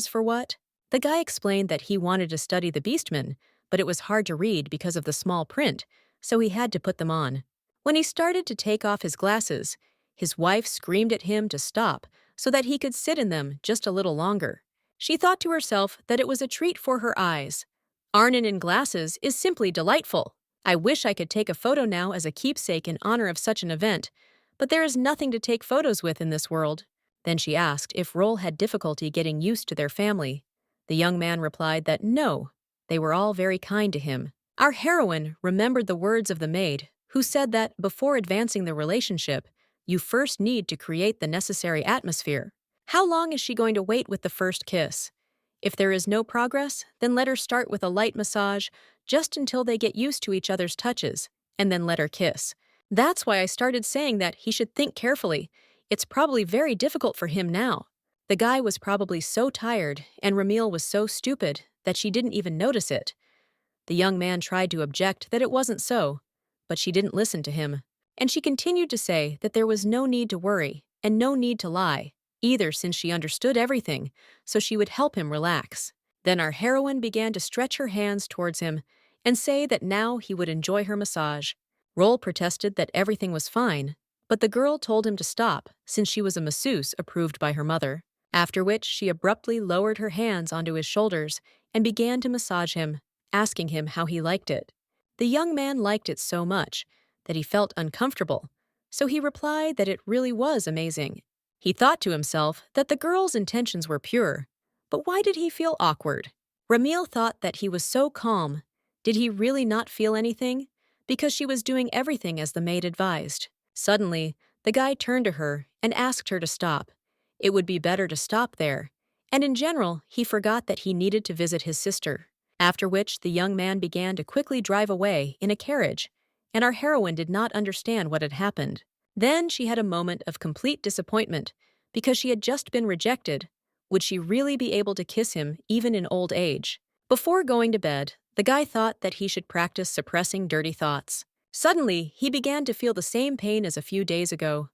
for what? The guy explained that he wanted to study the beastmen, but it was hard to read because of the small print, so he had to put them on. When he started to take off his glasses, his wife screamed at him to stop so that he could sit in them just a little longer. She thought to herself that it was a treat for her eyes. Arnon in glasses is simply delightful. I wish I could take a photo now as a keepsake in honor of such an event, but there is nothing to take photos with in this world. Then she asked if Roll had difficulty getting used to their family. The young man replied that no, they were all very kind to him. Our heroine remembered the words of the maid, who said that before advancing the relationship, you first need to create the necessary atmosphere. How long is she going to wait with the first kiss? If there is no progress, then let her start with a light massage just until they get used to each other's touches, and then let her kiss. That's why I started saying that he should think carefully. It's probably very difficult for him now. The guy was probably so tired, and Ramil was so stupid that she didn't even notice it. The young man tried to object that it wasn't so, but she didn't listen to him. And she continued to say that there was no need to worry and no need to lie, either since she understood everything, so she would help him relax. Then our heroine began to stretch her hands towards him and say that now he would enjoy her massage. Roll protested that everything was fine, but the girl told him to stop since she was a masseuse approved by her mother, after which she abruptly lowered her hands onto his shoulders and began to massage him, asking him how he liked it. The young man liked it so much that he felt uncomfortable, so he replied that it really was amazing. He thought to himself that the girl's intentions were pure, but why did he feel awkward? Ramil thought that he was so calm. Did he really not feel anything? Because she was doing everything as the maid advised. Suddenly, the guy turned to her and asked her to stop. It would be better to stop there. And in general, he forgot that he needed to visit his sister. After which, the young man began to quickly drive away in a carriage, and our heroine did not understand what had happened. Then she had a moment of complete disappointment because she had just been rejected. Would she really be able to kiss him even in old age? Before going to bed, the guy thought that he should practice suppressing dirty thoughts. Suddenly, he began to feel the same pain as a few days ago.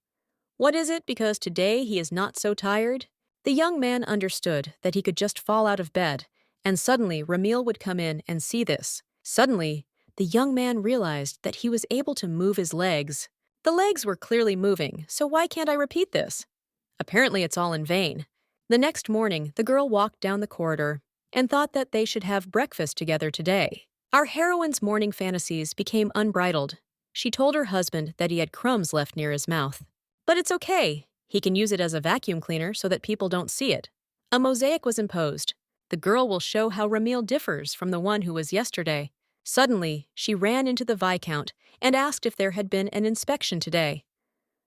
What is it because today he is not so tired? The young man understood that he could just fall out of bed, and suddenly Ramil would come in and see this. Suddenly, the young man realized that he was able to move his legs. The legs were clearly moving, so why can't I repeat this? Apparently it's all in vain. The next morning, the girl walked down the corridor and thought that they should have breakfast together today. Our heroine's morning fantasies became unbridled. She told her husband that he had crumbs left near his mouth. But it's okay. He can use it as a vacuum cleaner so that people don't see it. A mosaic was imposed. The girl will show how Ramil differs from the one who was yesterday. Suddenly, she ran into the Viscount and asked if there had been an inspection today.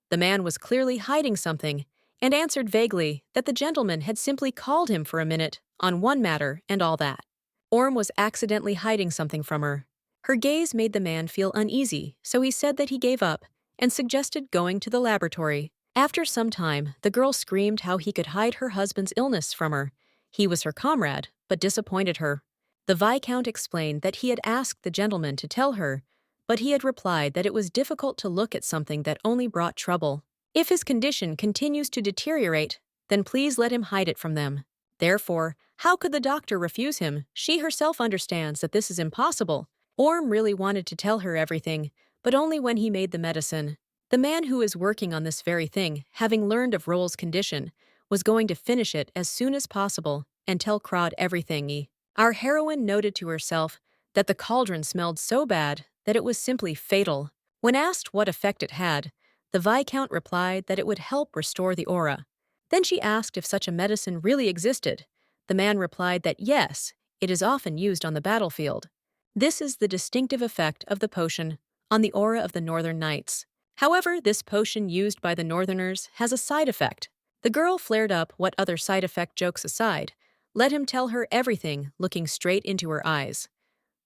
The man was clearly hiding something and answered vaguely that the gentleman had simply called him for a minute on one matter and all that. Orm was accidentally hiding something from her. Her gaze made the man feel uneasy, so he said that he gave up and suggested going to the laboratory. After some time, the girl screamed how he could hide her husband's illness from her. He was her comrade, but disappointed her. The Viscount explained that he had asked the gentleman to tell her, but he had replied that it was difficult to look at something that only brought trouble. If his condition continues to deteriorate, then please let him hide it from them. Therefore, how could the doctor refuse him? She herself understands that this is impossible. Orm really wanted to tell her everything, but only when he made the medicine. The man who is working on this very thing, having learned of Roll's condition, was going to finish it as soon as possible and tell Crod everything. Our heroine noted to herself that the cauldron smelled so bad that it was simply fatal. When asked what effect it had, the Viscount replied that it would help restore the aura. Then she asked if such a medicine really existed. The man replied that yes, it is often used on the battlefield. This is the distinctive effect of the potion on the aura of the Northern Knights. However, this potion used by the Northerners has a side effect. The girl flared up what other side effect jokes aside. Let him tell her everything, looking straight into her eyes.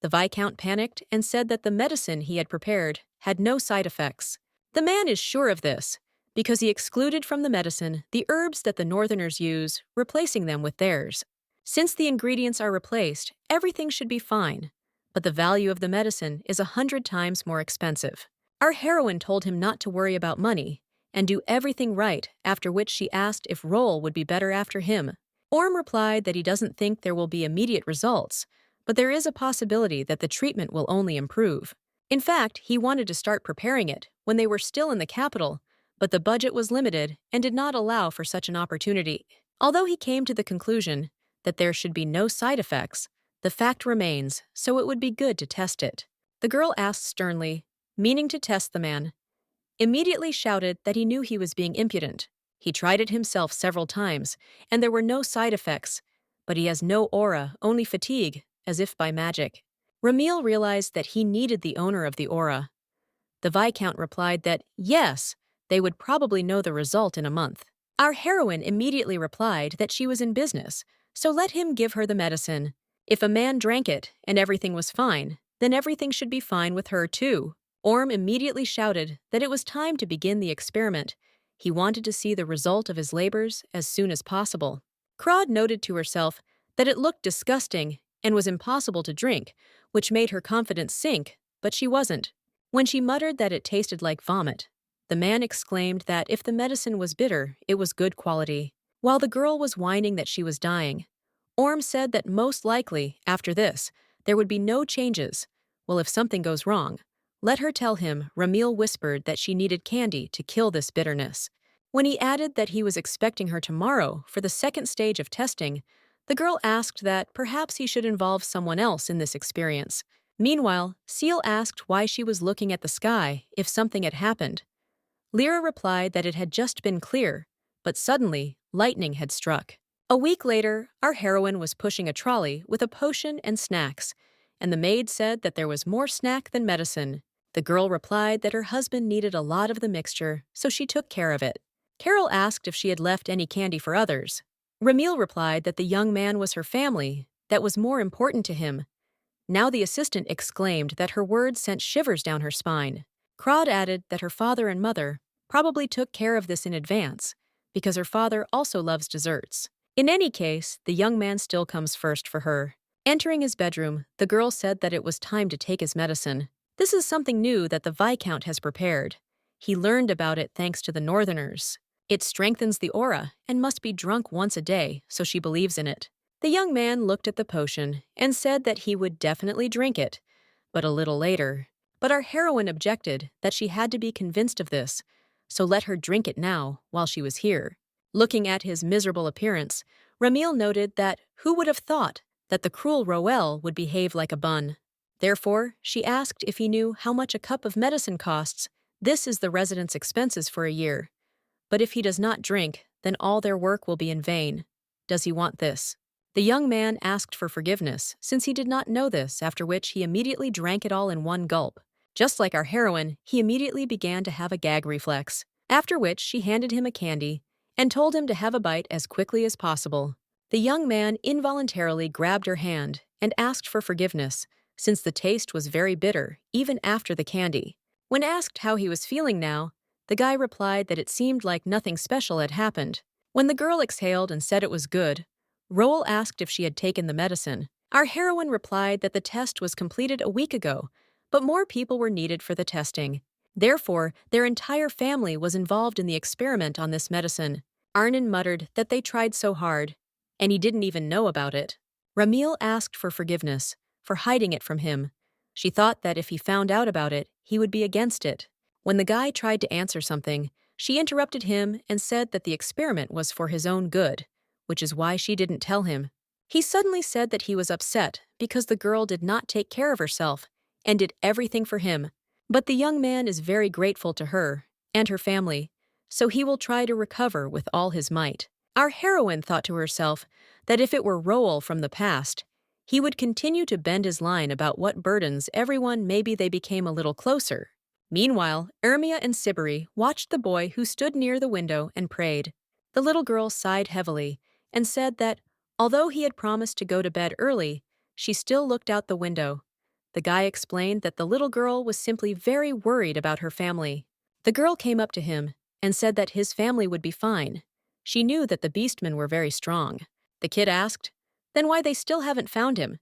The Viscount panicked and said that the medicine he had prepared had no side effects. The man is sure of this, because he excluded from the medicine the herbs that the Northerners use, replacing them with theirs. Since the ingredients are replaced, everything should be fine, but the value of the medicine is 100 times more expensive. Our heroine told him not to worry about money and do everything right, after which she asked if Roll would be better after him. Orm replied that he doesn't think there will be immediate results, but there is a possibility that the treatment will only improve. In fact, he wanted to start preparing it when they were still in the capital, but the budget was limited and did not allow for such an opportunity. Although he came to the conclusion that there should be no side effects, the fact remains, so it would be good to test it. The girl asked sternly, meaning to test the man. Immediately shouted that he knew he was being impudent. He tried it himself several times, and there were no side effects, but he has no aura, only fatigue, as if by magic. Ramil realized that he needed the owner of the aura. The Viscount replied that, yes, they would probably know the result in a month. Our heroine immediately replied that she was in business, so let him give her the medicine. If a man drank it and everything was fine, then everything should be fine with her too. Orm immediately shouted that it was time to begin the experiment. He wanted to see the result of his labors as soon as possible. Crod noted to herself that it looked disgusting and was impossible to drink, which made her confidence sink, but she wasn't. When she muttered that it tasted like vomit, the man exclaimed that if the medicine was bitter, it was good quality. While the girl was whining that she was dying, Orm said that most likely, after this, there would be no changes. Well, if something goes wrong, let her tell him. Ramil whispered that she needed candy to kill this bitterness. When he added that he was expecting her tomorrow for the second stage of testing, the girl asked that perhaps he should involve someone else in this experience. Meanwhile, Seal asked why she was looking at the sky if something had happened. Lyra replied that it had just been clear, but suddenly, lightning had struck. A week later, our heroine was pushing a trolley with a potion and snacks, and the maid said that there was more snack than medicine. The girl replied that her husband needed a lot of the mixture, so she took care of it. Carol asked if she had left any candy for others. Ramil replied that the young man was her family, that was more important to him. Now the assistant exclaimed that her words sent shivers down her spine. Crod added that her father and mother probably took care of this in advance, because her father also loves desserts. In any case, the young man still comes first for her. Entering his bedroom, the girl said that it was time to take his medicine. This is something new that the Viscount has prepared. He learned about it thanks to the Northerners. It strengthens the aura and must be drunk once a day, so she believes in it. The young man looked at the potion and said that he would definitely drink it, but a little later. But our heroine objected that she had to be convinced of this, so let her drink it now while she was here. Looking at his miserable appearance, Ramil noted that who would have thought that the cruel Roel would behave like a bun. Therefore, she asked if he knew how much a cup of medicine costs. This is the resident's expenses for a year. But if he does not drink, then all their work will be in vain. Does he want this? The young man asked for forgiveness, since he did not know this, after which he immediately drank it all in one gulp. Just like our heroine, he immediately began to have a gag reflex, after which she handed him a candy and told him to have a bite as quickly as possible. The young man involuntarily grabbed her hand and asked for forgiveness, since the taste was very bitter, even after the candy. When asked how he was feeling now, the guy replied that it seemed like nothing special had happened. When the girl exhaled and said it was good, Roel asked if she had taken the medicine. Our heroine replied that the test was completed a week ago, but more people were needed for the testing. Therefore, their entire family was involved in the experiment on this medicine. Arnon muttered that they tried so hard, and he didn't even know about it. Ramil asked for forgiveness for hiding it from him. She thought that if he found out about it, he would be against it. When the guy tried to answer something, she interrupted him and said that the experiment was for his own good, which is why she didn't tell him. He suddenly said that he was upset because the girl did not take care of herself and did everything for him. But the young man is very grateful to her and her family, so he will try to recover with all his might. Our heroine thought to herself that if it were Roel from the past, he would continue to bend his line about what burdens everyone. Maybe they became a little closer. Meanwhile, Ermia and Siberi watched the boy who stood near the window and prayed. The little girl sighed heavily and said that, although he had promised to go to bed early, she still looked out the window. The guy explained that the little girl was simply very worried about her family. The girl came up to him and said that his family would be fine. She knew that the beastmen were very strong. The kid asked, then why they still haven't found him?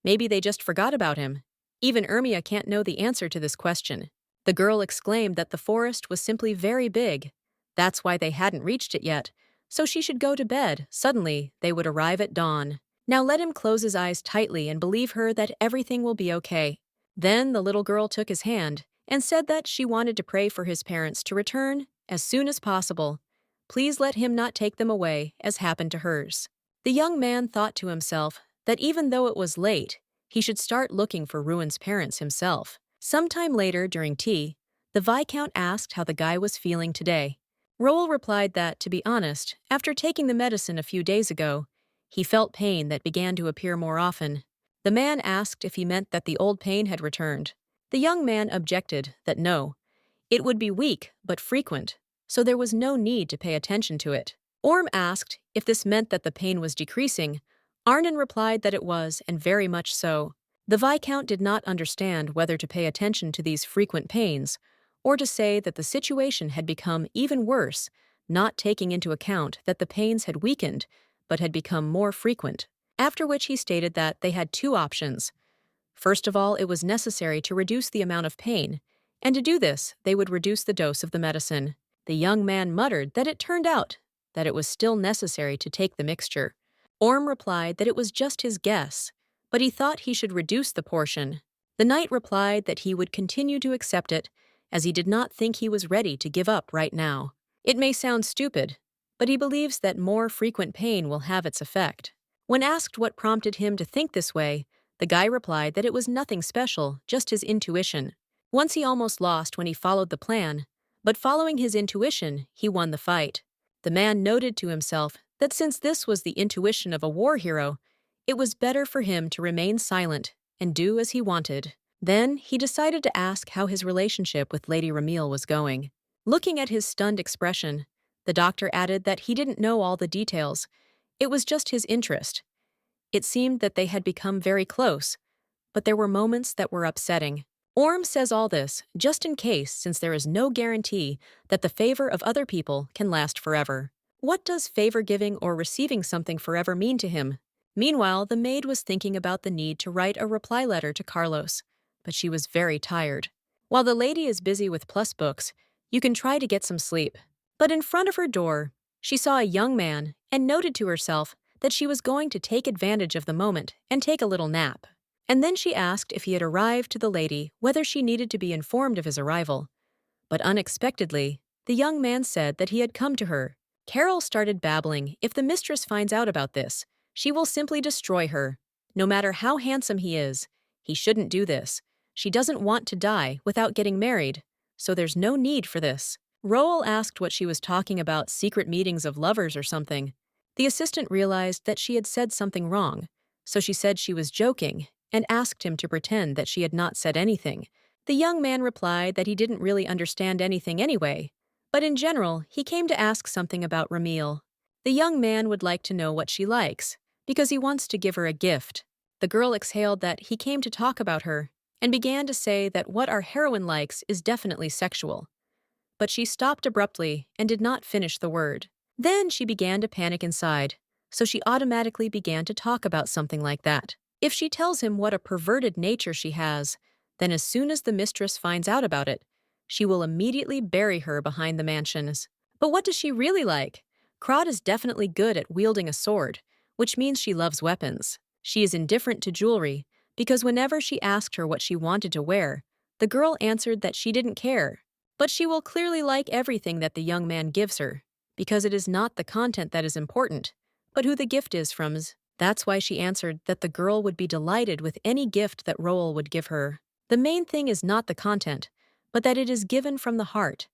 Maybe they just forgot about him. Even Ermia can't know the answer to this question. The girl exclaimed that the forest was simply very big. That's why they hadn't reached it yet, so she should go to bed. Suddenly, they would arrive at dawn. Now let him close his eyes tightly and believe her that everything will be okay. Then the little girl took his hand and said that she wanted to pray for his parents to return as soon as possible. Please let him not take them away, as happened to hers. The young man thought to himself that even though it was late, he should start looking for Ruin's parents himself. Sometime later, during tea, the Viscount asked how the guy was feeling today. Roel replied that, to be honest, after taking the medicine a few days ago, he felt pain that began to appear more often. The man asked if he meant that the old pain had returned. The young man objected that no, it would be weak but frequent, so there was no need to pay attention to it. Orm asked if this meant that the pain was decreasing. Arnon replied that it was, and very much so. The Viscount did not understand whether to pay attention to these frequent pains or to say that the situation had become even worse, not taking into account that the pains had weakened but had become more frequent. After which he stated that they had two options. First of all, it was necessary to reduce the amount of pain, and to do this, they would reduce the dose of the medicine. The young man muttered that it turned out that it was still necessary to take the mixture. Orm replied that it was just his guess, but he thought he should reduce the portion. The knight replied that he would continue to accept it, as he did not think he was ready to give up right now. It may sound stupid, but he believes that more frequent pain will have its effect. When asked what prompted him to think this way, the guy replied that it was nothing special, just his intuition. Once he almost lost when he followed the plan, but following his intuition, he won the fight. The man noted to himself that since this was the intuition of a war hero, it was better for him to remain silent and do as he wanted. Then he decided to ask how his relationship with Lady Ramil was going. Looking at his stunned expression, the doctor added that he didn't know all the details. It was just his interest. It seemed that they had become very close, but there were moments that were upsetting. Orm says all this just in case, since there is no guarantee that the favor of other people can last forever. What does favor giving or receiving something forever mean to him? Meanwhile, the maid was thinking about the need to write a reply letter to Carlos, but she was very tired. While the lady is busy with plus books, you can try to get some sleep. But in front of her door, she saw a young man and noted to herself that she was going to take advantage of the moment and take a little nap. And then she asked if he had arrived to the lady whether she needed to be informed of his arrival. But unexpectedly, the young man said that he had come to her. Carol started babbling. If the mistress finds out about this, she will simply destroy her. No matter how handsome he is, he shouldn't do this. She doesn't want to die without getting married, so there's no need for this. Roel asked what she was talking about, secret meetings of lovers or something. The assistant realized that she had said something wrong, so she said she was joking and asked him to pretend that she had not said anything. The young man replied that he didn't really understand anything anyway, but in general, he came to ask something about Ramil. The young man would like to know what she likes, because he wants to give her a gift. The girl exhaled that he came to talk about her and began to say that what our heroine likes is definitely sexual. But she stopped abruptly and did not finish the word. Then she began to panic inside, so she automatically began to talk about something like that. If she tells him what a perverted nature she has, then as soon as the mistress finds out about it, she will immediately bury her behind the mansions. But what does she really like? Crod is definitely good at wielding a sword, which means she loves weapons. She is indifferent to jewelry, because whenever she asked her what she wanted to wear, the girl answered that she didn't care. But she will clearly like everything that the young man gives her, because it is not the content that is important, but who the gift is from. That's why she answered that the girl would be delighted with any gift that Roel would give her. The main thing is not the content, but that it is given from the heart.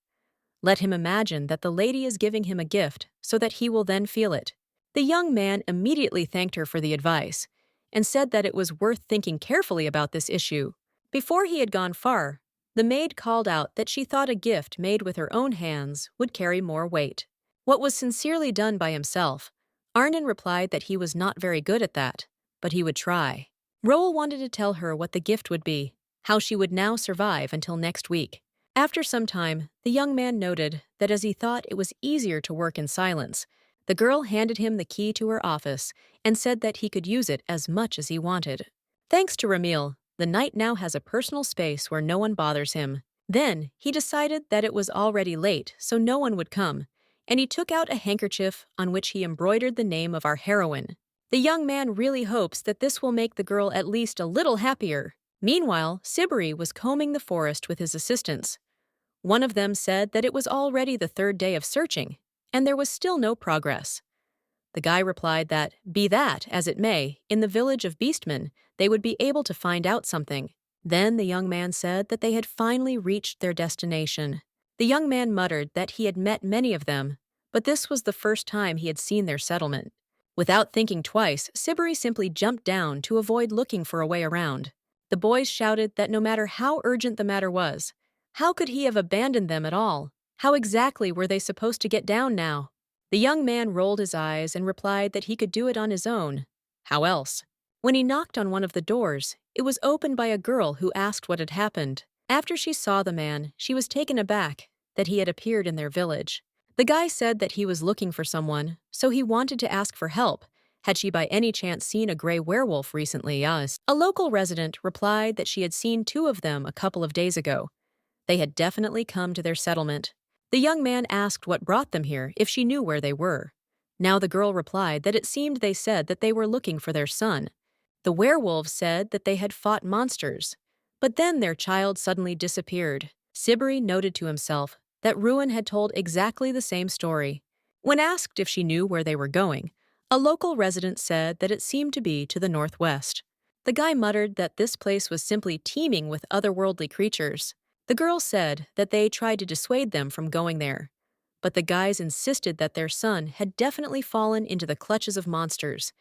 Let him imagine that the lady is giving him a gift so that he will then feel it. The young man immediately thanked her for the advice and said that it was worth thinking carefully about this issue. Before he had gone far, the maid called out that she thought a gift made with her own hands would carry more weight. What was sincerely done by himself, Arnon replied that he was not very good at that, but he would try. Roel wanted to tell her what the gift would be, how she would now survive until next week. After some time, the young man noted that as he thought it was easier to work in silence, the girl handed him the key to her office and said that he could use it as much as he wanted. Thanks to Ramil, the knight now has a personal space where no one bothers him. Then, he decided that it was already late, so no one would come, and he took out a handkerchief on which he embroidered the name of our heroine. The young man really hopes that this will make the girl at least a little happier. Meanwhile, Sibri was combing the forest with his assistants. One of them said that it was already the third day of searching, and there was still no progress. The guy replied that, be that as it may, in the village of Beastmen, they would be able to find out something. Then the young man said that they had finally reached their destination. The young man muttered that he had met many of them, but this was the first time he had seen their settlement. Without thinking twice, Sibri simply jumped down to avoid looking for a way around. The boys shouted that no matter how urgent the matter was, how could he have abandoned them at all? How exactly were they supposed to get down now? The young man rolled his eyes and replied that he could do it on his own. How else? When he knocked on one of the doors, it was opened by a girl who asked what had happened. After she saw the man, she was taken aback that he had appeared in their village. The guy said that he was looking for someone, so he wanted to ask for help. Had she by any chance seen a gray werewolf recently? Yes. A local resident replied that she had seen two of them a couple of days ago. They had definitely come to their settlement. The young man asked what brought them here, if she knew where they were. Now the girl replied that it seemed they said that they were looking for their son. The werewolves said that they had fought monsters, but then their child suddenly disappeared. Sibri noted to himself that Ruin had told exactly the same story. When asked if she knew where they were going, a local resident said that it seemed to be to the northwest. The guy muttered that this place was simply teeming with otherworldly creatures. The girl said that they tried to dissuade them from going there, but the guys insisted that their son had definitely fallen into the clutches of monsters,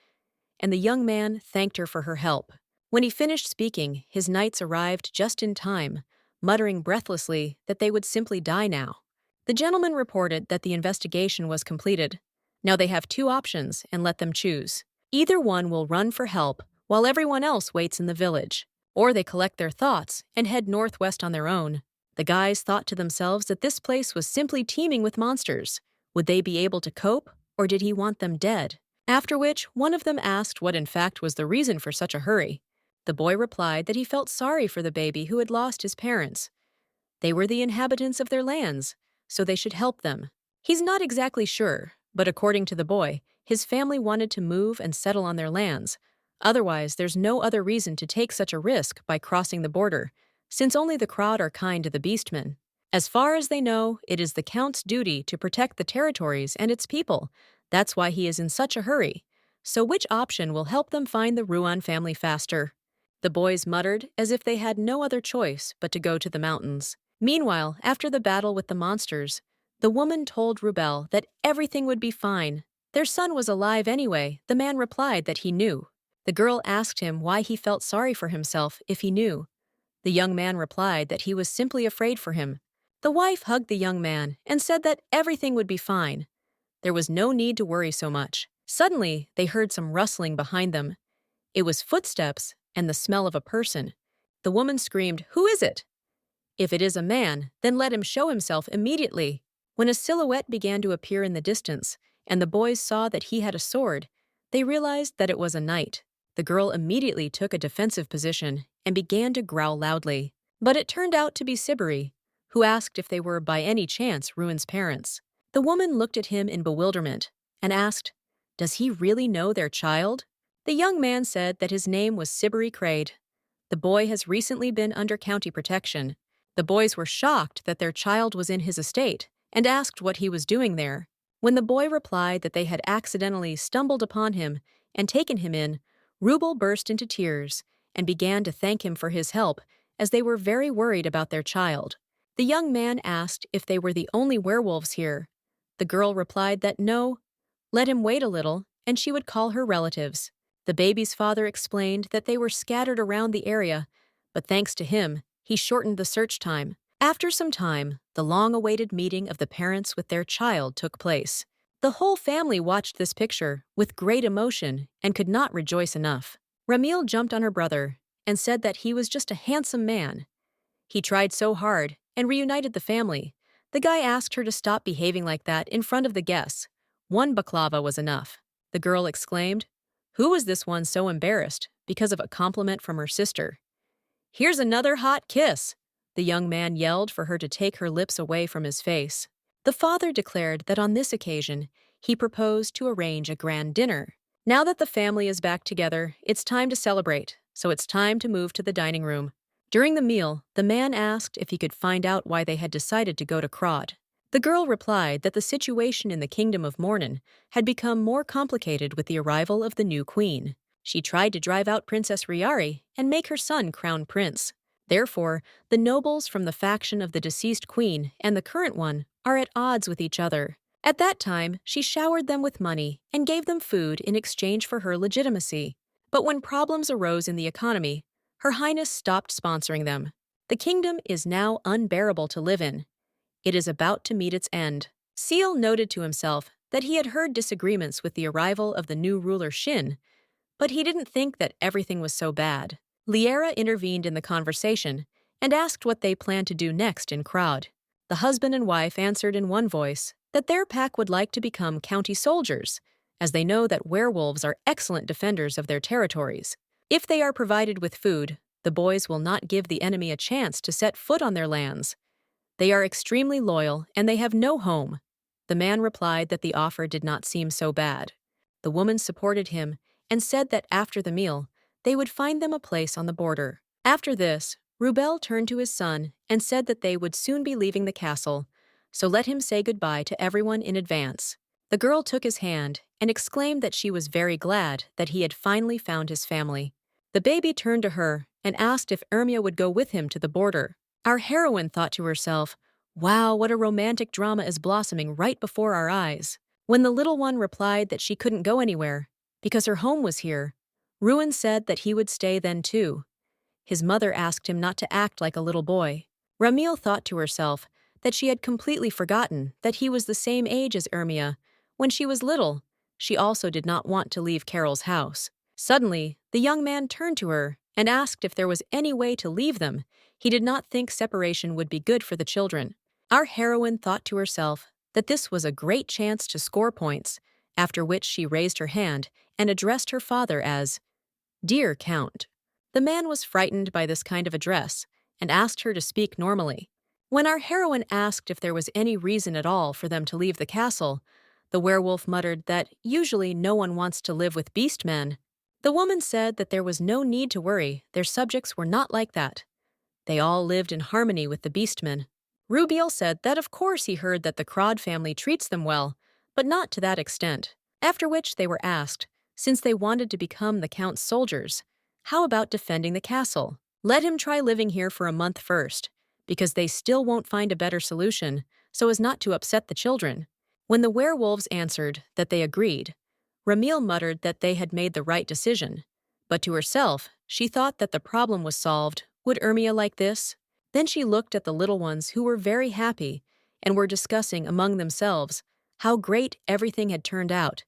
and the young man thanked her for her help. When he finished speaking, his knights arrived just in time, muttering breathlessly that they would simply die now. The gentleman reported that the investigation was completed. Now they have two options and let them choose. Either one will run for help while everyone else waits in the village, or they collect their thoughts and head northwest on their own. The guys thought to themselves that this place was simply teeming with monsters. Would they be able to cope, or did he want them dead? After which, one of them asked what in fact was the reason for such a hurry. The boy replied that he felt sorry for the baby who had lost his parents. They were the inhabitants of their lands, so they should help them. He's not exactly sure, but according to the boy, his family wanted to move and settle on their lands. Otherwise, there's no other reason to take such a risk by crossing the border, since only the crowd are kind to the beastmen. As far as they know, it is the Count's duty to protect the territories and its people. That's why he is in such a hurry. So which option will help them find the Ruan family faster? The boys muttered as if they had no other choice but to go to the mountains. Meanwhile, after the battle with the monsters, the woman told Rubel that everything would be fine. Their son was alive anyway. The man replied that he knew. The girl asked him why he felt sorry for himself if he knew. The young man replied that he was simply afraid for him. The wife hugged the young man and said that everything would be fine. There was no need to worry so much. Suddenly, they heard some rustling behind them. It was footsteps and the smell of a person. The woman screamed, "Who is it?" If it is a man, then let him show himself immediately. When a silhouette began to appear in the distance, and the boys saw that he had a sword, they realized that it was a knight. The girl immediately took a defensive position and began to growl loudly. But it turned out to be Sibiri, who asked if they were by any chance Ruin's parents. The woman looked at him in bewilderment and asked, "Does he really know their child?" The young man said that his name was Sibiri Crade. The boy has recently been under county protection. The boys were shocked that their child was in his estate and asked what he was doing there. When the boy replied that they had accidentally stumbled upon him and taken him in, Rubel burst into tears and began to thank him for his help, as they were very worried about their child. The young man asked if they were the only werewolves here. The girl replied that no, let him wait a little, and she would call her relatives. The baby's father explained that they were scattered around the area, but thanks to him, he shortened the search time. After some time, the long-awaited meeting of the parents with their child took place. The whole family watched this picture with great emotion and could not rejoice enough. Ramil jumped on her brother and said that he was just a handsome man. He tried so hard and reunited the family. The guy asked her to stop behaving like that in front of the guests. One baklava was enough. The girl exclaimed, "Who was this one so embarrassed because of a compliment from her sister?" "Here's another hot kiss!" The young man yelled for her to take her lips away from his face. The father declared that on this occasion, he proposed to arrange a grand dinner. Now that the family is back together, it's time to celebrate, so it's time to move to the dining room. During the meal, the man asked if he could find out why they had decided to go to Krod. The girl replied that the situation in the kingdom of Mornin had become more complicated with the arrival of the new queen. She tried to drive out Princess Riari and make her son crown prince. Therefore, the nobles from the faction of the deceased queen and the current one are at odds with each other. At that time, she showered them with money and gave them food in exchange for her legitimacy. But when problems arose in the economy, Her Highness stopped sponsoring them. The kingdom is now unbearable to live in. It is about to meet its end. Seal noted to himself that he had heard disagreements with the arrival of the new ruler Shin, But he didn't think that everything was so bad. Liera intervened in the conversation and asked what they planned to do next in Crowd. The husband and wife answered in one voice that their pack would like to become county soldiers, as they know that werewolves are excellent defenders of their territories. If they are provided with food, the boys will not give the enemy a chance to set foot on their lands. They are extremely loyal and they have no home. The man replied that the offer did not seem so bad. The woman supported him and said that after the meal, they would find them a place on the border. After this, Rubel turned to his son and said that they would soon be leaving the castle, so let him say goodbye to everyone in advance. The girl took his hand and exclaimed that she was very glad that he had finally found his family. The baby turned to her and asked if Ermia would go with him to the border. Our heroine thought to herself, "Wow, what a romantic drama is blossoming right before our eyes." When the little one replied that she couldn't go anywhere because her home was here, Ruin said that he would stay then too. His mother asked him not to act like a little boy. Ramil thought to herself that she had completely forgotten that he was the same age as Ermia. When she was little, she also did not want to leave Carol's house. Suddenly, the young man turned to her and asked if there was any way to leave them. He did not think separation would be good for the children. Our heroine thought to herself that this was a great chance to score points, after which she raised her hand and addressed her father as, "Dear Count." The man was frightened by this kind of address and asked her to speak normally. When our heroine asked if there was any reason at all for them to leave the castle, the werewolf muttered that usually no one wants to live with beast men. The woman said that there was no need to worry, their subjects were not like that. They all lived in harmony with the beastmen. Rubiel said that of course he heard that the Crod family treats them well, but not to that extent. After which they were asked, since they wanted to become the Count's soldiers, how about defending the castle? Let him try living here for a month first, because they still won't find a better solution, so as not to upset the children. When the werewolves answered that they agreed, Ramil muttered that they had made the right decision, but to herself, she thought that the problem was solved. Would Ermia like this? Then she looked at the little ones who were very happy and were discussing among themselves how great everything had turned out,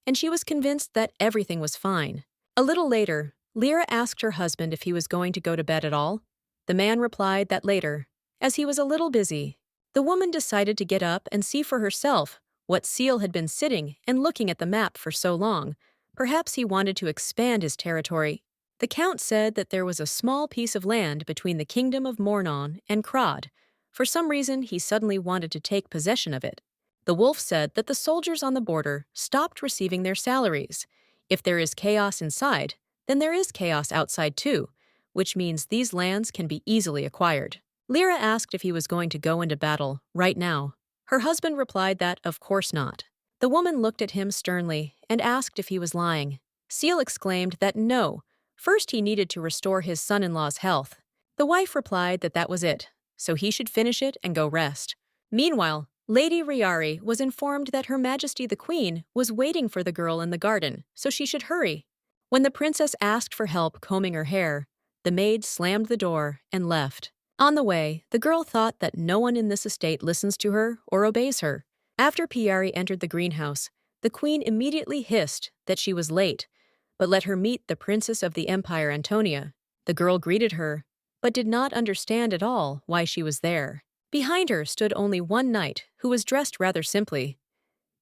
and she was convinced that everything was fine. A little later, Lyra asked her husband if he was going to go to bed at all. The man replied that later, as he was a little busy. The woman decided to get up and see for herself what Seal had been sitting and looking at the map for so long. Perhaps he wanted to expand his territory. The Count said that there was a small piece of land between the kingdom of Mornon and Crod. For some reason, he suddenly wanted to take possession of it. The wolf said that the soldiers on the border stopped receiving their salaries. If there is chaos inside, then there is chaos outside too, which means these lands can be easily acquired. Lyra asked if he was going to go into battle right now. Her husband replied that, of course not. The woman looked at him sternly and asked if he was lying. Seal exclaimed that no, first he needed to restore his son-in-law's health. The wife replied that that was it, so he should finish it and go rest. Meanwhile, Lady Riari was informed that Her Majesty the Queen was waiting for the girl in the garden, so she should hurry. When the princess asked for help combing her hair, the maid slammed the door and left. On the way, the girl thought that no one in this estate listens to her or obeys her. After Piari entered the greenhouse, the queen immediately hissed that she was late, but let her meet the Princess of the Empire, Antonia. The girl greeted her, but did not understand at all why she was there. Behind her stood only one knight who was dressed rather simply.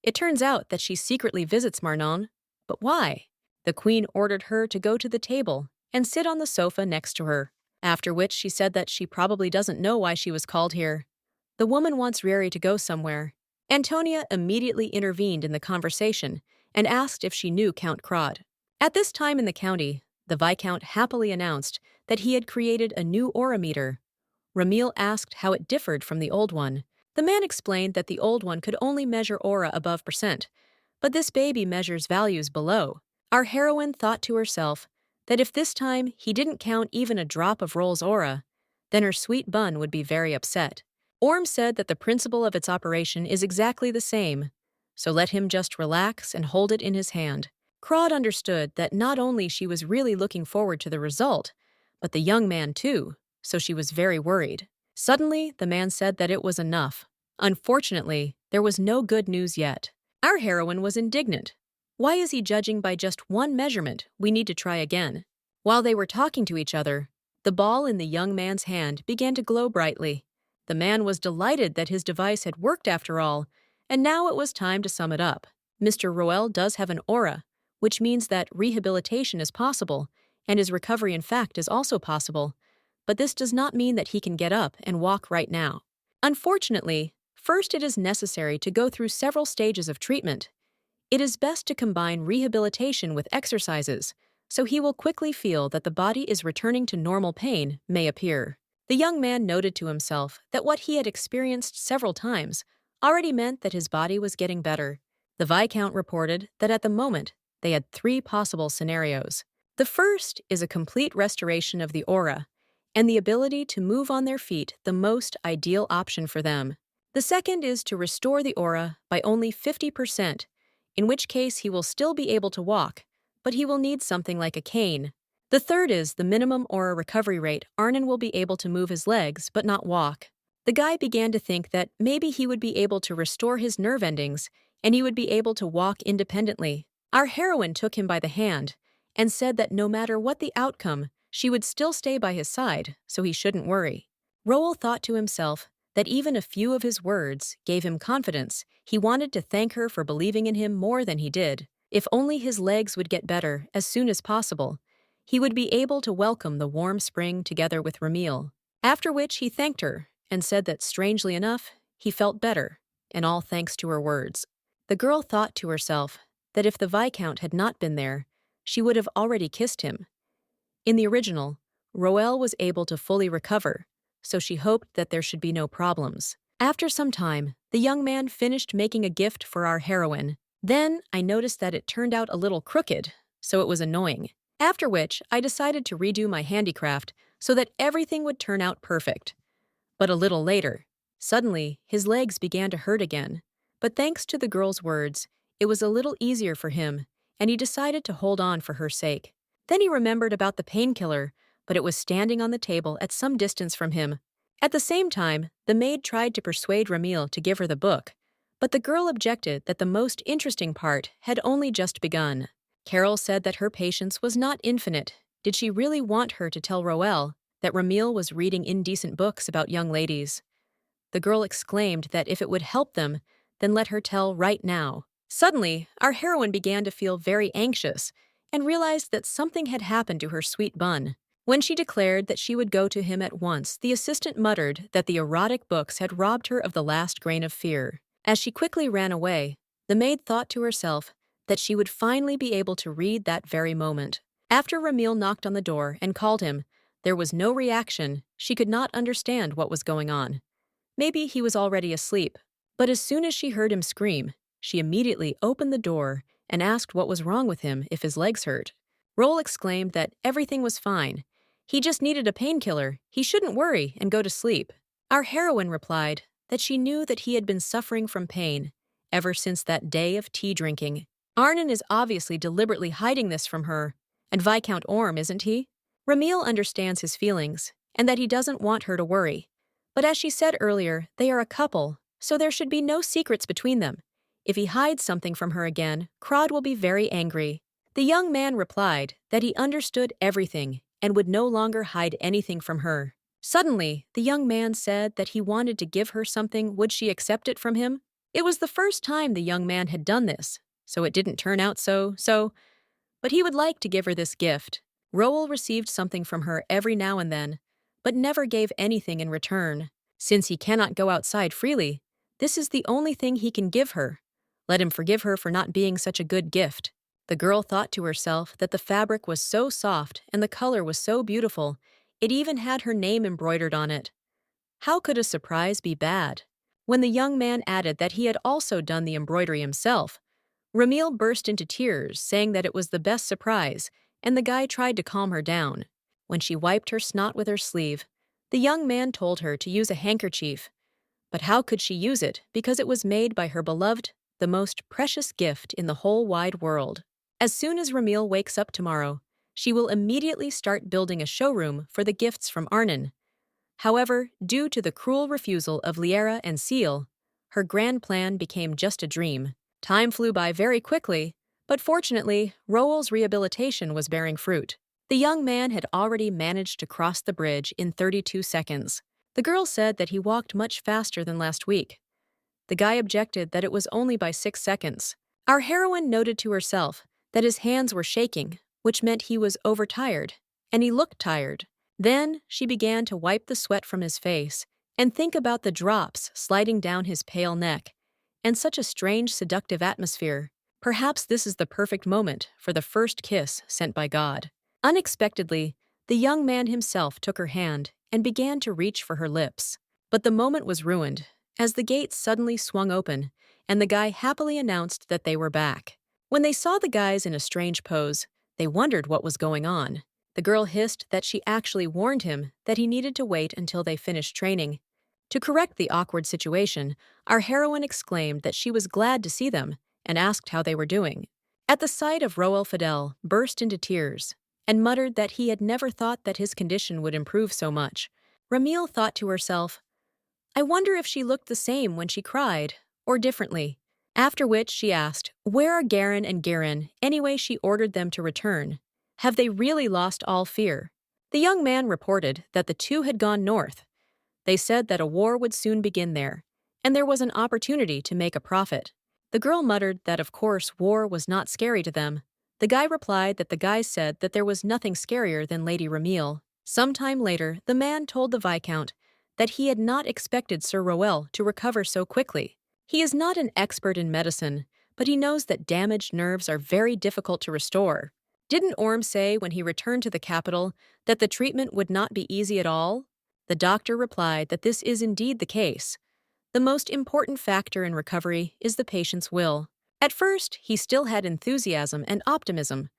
It turns out that she secretly visits Marnon, but why? The queen ordered her to go to the table and sit on the sofa next to her, after which she said that she probably doesn't know why she was called here. The woman wants Riri to go somewhere. Antonia immediately intervened in the conversation and asked if she knew Count Crod. At this time in the county, the Viscount happily announced that he had created a new aura meter. Ramil asked how it differed from the old one. The man explained that the old one could only measure aura above percent, but this baby measures values below. Our heroine thought to herself that if this time he didn't count even a drop of Roll's aura, then her sweet bun would be very upset. Orm said that the principle of its operation is exactly the same, so let him just relax and hold it in his hand. Crod understood that not only she was really looking forward to the result, but the young man too, so she was very worried. Suddenly, the man said that it was enough. Unfortunately, there was no good news yet. Our heroine was indignant. Why is he judging by just one measurement? We need to try again. While they were talking to each other, the ball in the young man's hand began to glow brightly. The man was delighted that his device had worked after all, and now it was time to sum it up. Mr. Roel does have an aura, which means that rehabilitation is possible, and his recovery in fact is also possible. But this does not mean that he can get up and walk right now. Unfortunately, first it is necessary to go through several stages of treatment. It is best to combine rehabilitation with exercises, so he will quickly feel that the body is returning to normal. Pain may appear. The young man noted to himself that what he had experienced several times already meant that his body was getting better. The Viscount reported that at the moment, they had three possible scenarios. The first is a complete restoration of the aura, and the ability to move on their feet, the most ideal option for them. The second is to restore the aura by only 50%, in which case he will still be able to walk, but he will need something like a cane. The third is the minimum aura recovery rate. Arnon will be able to move his legs but not walk. The guy began to think that maybe he would be able to restore his nerve endings and he would be able to walk independently. Our heroine took him by the hand and said that no matter what the outcome, she would still stay by his side, so he shouldn't worry. Roel thought to himself that even a few of his words gave him confidence. He wanted to thank her for believing in him more than he did. If only his legs would get better as soon as possible, he would be able to welcome the warm spring together with Ramil. After which he thanked her and said that, strangely enough, he felt better, and all thanks to her words. The girl thought to herself that if the Viscount had not been there, she would have already kissed him. In the original, Roel was able to fully recover, so she hoped that there should be no problems. After some time, the young man finished making a gift for our heroine. Then I noticed that it turned out a little crooked, so it was annoying. After which, I decided to redo my handicraft so that everything would turn out perfect. But a little later, suddenly, his legs began to hurt again. But thanks to the girl's words, it was a little easier for him, and he decided to hold on for her sake. Then he remembered about the painkiller, but it was standing on the table at some distance from him. At the same time, the maid tried to persuade Ramil to give her the book, but the girl objected that the most interesting part had only just begun. Carol said that her patience was not infinite. Did she really want her to tell Roel that Ramil was reading indecent books about young ladies? The girl exclaimed that if it would help them, then let her tell right now. Suddenly, our heroine began to feel very anxious and realized that something had happened to her sweet bun. When she declared that she would go to him at once, the assistant muttered that the erotic books had robbed her of the last grain of fear. As she quickly ran away, the maid thought to herself that she would finally be able to read that very moment. After Ramil knocked on the door and called him, there was no reaction. She could not understand what was going on. Maybe he was already asleep. But as soon as she heard him scream, she immediately opened the door and asked what was wrong with him if his legs hurt. Roel exclaimed that everything was fine. He just needed a painkiller. He shouldn't worry and go to sleep. Our heroine replied that she knew that he had been suffering from pain ever since that day of tea drinking. Arnon is obviously deliberately hiding this from her, and Viscount Orm, isn't he? Ramil understands his feelings and that he doesn't want her to worry. But as she said earlier, they are a couple, so there should be no secrets between them. If he hides something from her again, Crod will be very angry. The young man replied that he understood everything and would no longer hide anything from her. Suddenly, the young man said that he wanted to give her something. Would she accept it from him? It was the first time the young man had done this, so it didn't turn out so, but he would like to give her this gift. Roel received something from her every now and then, but never gave anything in return. Since he cannot go outside freely, this is the only thing he can give her. Let him forgive her for not being such a good gift. The girl thought to herself that the fabric was so soft and the color was so beautiful, it even had her name embroidered on it. How could a surprise be bad? When the young man added that he had also done the embroidery himself, Ramil burst into tears, saying that it was the best surprise, and the guy tried to calm her down. When she wiped her snot with her sleeve, the young man told her to use a handkerchief. But how could she use it because it was made by her beloved, the most precious gift in the whole wide world? As soon as Ramil wakes up tomorrow, she will immediately start building a showroom for the gifts from Arnon. However, due to the cruel refusal of Liera and Seal, her grand plan became just a dream. Time flew by very quickly, But fortunately, Roel's rehabilitation was bearing fruit. The young man had already managed to cross the bridge in 32 seconds. The girl said that he walked much faster than last week. The guy objected that it was only by 6 seconds. Our heroine noted to herself that his hands were shaking, which meant he was overtired, and he looked tired. Then she began to wipe the sweat from his face and think about the drops sliding down his pale neck, and such a strange, seductive atmosphere. Perhaps this is the perfect moment for the first kiss sent by God. Unexpectedly, the young man himself took her hand and began to reach for her lips. But the moment was ruined, as the gate suddenly swung open and the guy happily announced that they were back. When they saw the guys in a strange pose, they wondered what was going on. The girl hissed that she actually warned him that he needed to wait until they finished training. To correct the awkward situation, our heroine exclaimed that she was glad to see them and asked how they were doing. At the sight of Roel, Fidel burst into tears and muttered that he had never thought that his condition would improve so much. Ramil thought to herself, I wonder if she looked the same when she cried, or differently. After which she asked, where are Garen and Girin? Anyway, she ordered them to return. Have they really lost all fear? The young man reported that the two had gone north. They said that a war would soon begin there, and there was an opportunity to make a profit. The girl muttered that of course war was not scary to them. The guy replied that the guys said that there was nothing scarier than Lady Ramil. Sometime later, the man told the Viscount that he had not expected Sir Roel to recover so quickly. He is not an expert in medicine, but he knows that damaged nerves are very difficult to restore. Didn't Orm say when he returned to the capital that the treatment would not be easy at all? The doctor replied that this is indeed the case. The most important factor in recovery is the patient's will. At first, he still had enthusiasm and optimism,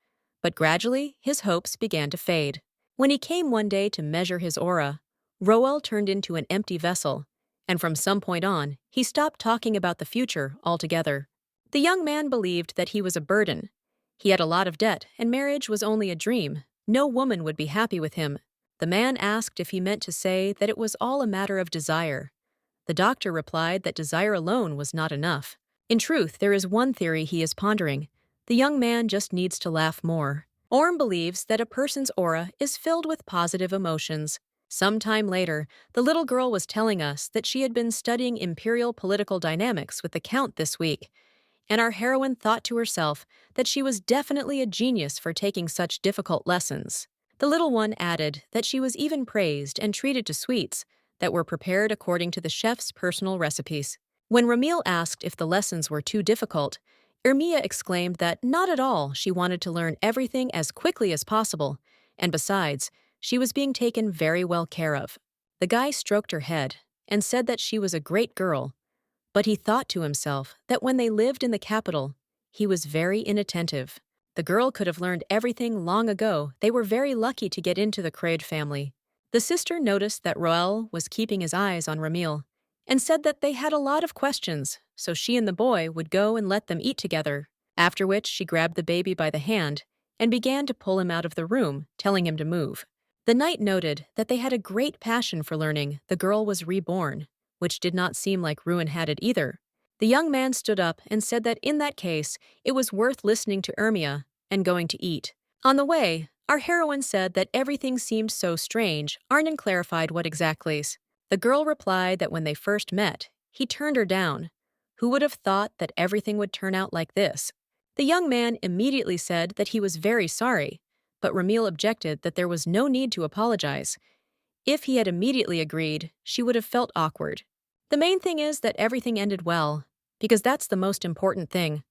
but gradually his hopes began to fade. When he came one day to measure his aura, Roel turned into an empty vessel, and from some point on, he stopped talking about the future altogether. The young man believed that he was a burden. He had a lot of debt, and marriage was only a dream. No woman would be happy with him. The man asked if he meant to say that it was all a matter of desire. The doctor replied that desire alone was not enough. In truth, there is one theory he is pondering. The young man just needs to laugh more. Orm believes that a person's aura is filled with positive emotions. Sometime later, the little girl was telling us that she had been studying imperial political dynamics with the Count this week, and our heroine thought to herself that she was definitely a genius for taking such difficult lessons. The little one added that she was even praised and treated to sweets that were prepared according to the chef's personal recipes. When Ramil asked if the lessons were too difficult, Ermia exclaimed that not at all, she wanted to learn everything as quickly as possible, and besides, she was being taken very well care of. The guy stroked her head and said that she was a great girl, but he thought to himself that when they lived in the capital, he was very inattentive. The girl could have learned everything long ago. They were very lucky to get into the Craid family. The sister noticed that Roel was keeping his eyes on Ramil and said that they had a lot of questions, so she and the boy would go and let them eat together, after which she grabbed the baby by the hand and began to pull him out of the room, telling him to move. The knight noted that they had a great passion for learning the girl was reborn, which did not seem like Ruin had it either. The young man stood up and said that in that case, it was worth listening to Ermia and going to eat. On the way, our heroine said that everything seemed so strange. Arnon clarified what exactly. The girl replied that when they first met, he turned her down. Who would have thought that everything would turn out like this? The young man immediately said that he was very sorry, but Ramil objected that there was no need to apologize. If he had immediately agreed, she would have felt awkward. The main thing is that everything ended well, because that's the most important thing.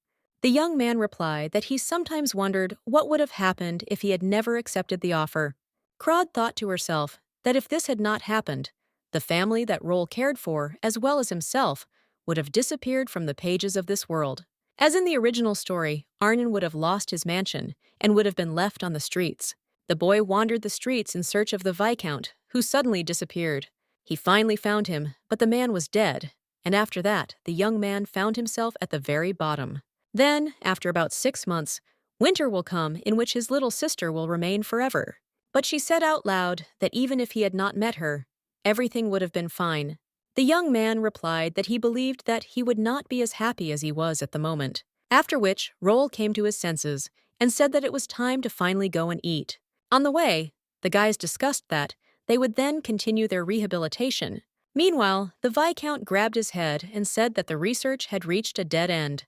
The young man replied that he sometimes wondered what would have happened if he had never accepted the offer. Crod thought to herself that if this had not happened, the family that Roel cared for, as well as himself, would have disappeared from the pages of this world. As in the original story, Arnon would have lost his mansion and would have been left on the streets. The boy wandered the streets in search of the Viscount, who suddenly disappeared. He finally found him, but the man was dead, and after that, the young man found himself at the very bottom. Then, after about 6 months, winter will come in which his little sister will remain forever. But she said out loud that even if he had not met her, everything would have been fine. The young man replied that he believed that he would not be as happy as he was at the moment. After which, Roll came to his senses and said that it was time to finally go and eat. On the way, the guys discussed that they would then continue their rehabilitation. Meanwhile, the Viscount grabbed his head and said that the research had reached a dead end.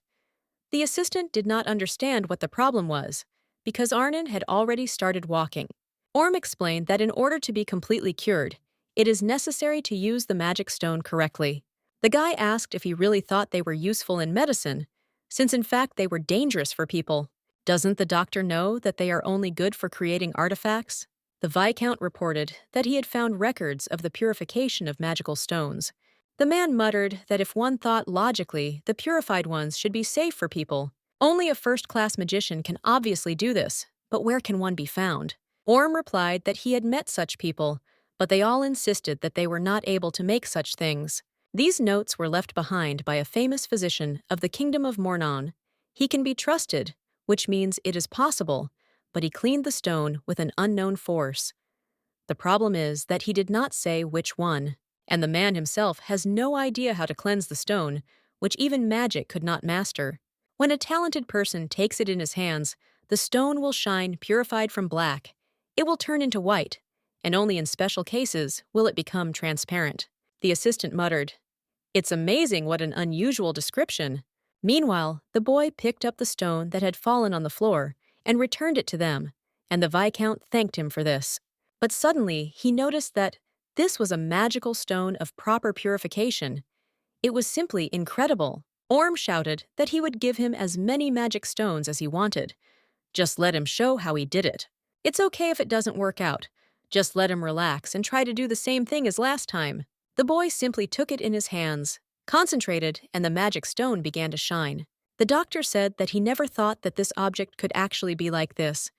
The assistant did not understand what the problem was, because Arnon had already started walking. Orm explained that in order to be completely cured, it is necessary to use the magic stone correctly. The guy asked if he really thought they were useful in medicine, since in fact they were dangerous for people. Doesn't the doctor know that they are only good for creating artifacts? The Viscount reported that he had found records of the purification of magical stones. The man muttered that if one thought logically, the purified ones should be safe for people. Only a first-class magician can obviously do this, but where can one be found? Orm replied that he had met such people, but they all insisted that they were not able to make such things. These notes were left behind by a famous physician of the Kingdom of Mornon. He can be trusted, which means it is possible, but he cleaned the stone with an unknown force. The problem is that he did not say which one, and the man himself has no idea how to cleanse the stone, which even magic could not master. When a talented person takes it in his hands, the stone will shine purified from black. It will turn into white, and only in special cases will it become transparent. The assistant muttered, "It's amazing what an unusual description." Meanwhile, the boy picked up the stone that had fallen on the floor and returned it to them, and the Viscount thanked him for this. But suddenly, he noticed that this was a magical stone of proper purification. It was simply incredible. Orm shouted that he would give him as many magic stones as he wanted. Just let him show how he did it. It's okay if it doesn't work out. Just let him relax and try to do the same thing as last time. The boy simply took it in his hands, concentrated, and the magic stone began to shine. The doctor said that he never thought that this object could actually be like this.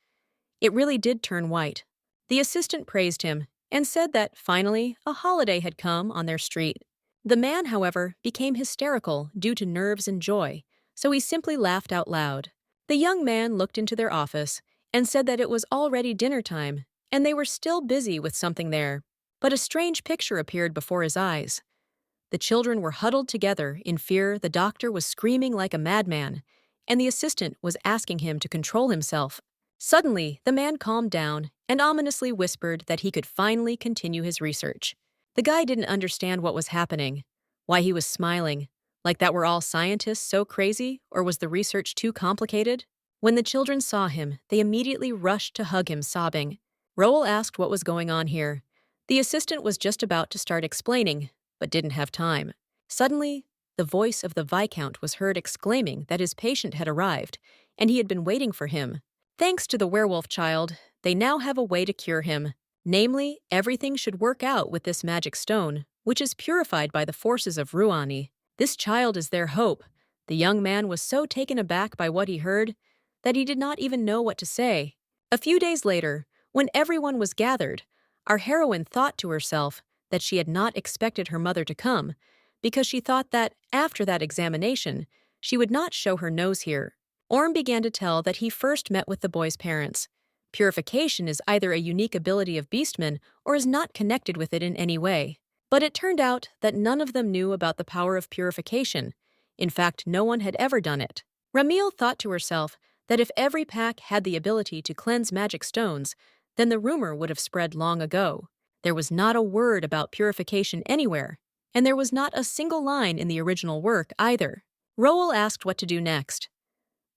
It really did turn white. The assistant praised him and said that, finally, a holiday had come on their street. The man, however, became hysterical due to nerves and joy, so he simply laughed out loud. The young man looked into their office and said that it was already dinner time, and they were still busy with something there. But a strange picture appeared before his eyes. The children were huddled together in fear. The doctor was screaming like a madman, and the assistant was asking him to control himself. Suddenly, the man calmed down and ominously whispered that he could finally continue his research. The guy didn't understand what was happening, why he was smiling, like that were all scientists so crazy, or was the research too complicated? When the children saw him, they immediately rushed to hug him, sobbing. Roel asked what was going on here. The assistant was just about to start explaining, but didn't have time. Suddenly, the voice of the Viscount was heard exclaiming that his patient had arrived, and he had been waiting for him. Thanks to the werewolf child, they now have a way to cure him. Namely, everything should work out with this magic stone, which is purified by the forces of Ruani. This child is their hope. The young man was so taken aback by what he heard that he did not even know what to say. A few days later, when everyone was gathered, our heroine thought to herself that she had not expected her mother to come, because she thought that, after that examination, she would not show her nose here. Orm began to tell that he first met with the boy's parents. Purification is either a unique ability of beastmen or is not connected with it in any way. But it turned out that none of them knew about the power of purification. In fact, no one had ever done it. Ramil thought to herself that if every pack had the ability to cleanse magic stones, then the rumor would have spread long ago. There was not a word about purification anywhere, and there was not a single line in the original work either. Roel asked what to do next.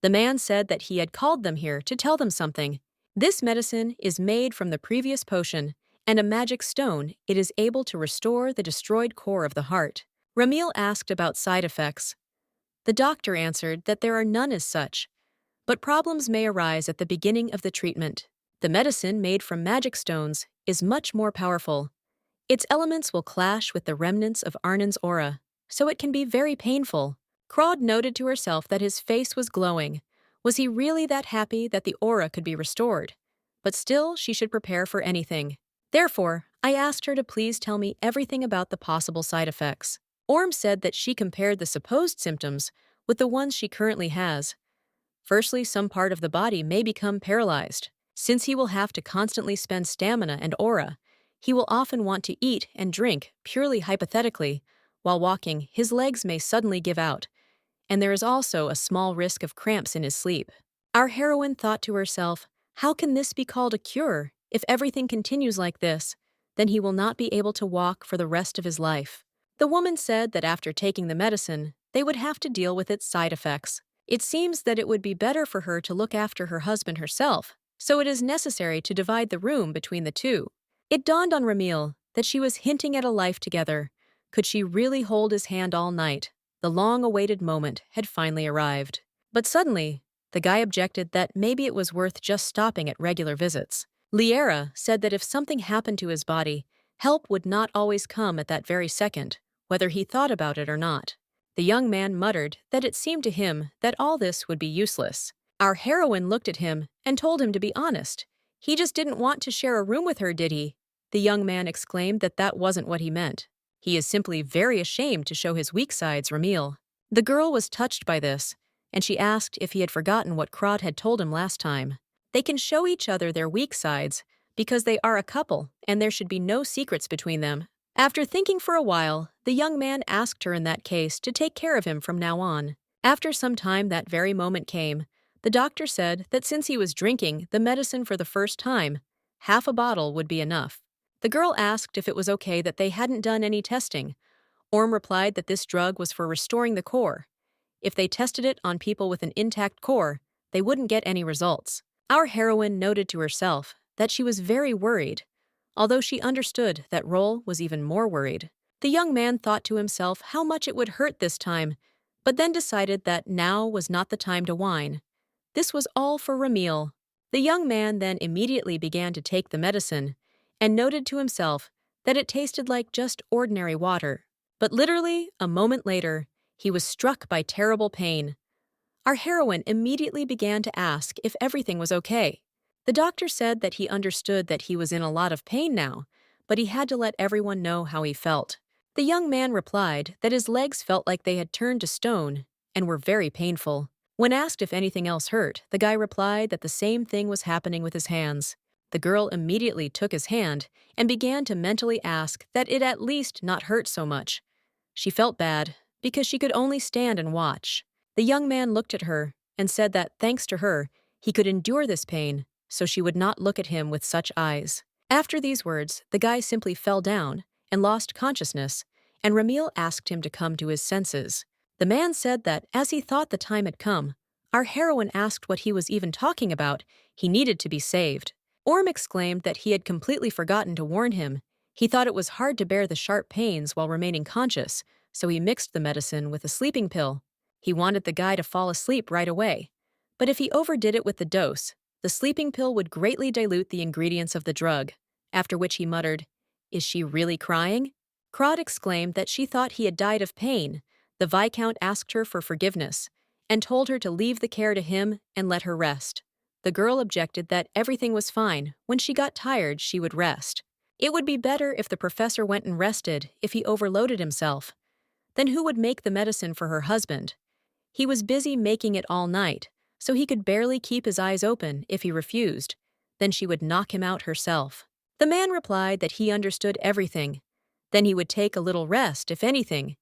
The man said that he had called them here to tell them something. This medicine is made from the previous potion, and a magic stone. It is able to restore the destroyed core of the heart. Ramil asked about side effects. The doctor answered that there are none as such, but problems may arise at the beginning of the treatment. The medicine made from magic stones is much more powerful. Its elements will clash with the remnants of Arnon's aura, so it can be very painful. Kraud noted to herself that his face was glowing. Was he really that happy that the aura could be restored? But still, she should prepare for anything. Therefore, I asked her to please tell me everything about the possible side effects. Orm said that she compared the supposed symptoms with the ones she currently has. Firstly, some part of the body may become paralyzed. Since he will have to constantly spend stamina and aura, he will often want to eat and drink, purely hypothetically. While walking, his legs may suddenly give out, and there is also a small risk of cramps in his sleep. Our heroine thought to herself, how can this be called a cure? If everything continues like this, then he will not be able to walk for the rest of his life. The woman said that after taking the medicine, they would have to deal with its side effects. It seems that it would be better for her to look after her husband herself, so it is necessary to divide the room between the two. It dawned on Ramil that she was hinting at a life together. Could she really hold his hand all night? The long-awaited moment had finally arrived. But suddenly, the guy objected that maybe it was worth just stopping at regular visits. Liera said that if something happened to his body, help would not always come at that very second, whether he thought about it or not. The young man muttered that it seemed to him that all this would be useless. Our heroine looked at him and told him to be honest. He just didn't want to share a room with her, did he? The young man exclaimed that that wasn't what he meant. He is simply very ashamed to show his weak sides, Ramil. The girl was touched by this, and she asked if he had forgotten what Krod had told him last time. They can show each other their weak sides because they are a couple and there should be no secrets between them. After thinking for a while, the young man asked her in that case to take care of him from now on. After some time that very moment came. The doctor said that since he was drinking the medicine for the first time, half a bottle would be enough. The girl asked if it was okay that they hadn't done any testing. Orm replied that this drug was for restoring the core. If they tested it on people with an intact core, they wouldn't get any results. Our heroine noted to herself that she was very worried, although she understood that Roll was even more worried. The young man thought to himself how much it would hurt this time, but then decided that now was not the time to whine. This was all for Ramil. The young man then immediately began to take the medicine and noted to himself that it tasted like just ordinary water. But literally, a moment later, he was struck by terrible pain. Our heroine immediately began to ask if everything was okay. The doctor said that he understood that he was in a lot of pain now, but he had to let everyone know how he felt. The young man replied that his legs felt like they had turned to stone and were very painful. When asked if anything else hurt, the guy replied that the same thing was happening with his hands. The girl immediately took his hand and began to mentally ask that it at least not hurt so much. She felt bad because she could only stand and watch. The young man looked at her and said that thanks to her, he could endure this pain, so she would not look at him with such eyes. After these words, the guy simply fell down and lost consciousness, and Ramil asked him to come to his senses. The man said that as he thought the time had come, our heroine asked what he was even talking about. He needed to be saved. Orm exclaimed that he had completely forgotten to warn him. He thought it was hard to bear the sharp pains while remaining conscious, so he mixed the medicine with a sleeping pill. He wanted the guy to fall asleep right away. But if he overdid it with the dose, the sleeping pill would greatly dilute the ingredients of the drug, after which he muttered, "Is she really crying?" Krod exclaimed that she thought he had died of pain. The Viscount asked her for forgiveness and told her to leave the care to him and let her rest. The girl objected that everything was fine. When she got tired, she would rest. It would be better if the professor went and rested if he overloaded himself. Then who would make the medicine for her husband? He was busy making it all night, so he could barely keep his eyes open if he refused. Then she would knock him out herself. The man replied that he understood everything. Then he would take a little rest, if anything.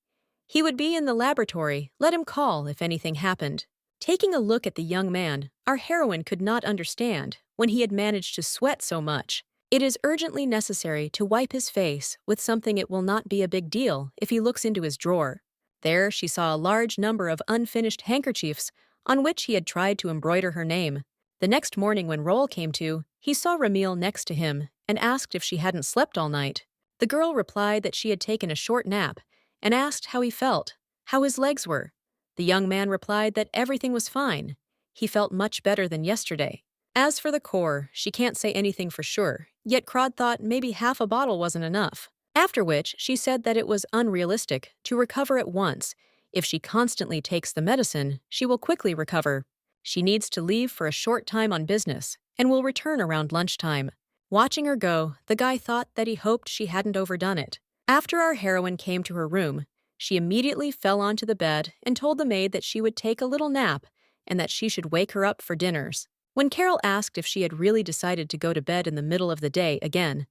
He would be in the laboratory, let him call if anything happened. Taking a look at the young man, our heroine could not understand when he had managed to sweat so much. It is urgently necessary to wipe his face with something. It will not be a big deal if he looks into his drawer. There she saw a large number of unfinished handkerchiefs on which he had tried to embroider her name. The next morning when Roll came to, he saw Ramil next to him and asked if she hadn't slept all night. The girl replied that she had taken a short nap and asked how he felt, how his legs were. The young man replied that everything was fine. He felt much better than yesterday. As for the core, she can't say anything for sure, yet Krod thought maybe half a bottle wasn't enough. After which, she said that it was unrealistic to recover at once. If she constantly takes the medicine, she will quickly recover. She needs to leave for a short time on business and will return around lunchtime. Watching her go, the guy thought that he hoped she hadn't overdone it. After our heroine came to her room, she immediately fell onto the bed and told the maid that she would take a little nap and that she should wake her up for dinners. When Carol asked if she had really decided to go to bed in the middle of the day again,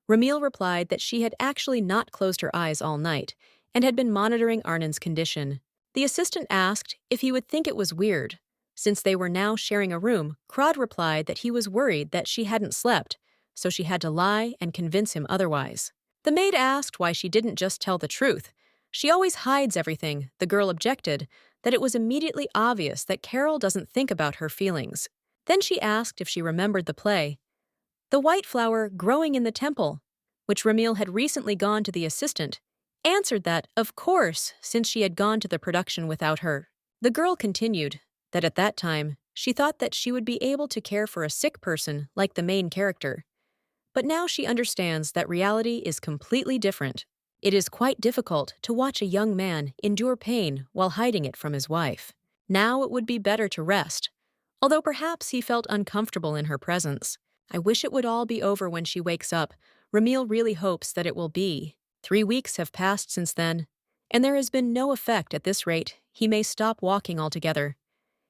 Ramil replied that she had actually not closed her eyes all night and had been monitoring Arnon's condition. The assistant asked if he would think it was weird. Since they were now sharing a room, Crod replied that he was worried that she hadn't slept, so she had to lie and convince him otherwise. The maid asked why she didn't just tell the truth. She always hides everything, the girl objected, that it was immediately obvious that Carol doesn't think about her feelings. Then she asked if she remembered the play, The White Flower Growing in the Temple, which Ramil had recently gone to the assistant, answered that, of course, since she had gone to the production without her. The girl continued that at that time, she thought that she would be able to care for a sick person like the main character. But now she understands that reality is completely different. It is quite difficult to watch a young man endure pain while hiding it from his wife. Now it would be better to rest, although perhaps he felt uncomfortable in her presence. I wish it would all be over when she wakes up. Ramil really hopes that it will be. 3 weeks have passed since then, and there has been no effect. At this rate, he may stop walking altogether.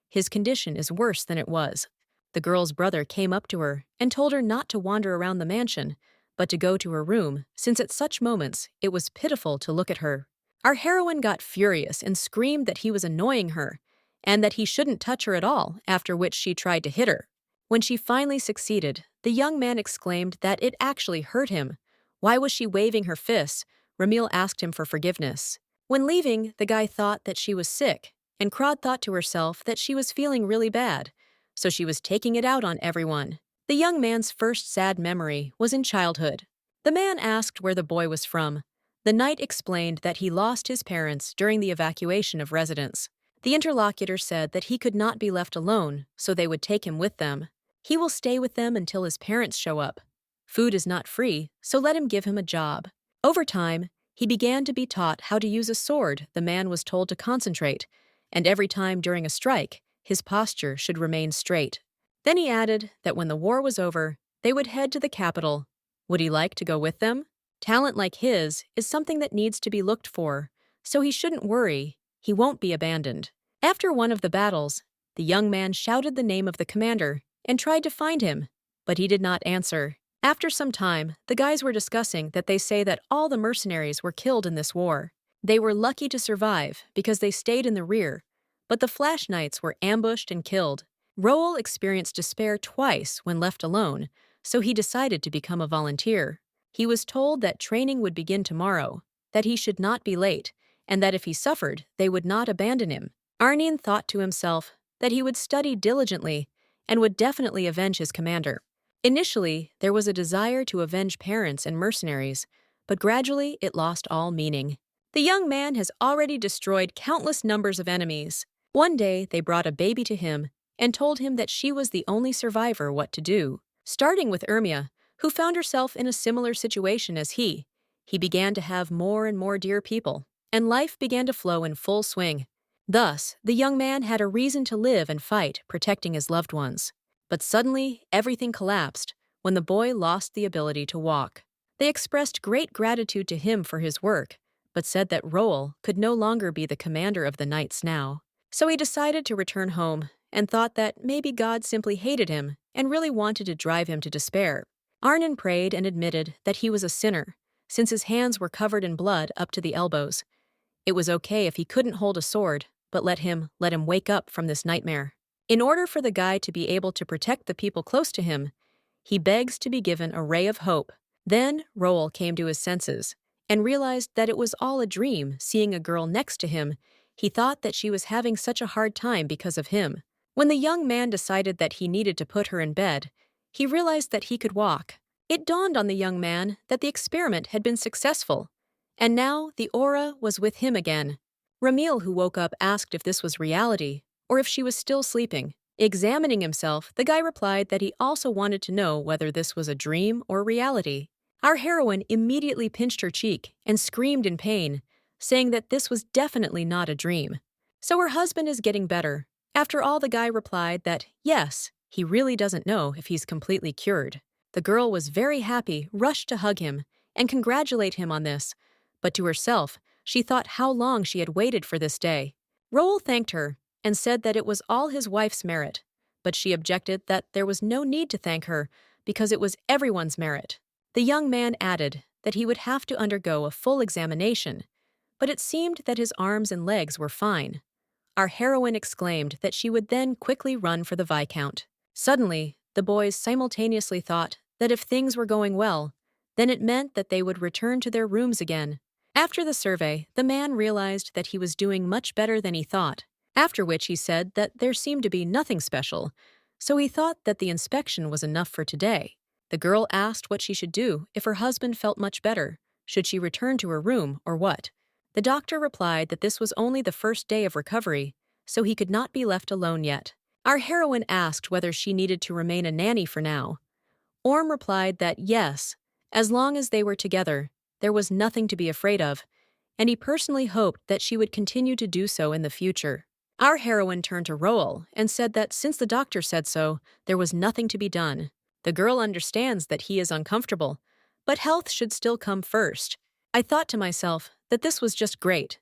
His condition is worse than it was. The girl's brother came up to her and told her not to wander around the mansion, but to go to her room, since at such moments it was pitiful to look at her. Our heroine got furious and screamed that he was annoying her, and that he shouldn't touch her at all, after which she tried to hit her. When she finally succeeded, the young man exclaimed that it actually hurt him. Why was she waving her fists? Ramil asked him for forgiveness. When leaving, the guy thought that she was sick, and Crod thought to herself that she was feeling really bad, so she was taking it out on everyone. The young man's first sad memory was in childhood. The man asked where the boy was from. The knight explained that he lost his parents during the evacuation of residents. The interlocutor said that he could not be left alone, so they would take him with them. He will stay with them until his parents show up. Food is not free, so let him give him a job. Over time, he began to be taught how to use a sword. The man was told to concentrate, and every time during a strike, his posture should remain straight. Then he added that when the war was over, they would head to the capital. Would he like to go with them? Talent like his is something that needs to be looked for, so he shouldn't worry. He won't be abandoned. After one of the battles, the young man shouted the name of the commander and tried to find him, but he did not answer. After some time, the guys were discussing that they say that all the mercenaries were killed in this war. They were lucky to survive because they stayed in the rear, but the Flash Knights were ambushed and killed. Roel experienced despair twice when left alone, so he decided to become a volunteer. He was told that training would begin tomorrow, that he should not be late, and that if he suffered, they would not abandon him. Arnin thought to himself that he would study diligently and would definitely avenge his commander. Initially, there was a desire to avenge parents and mercenaries, but gradually it lost all meaning. The young man has already destroyed countless numbers of enemies. One day, they brought a baby to him and told him that she was the only survivor. What to do? Starting with Ermia, who found herself in a similar situation as he began to have more and more dear people, and life began to flow in full swing. Thus, the young man had a reason to live and fight, protecting his loved ones. But suddenly, everything collapsed when the boy lost the ability to walk. They expressed great gratitude to him for his work, but said that Roel could no longer be the commander of the knights now. So he decided to return home and thought that maybe God simply hated him and really wanted to drive him to despair. Arnin prayed and admitted that he was a sinner, since his hands were covered in blood up to the elbows. It was okay if he couldn't hold a sword, but let him wake up from this nightmare. In order for the guy to be able to protect the people close to him, he begs to be given a ray of hope. Then Roel came to his senses and realized that it was all a dream. Seeing a girl next to him, he thought that she was having such a hard time because of him. When the young man decided that he needed to put her in bed, he realized that he could walk. It dawned on the young man that the experiment had been successful, and now the aura was with him again. Ramil, who woke up, asked if this was reality or if she was still sleeping. Examining himself, the guy replied that he also wanted to know whether this was a dream or reality. Our heroine immediately pinched her cheek and screamed in pain, saying that this was definitely not a dream. So her husband is getting better. After all, the guy replied that, yes, he really doesn't know if he's completely cured. The girl was very happy, rushed to hug him, and congratulate him on this, but to herself, she thought how long she had waited for this day. Roel thanked her and said that it was all his wife's merit, but she objected that there was no need to thank her because it was everyone's merit. The young man added that he would have to undergo a full examination, but it seemed that his arms and legs were fine. Our heroine exclaimed that she would then quickly run for the Viscount. Suddenly, the boys simultaneously thought that if things were going well, then it meant that they would return to their rooms again. After the survey, the man realized that he was doing much better than he thought, after which he said that there seemed to be nothing special, so he thought that the inspection was enough for today. The girl asked what she should do if her husband felt much better. Should she return to her room or what? The doctor replied that this was only the first day of recovery, so he could not be left alone yet. Our heroine asked whether she needed to remain a nanny for now. Orm replied that yes, as long as they were together, there was nothing to be afraid of, and he personally hoped that she would continue to do so in the future. Our heroine turned to Roel and said that since the doctor said so, there was nothing to be done. The girl understands that he is uncomfortable, but health should still come first. I thought to myself that this was just great.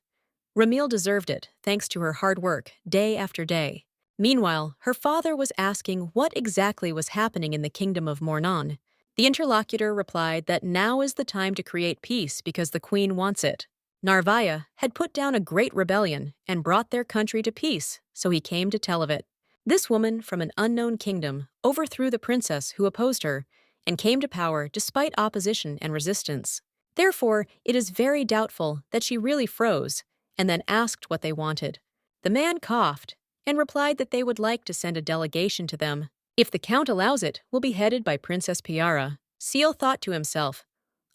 Ramil deserved it, thanks to her hard work, day after day. Meanwhile, her father was asking what exactly was happening in the kingdom of Mornon. The interlocutor replied that now is the time to create peace because the queen wants it. Narvaya had put down a great rebellion and brought their country to peace, so he came to tell of it. This woman from an unknown kingdom overthrew the princess who opposed her and came to power despite opposition and resistance. Therefore, it is very doubtful that she really froze and then asked what they wanted. The man coughed and replied that they would like to send a delegation to them. If the count allows it, will be headed by Princess Piara. Seal thought to himself,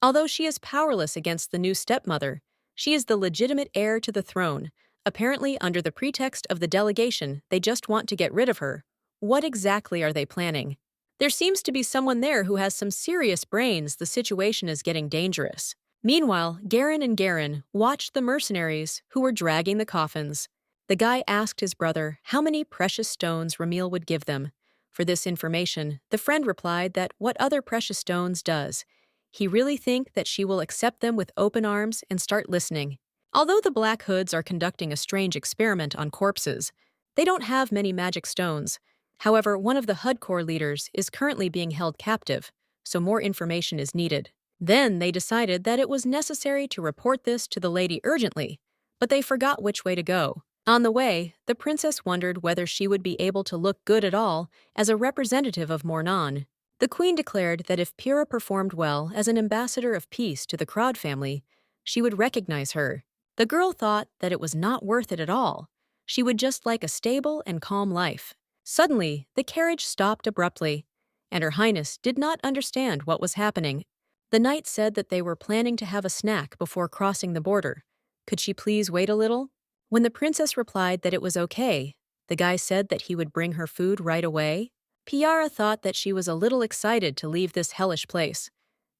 although she is powerless against the new stepmother, she is the legitimate heir to the throne. Apparently, under the pretext of the delegation, they just want to get rid of her. What exactly are they planning? There seems to be someone there who has some serious brains. The situation is getting dangerous. Meanwhile, Garen and Garen watched the mercenaries who were dragging the coffins. The guy asked his brother how many precious stones Ramil would give them. For this information, the friend replied that what other precious stones does. He really think that she will accept them with open arms and start listening. Although the Black Hoods are conducting a strange experiment on corpses, they don't have many magic stones. However, one of the HUD Corps leaders is currently being held captive, so more information is needed. Then they decided that it was necessary to report this to the lady urgently, but they forgot which way to go. On the way, the princess wondered whether she would be able to look good at all as a representative of Mornon. The queen declared that if Pyrrha performed well as an ambassador of peace to the Crowd family, she would recognize her. The girl thought that it was not worth it at all. She would just like a stable and calm life. Suddenly, the carriage stopped abruptly, and Her Highness did not understand what was happening. The knight said that they were planning to have a snack before crossing the border. Could she please wait a little? When the princess replied that it was okay, the guy said that he would bring her food right away. Piara thought that she was a little excited to leave this hellish place.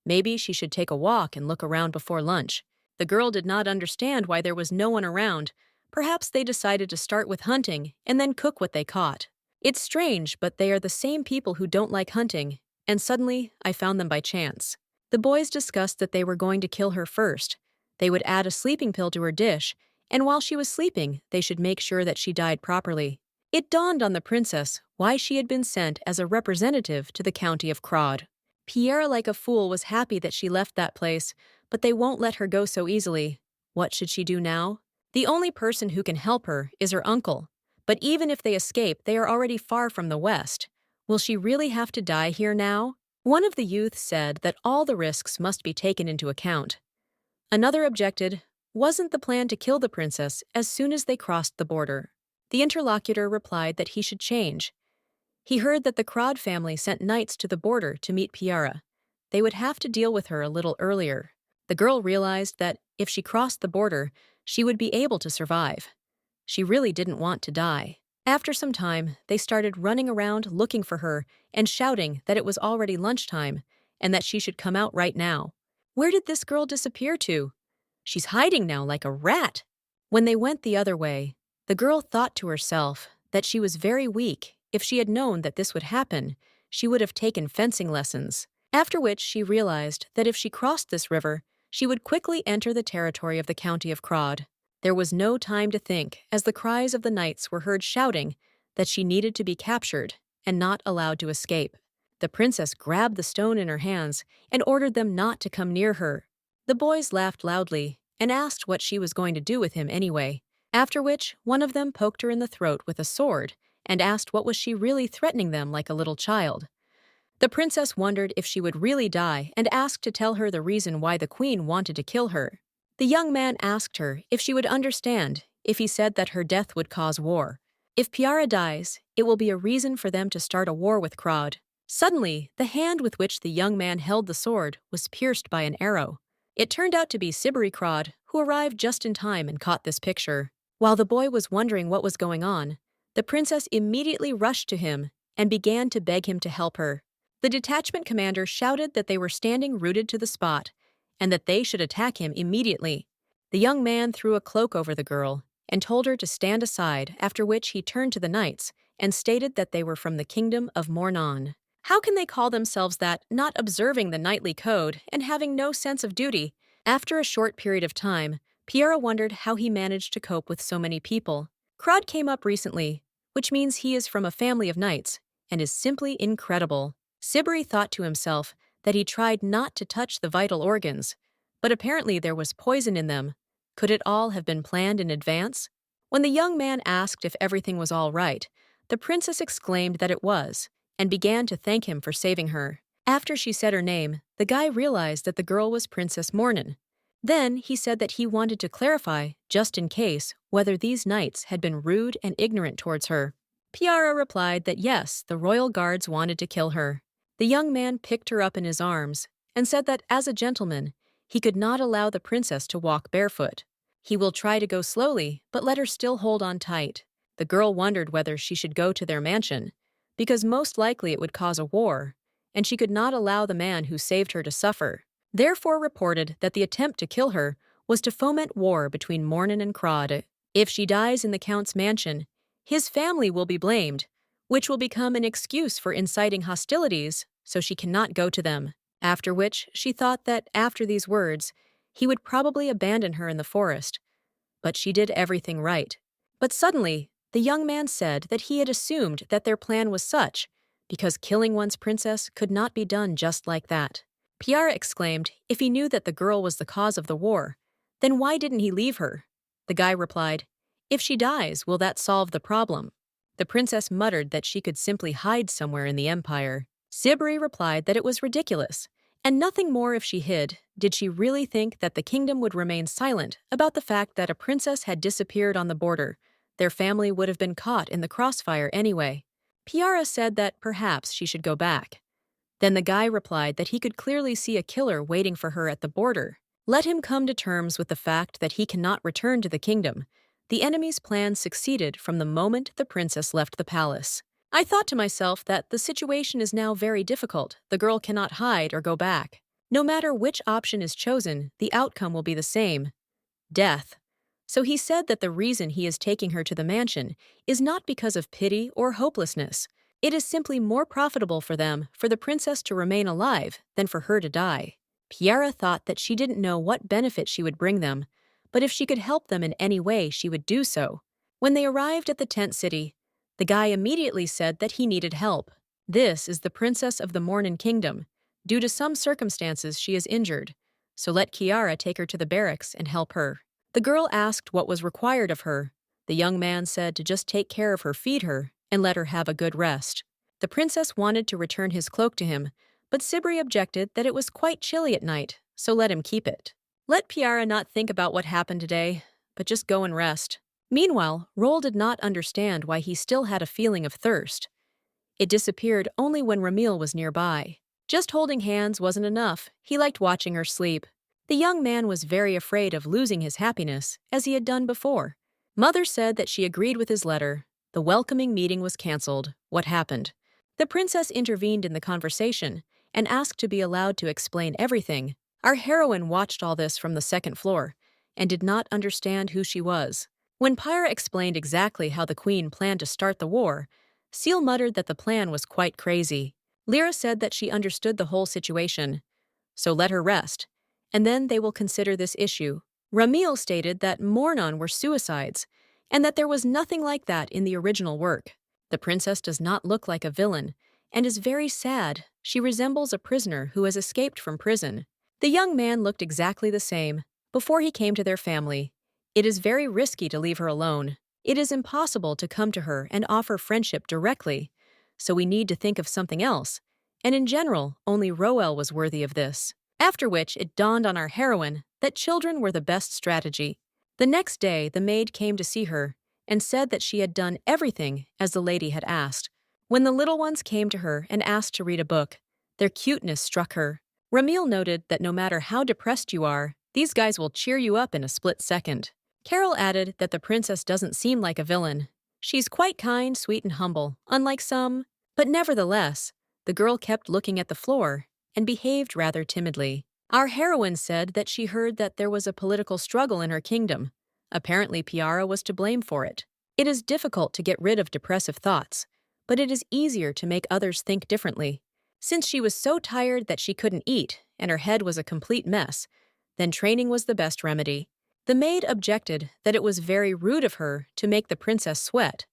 Maybe she should take a walk and look around before lunch. The girl did not understand why there was no one around. Perhaps they decided to start with hunting and then cook what they caught. It's strange, but they are the same people who don't like hunting, and suddenly I found them by chance. The boys discussed that they were going to kill her first. They would add a sleeping pill to her dish, and while she was sleeping, they should make sure that she died properly. It dawned on the princess why she had been sent as a representative to the county of Crod. Pierre, like a fool, was happy that she left that place, but they won't let her go so easily. What should she do now? The only person who can help her is her uncle. But even if they escape, they are already far from the west. Will she really have to die here now? One of the youths said that all the risks must be taken into account. Another objected, wasn't the plan to kill the princess as soon as they crossed the border? The interlocutor replied that he should change. He heard that the Crod family sent knights to the border to meet Piara. They would have to deal with her a little earlier. The girl realized that if she crossed the border, she would be able to survive. She really didn't want to die. After some time, they started running around looking for her and shouting that it was already lunchtime and that she should come out right now. Where did this girl disappear to? She's hiding now like a rat. When they went the other way, the girl thought to herself that she was very weak. If she had known that this would happen, she would have taken fencing lessons. After which she realized that if she crossed this river, she would quickly enter the territory of the county of Crod. There was no time to think, as the cries of the knights were heard shouting that she needed to be captured and not allowed to escape. The princess grabbed the stone in her hands and ordered them not to come near her. The boys laughed loudly and asked what she was going to do with him anyway. After which, one of them poked her in the throat with a sword and asked what was she really threatening them like a little child. The princess wondered if she would really die and asked to tell her the reason why the queen wanted to kill her. The young man asked her if she would understand if he said that her death would cause war. If Piara dies, it will be a reason for them to start a war with Krod. Suddenly, the hand with which the young man held the sword was pierced by an arrow. It turned out to be Sibri Krod, who arrived just in time and caught this picture. While the boy was wondering what was going on, the princess immediately rushed to him and began to beg him to help her. The detachment commander shouted that they were standing rooted to the spot and that they should attack him immediately. The young man threw a cloak over the girl and told her to stand aside, after which he turned to the knights and stated that they were from the kingdom of Mornon. How can they call themselves that, not observing the knightly code and having no sense of duty? After a short period of time, Piera wondered how he managed to cope with so many people. Krod came up recently, which means he is from a family of knights, and is simply incredible. Sibri thought to himself that he tried not to touch the vital organs, but apparently there was poison in them. Could it all have been planned in advance? When the young man asked if everything was all right, the princess exclaimed that it was, and began to thank him for saving her. After she said her name, the guy realized that the girl was Princess Mornon. Then he said that he wanted to clarify, just in case, whether these knights had been rude and ignorant towards her. Piara replied that yes, the royal guards wanted to kill her. The young man picked her up in his arms and said that as a gentleman, he could not allow the princess to walk barefoot. He will try to go slowly, but let her still hold on tight. The girl wondered whether she should go to their mansion, because most likely it would cause a war, and she could not allow the man who saved her to suffer. Therefore reported that the attempt to kill her was to foment war between Mornon and Krod. If she dies in the count's mansion, his family will be blamed, which will become an excuse for inciting hostilities, so she cannot go to them. After which, she thought that after these words, he would probably abandon her in the forest. But she did everything right. But suddenly, the young man said that he had assumed that their plan was such, because killing one's princess could not be done just like that. Piara exclaimed if he knew that the girl was the cause of the war, then why didn't he leave her? The guy replied, if she dies, will that solve the problem? The princess muttered that she could simply hide somewhere in the empire. Sibri replied that it was ridiculous, and nothing more if she hid. Did she really think that the kingdom would remain silent about the fact that a princess had disappeared on the border? Their family would have been caught in the crossfire anyway. Piara said that perhaps she should go back. Then the guy replied that he could clearly see a killer waiting for her at the border. Let him come to terms with the fact that he cannot return to the kingdom. The enemy's plan succeeded from the moment the princess left the palace. I thought to myself that the situation is now very difficult. The girl cannot hide or go back. No matter which option is chosen, the outcome will be the same: death. So he said that the reason he is taking her to the mansion is not because of pity or hopelessness. It is simply more profitable for them for the princess to remain alive than for her to die. Piera thought that she didn't know what benefit she would bring them, but if she could help them in any way, she would do so. When they arrived at the tent city, the guy immediately said that he needed help. This is the princess of the Mornon kingdom. Due to some circumstances, she is injured, so let Kiara take her to the barracks and help her. The girl asked what was required of her. The young man said to just take care of her, feed her, and let her have a good rest. The princess wanted to return his cloak to him, but Sibri objected that it was quite chilly at night, so let him keep it. Let Piara not think about what happened today, but just go and rest. Meanwhile, Roll did not understand why he still had a feeling of thirst. It disappeared only when Ramil was nearby. Just holding hands wasn't enough. He liked watching her sleep. The young man was very afraid of losing his happiness, as he had done before. Mother said that she agreed with his letter. The welcoming meeting was cancelled. What happened? The princess intervened in the conversation and asked to be allowed to explain everything. Our heroine watched all this from the second floor and did not understand who she was. When Pyra explained exactly how the queen planned to start the war, Seal muttered that the plan was quite crazy. Lyra said that she understood the whole situation, so let her rest, and then they will consider this issue. Ramil stated that Mornon were suicides, and that there was nothing like that in the original work. The princess does not look like a villain, and is very sad. She resembles a prisoner who has escaped from prison. The young man looked exactly the same, before he came to their family. It is very risky to leave her alone. It is impossible to come to her and offer friendship directly, so we need to think of something else. And in general, only Roel was worthy of this. After which, it dawned on our heroine that children were the best strategy. The next day, the maid came to see her and said that she had done everything as the lady had asked. When the little ones came to her and asked to read a book, their cuteness struck her. Ramil noted that no matter how depressed you are, these guys will cheer you up in a split second. Carol added that the princess doesn't seem like a villain. She's quite kind, sweet, and humble, unlike some. But nevertheless, the girl kept looking at the floor and behaved rather timidly. Our heroine said that she heard that there was a political struggle in her kingdom. Apparently, Piara was to blame for it. It is difficult to get rid of depressive thoughts, but it is easier to make others think differently. Since she was so tired that she couldn't eat and her head was a complete mess, then training was the best remedy. The maid objected that it was very rude of her to make the princess sweat,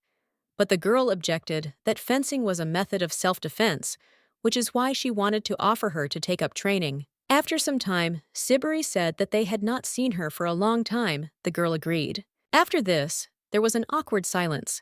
but the girl objected that fencing was a method of self-defense, which is why she wanted to offer her to take up training. After some time, Siberi said that they had not seen her for a long time. The girl agreed. After this, there was an awkward silence.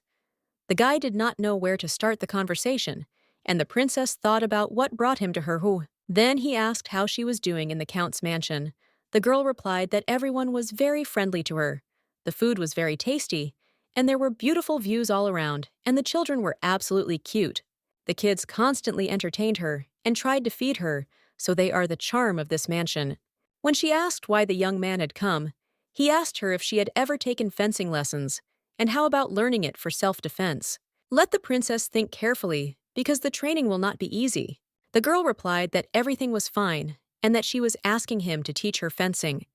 The guy did not know where to start the conversation, and the princess thought about what brought him to her. Then he asked how she was doing in the count's mansion. The girl replied that everyone was very friendly to her. The food was very tasty, and there were beautiful views all around, and the children were absolutely cute. The kids constantly entertained her and tried to feed her, so they are the charm of this mansion. When she asked why the young man had come, he asked her if she had ever taken fencing lessons, and how about learning it for self-defense. Let the princess think carefully, because the training will not be easy. The girl replied that everything was fine, and that she was asking him to teach her fencing.